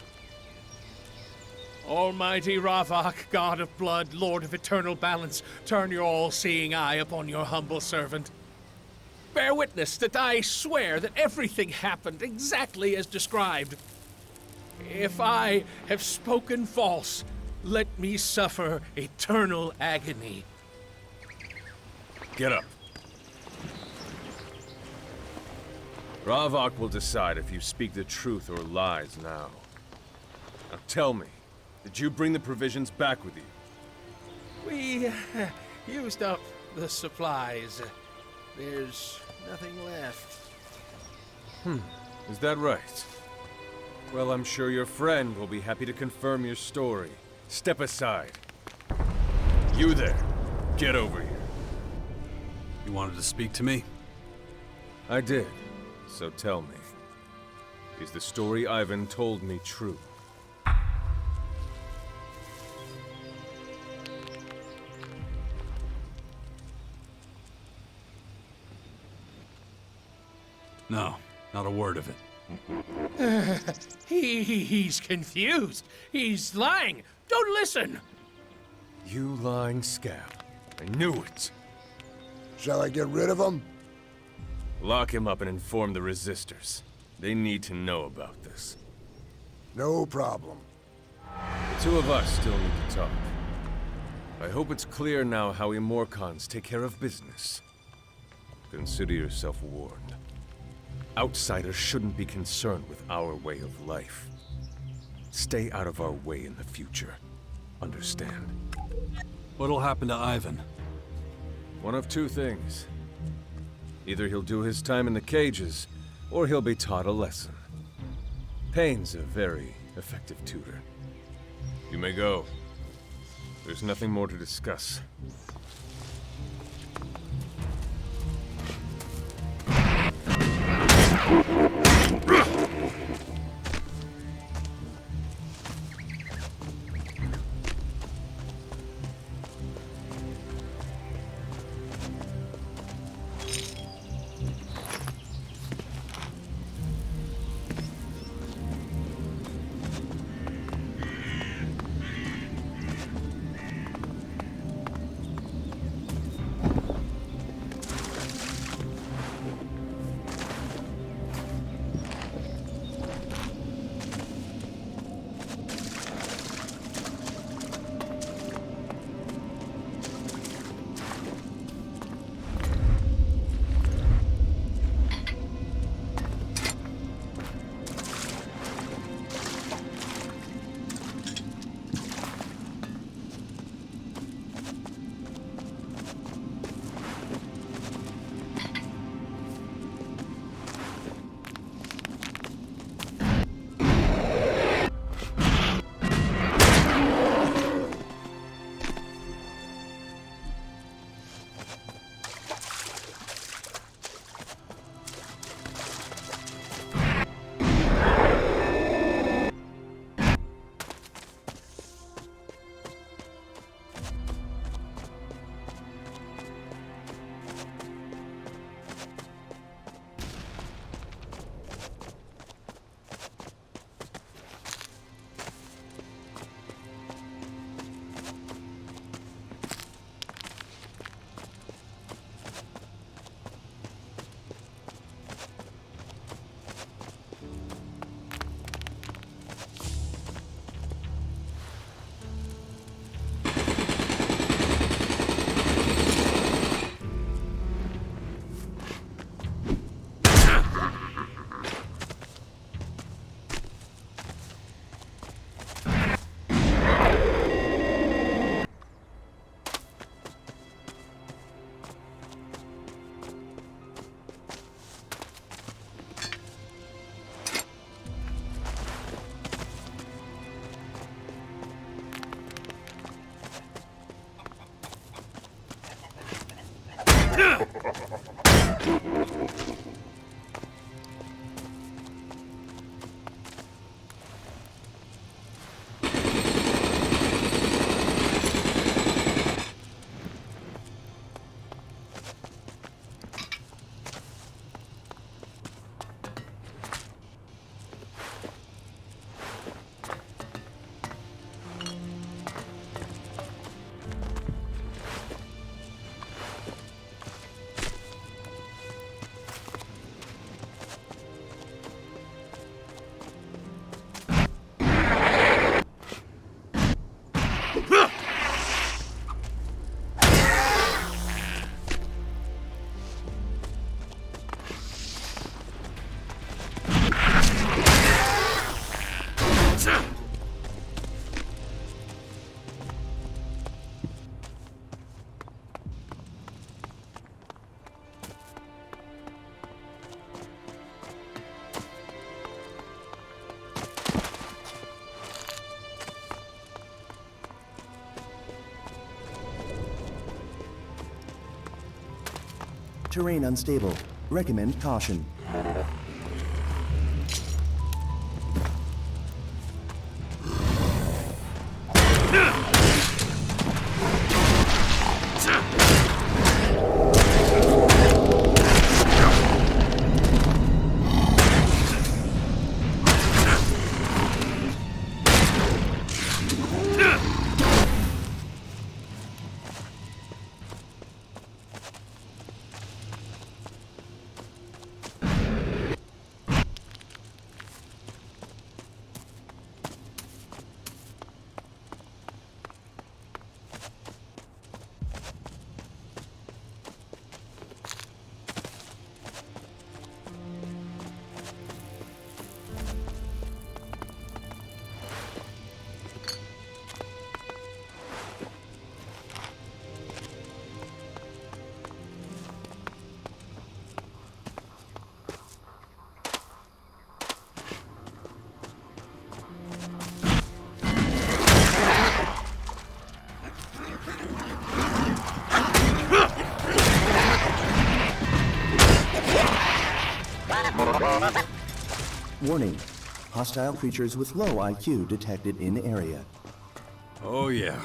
Almighty Ravok, God of blood, Lord of eternal balance, turn your all-seeing eye upon your humble servant. Bear witness that I swear that everything happened exactly as described. If I have spoken false, let me suffer eternal agony. Get up. Ravok will decide if you speak the truth or lies now. Now tell me, did you bring the provisions back with you? We used up the supplies. There's nothing left. Is that right? Well, I'm sure your friend will be happy to confirm your story. Step aside. You there, get over here. You wanted to speak to me? I did. So tell me, is the story Ivan told me true? No, not a word of it. He's confused. He's lying. Don't listen. You lying scab. I knew it. Shall I get rid of him? Lock him up and inform the resistors. They need to know about this. No problem. The two of us still need to talk. I hope it's clear now how Imorkans take care of business. Consider yourself warned. Outsiders shouldn't be concerned with our way of life. Stay out of our way in the future. Understand? What'll happen to Ivan? One of two things. Either he'll do his time in the cages, or he'll be taught a lesson. Pain's a very effective tutor. You may go. There's nothing more to discuss. Terrain unstable. Recommend caution. Warning. Hostile creatures with low IQ detected in area. Oh, yeah.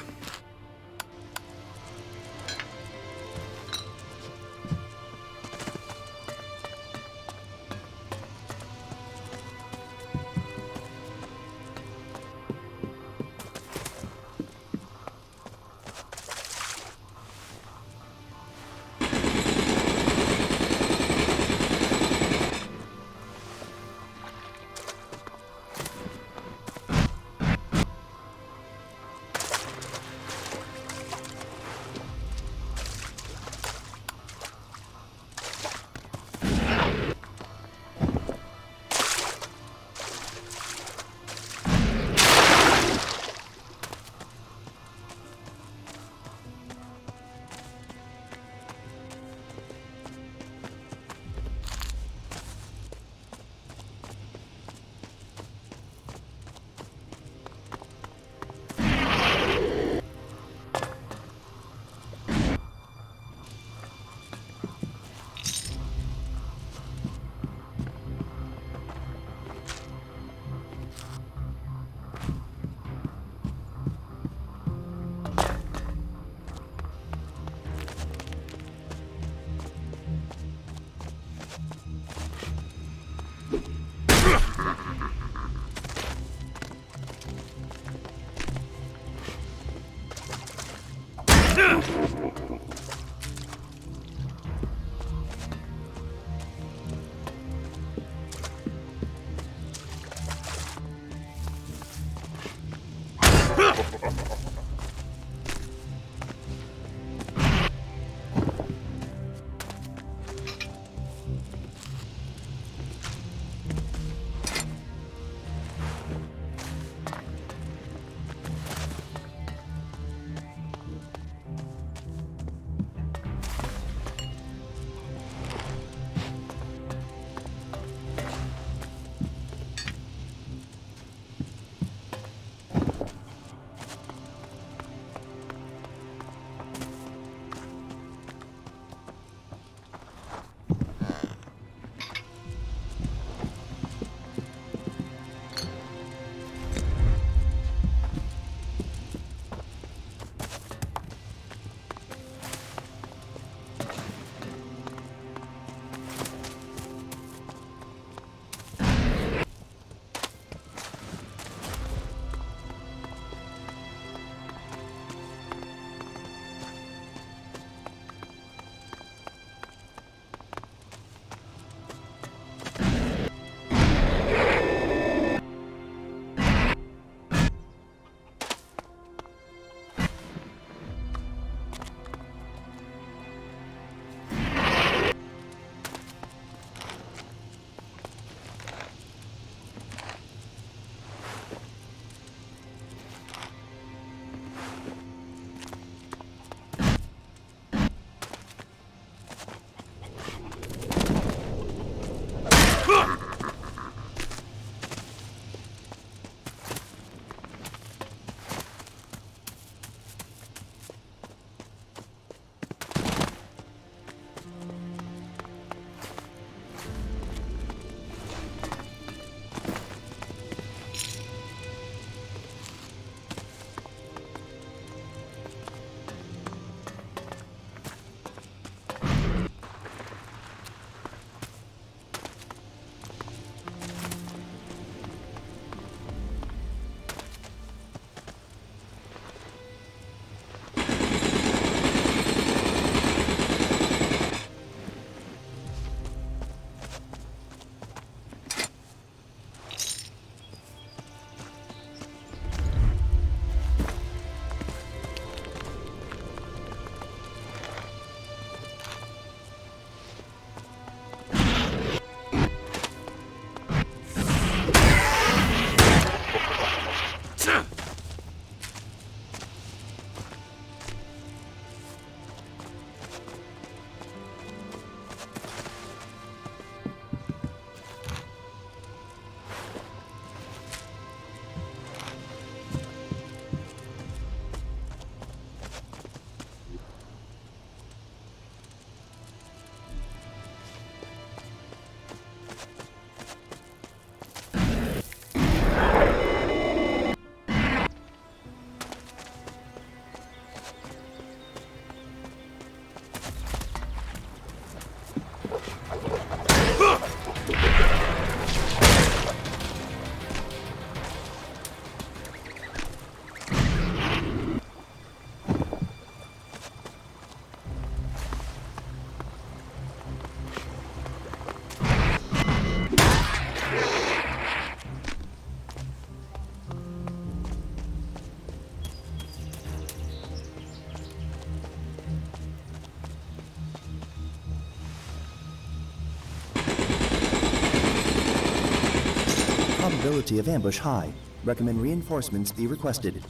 Probability of ambush high. Recommend reinforcements be requested.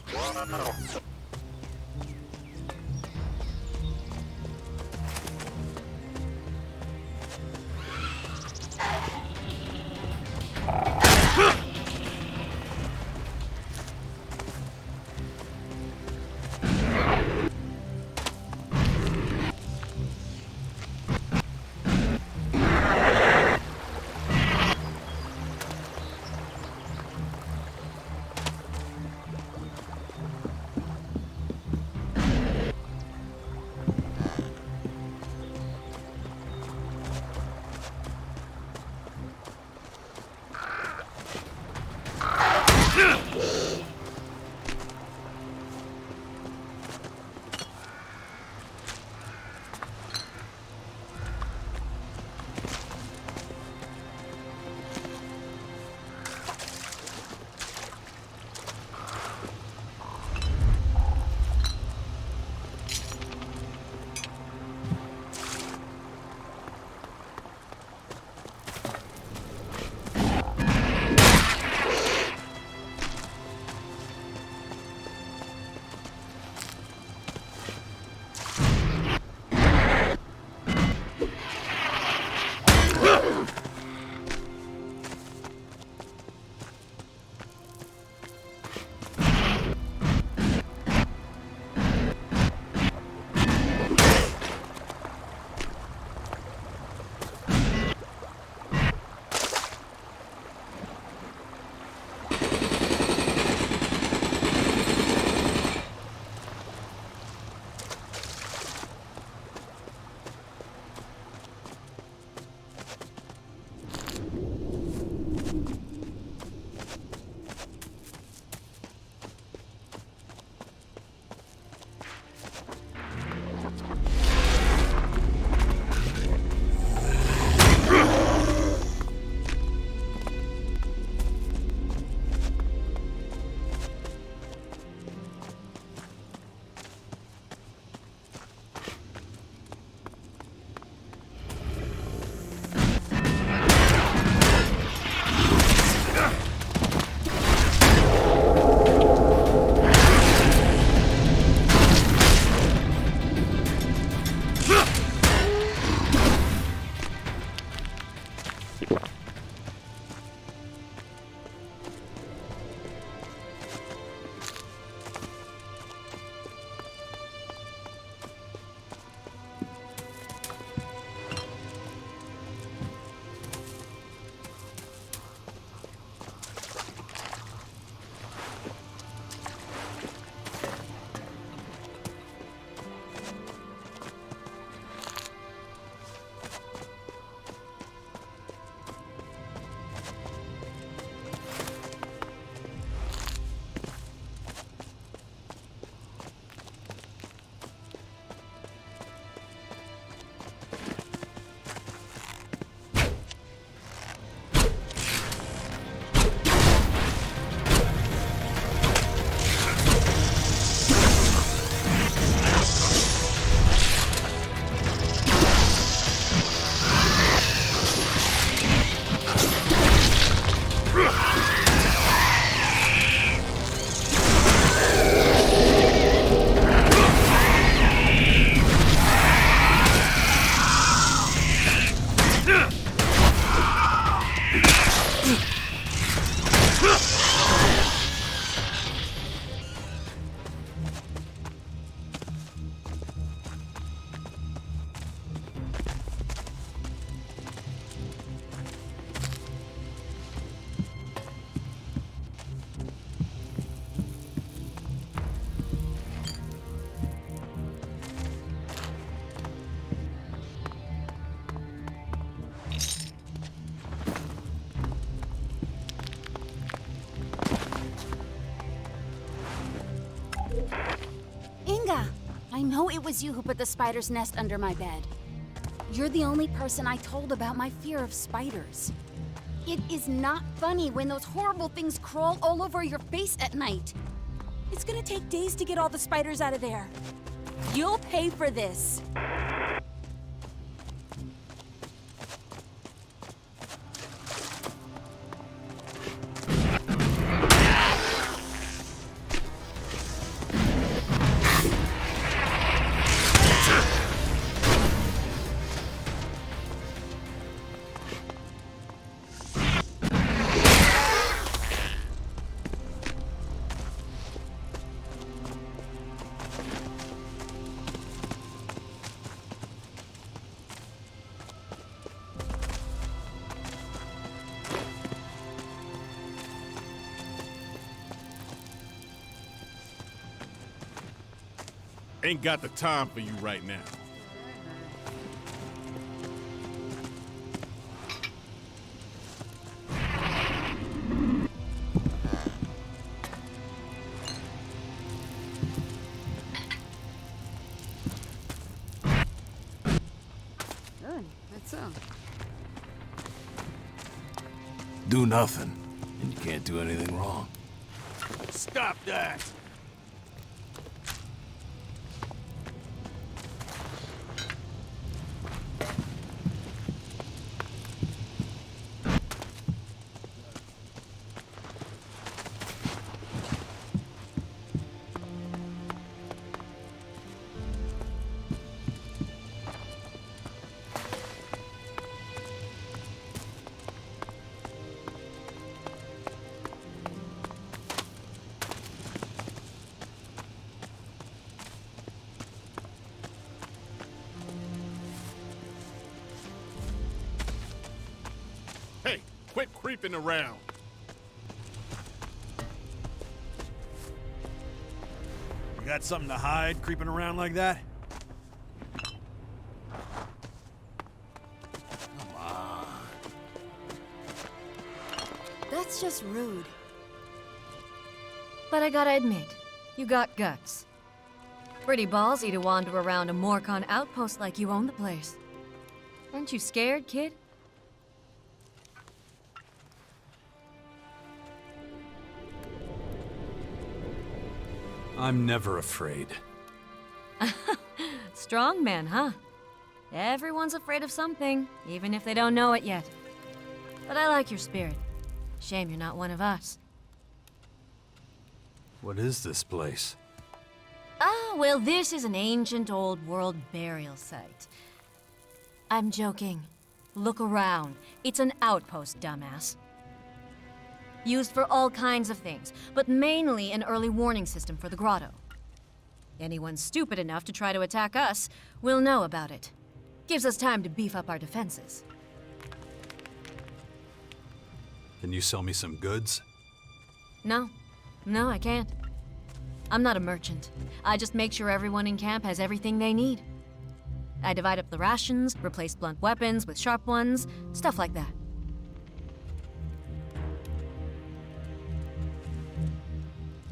I know it was you who put the spider's nest under my bed. You're the only person I told about my fear of spiders. It is not funny when those horrible things crawl all over your face at night. It's gonna take days to get all the spiders out of there. You'll pay for this. Ain't got the time for you right now. Good. That's so. Do nothing, and you can't do anything wrong. Stop that! Hey, quit creeping around. You got something to hide, creeping around like that? Come on. That's just rude. But I gotta admit, you got guts. Pretty ballsy to wander around a Morcon outpost like you own the place. Aren't you scared, kid? I'm never afraid. Strong man, huh? Everyone's afraid of something, even if they don't know it yet. But I like your spirit. Shame you're not one of us. What is this place? Ah, well, this is an ancient old world burial site. I'm joking. Look around. It's an outpost, dumbass. Used for all kinds of things, but mainly an early warning system for the grotto. Anyone stupid enough to try to attack us will know about it. Gives us time to beef up our defenses. Can you sell me some goods? No. No, I can't. I'm not a merchant. I just make sure everyone in camp has everything they need. I divide up the rations, replace blunt weapons with sharp ones, stuff like that.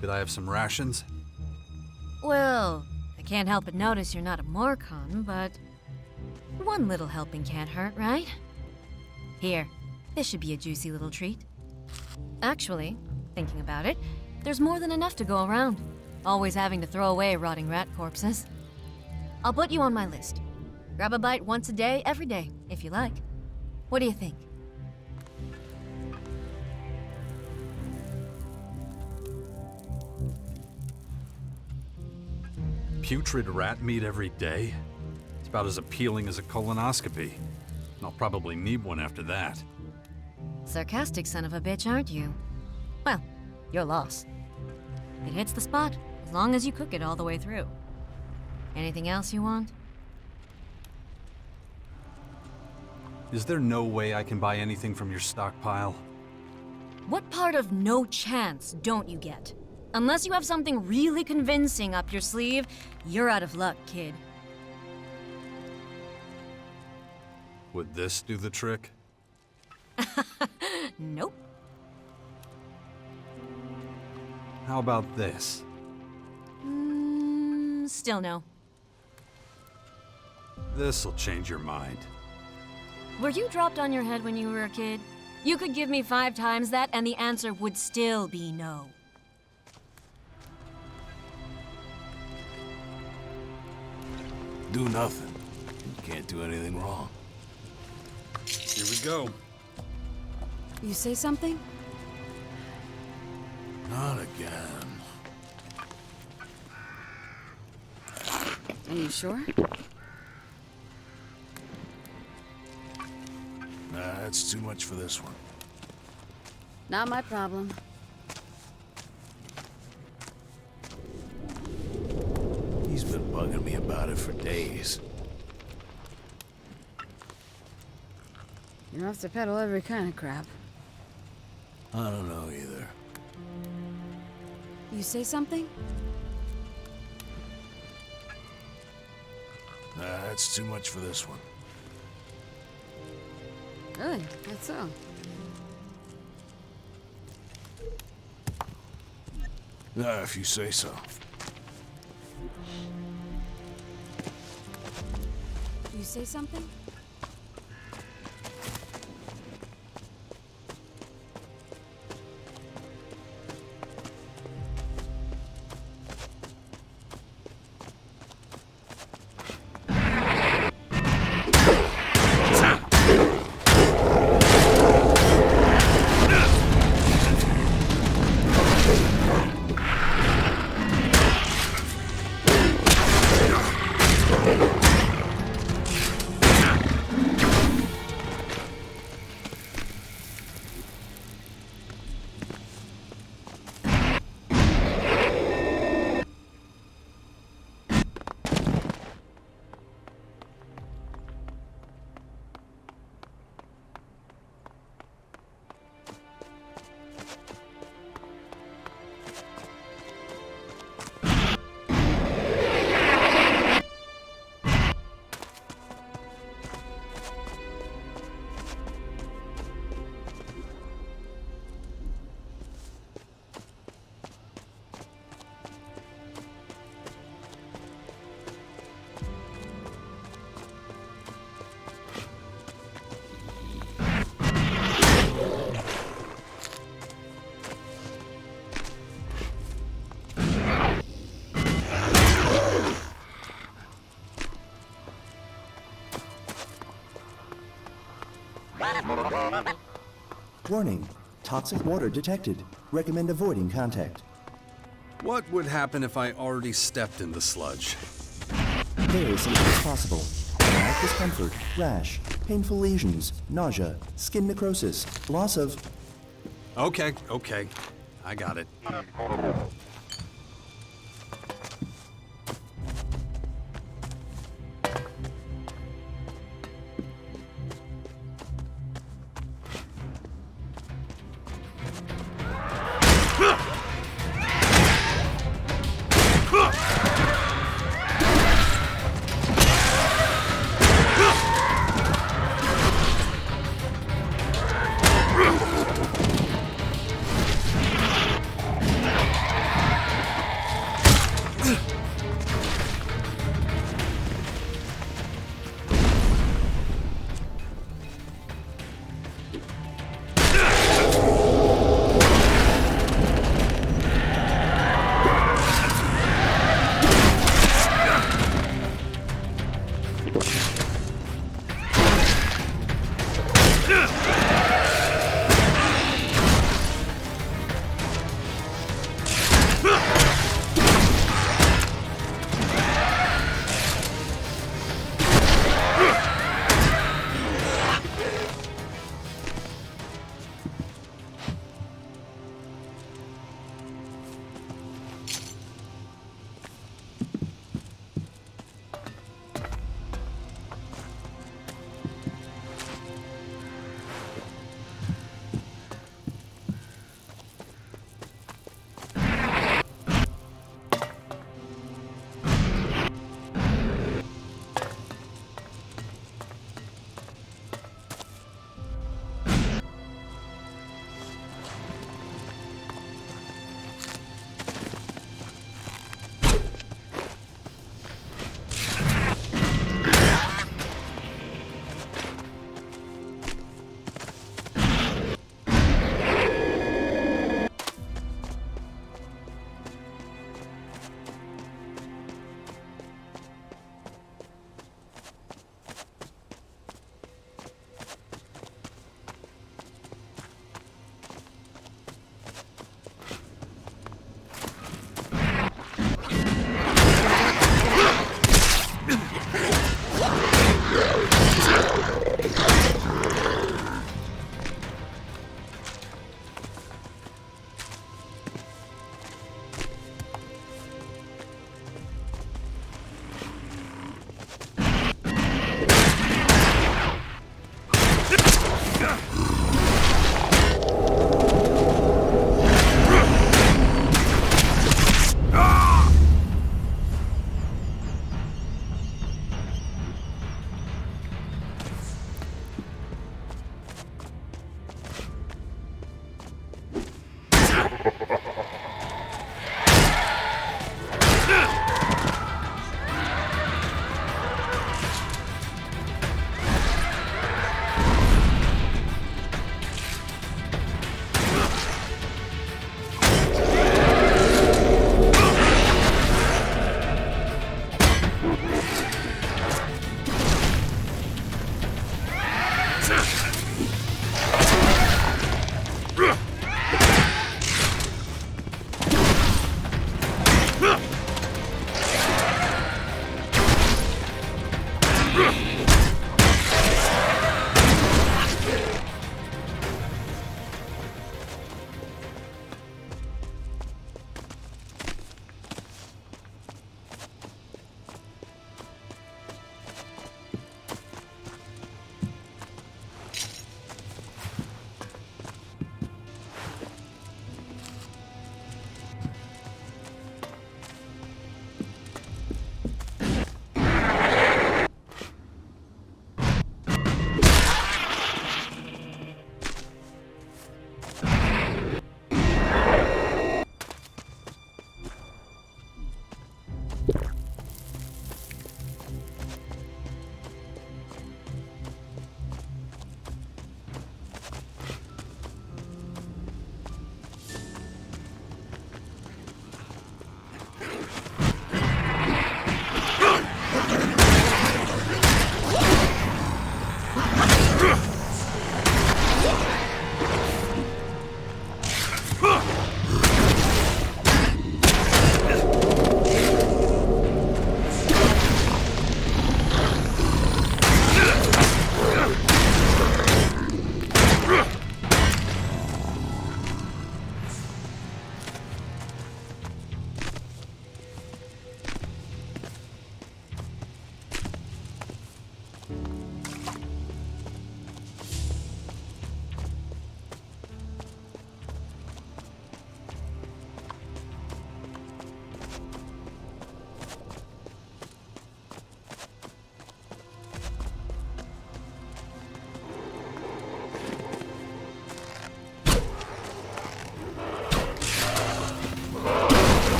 Could I have some rations? Well, I can't help but notice you're not a Morcon, but one little helping can't hurt, right? Here, this should be a juicy little treat. Actually, thinking about it, there's more than enough to go around. Always having to throw away rotting rat corpses. I'll put you on my list. Grab a bite once a day, every day, if you like. What do you think? Putrid rat meat every day? It's about as appealing as a colonoscopy. And I'll probably need one after that. Sarcastic son of a bitch, aren't you? Well, your loss. It hits the spot, as long as you cook it all the way through. Anything else you want? Is there no way I can buy anything from your stockpile? What part of no chance don't you get? Unless you have something really convincing up your sleeve, you're out of luck, kid. Would this do the trick? Nope. How about this? Still no. This'll change your mind. Were you dropped on your head when you were a kid? You could give me 5 times that and the answer would still be no. Do nothing, and you can't do anything wrong. Here we go. You say something? Not again. Are you sure? Nah, that's too much for this one. Not my problem. He's been bugging me about it for days. You don't have to peddle every kind of crap. I don't know either. You say something? That's too much for this one. Really? That's so. If you say so. You say something? Warning. Toxic water detected. Recommend avoiding contact. What would happen if I already stepped in the sludge? Very simply as possible. Mild discomfort, rash, painful lesions, nausea, skin necrosis, loss of... Okay. I got it.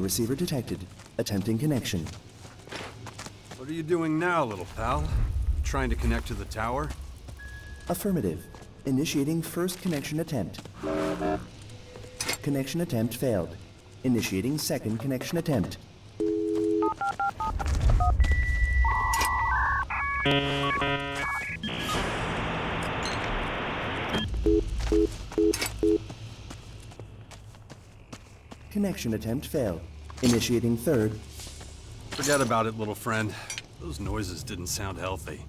receiver detected. Attempting connection. What are you doing now, little pal? Trying to connect to the tower? Affirmative. Initiating first connection attempt. Connection attempt failed. Initiating second connection attempt. Connection attempt failed. Initiating third. Forget about it, little friend. Those noises didn't sound healthy.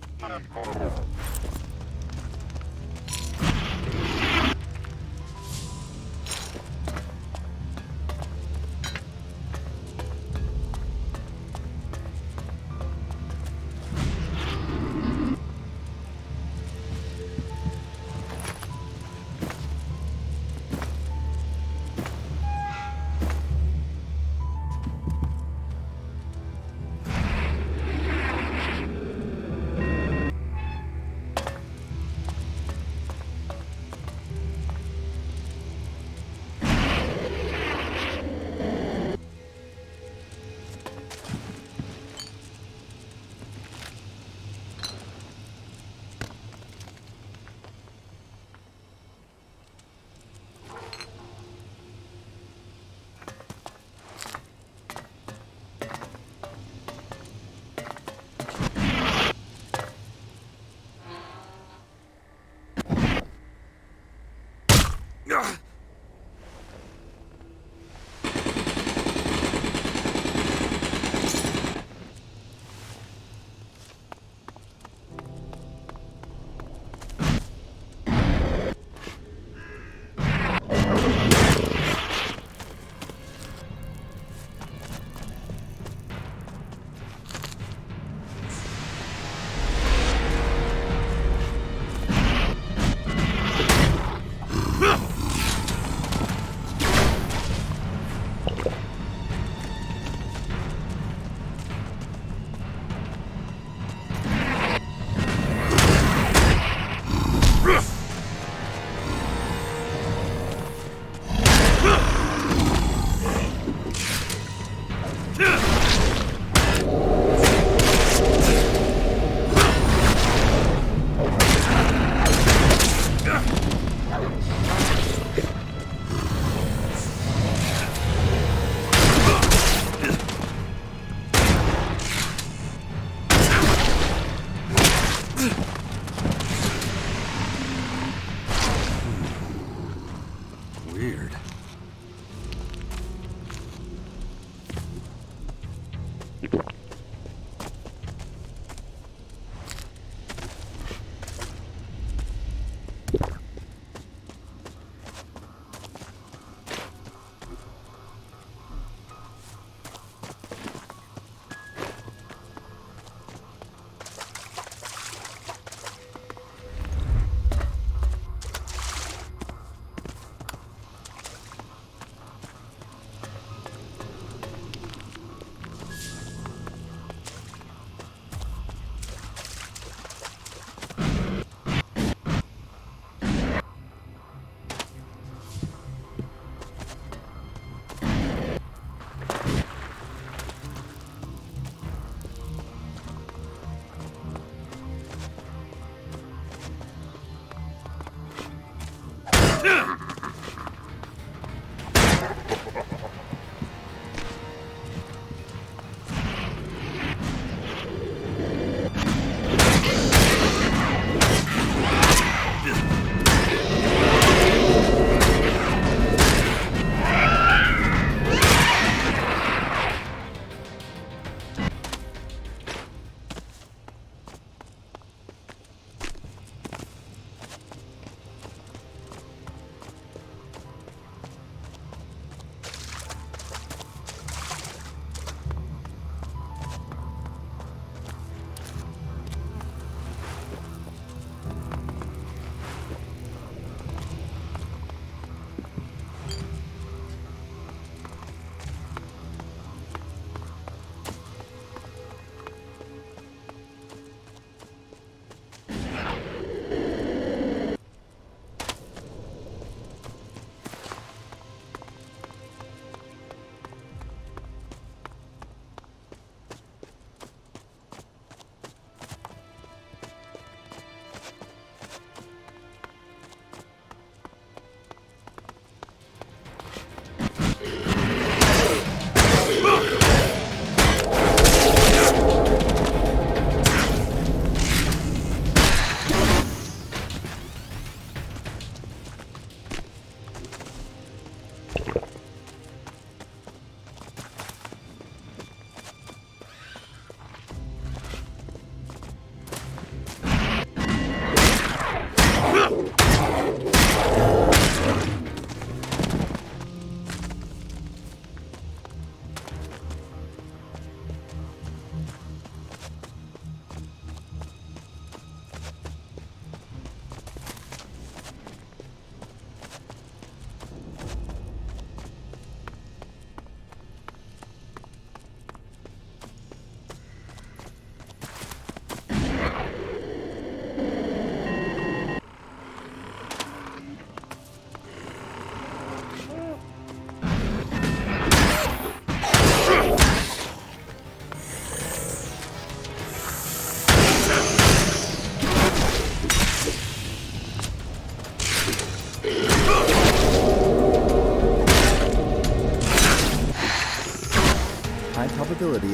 Weird.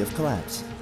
of collapse.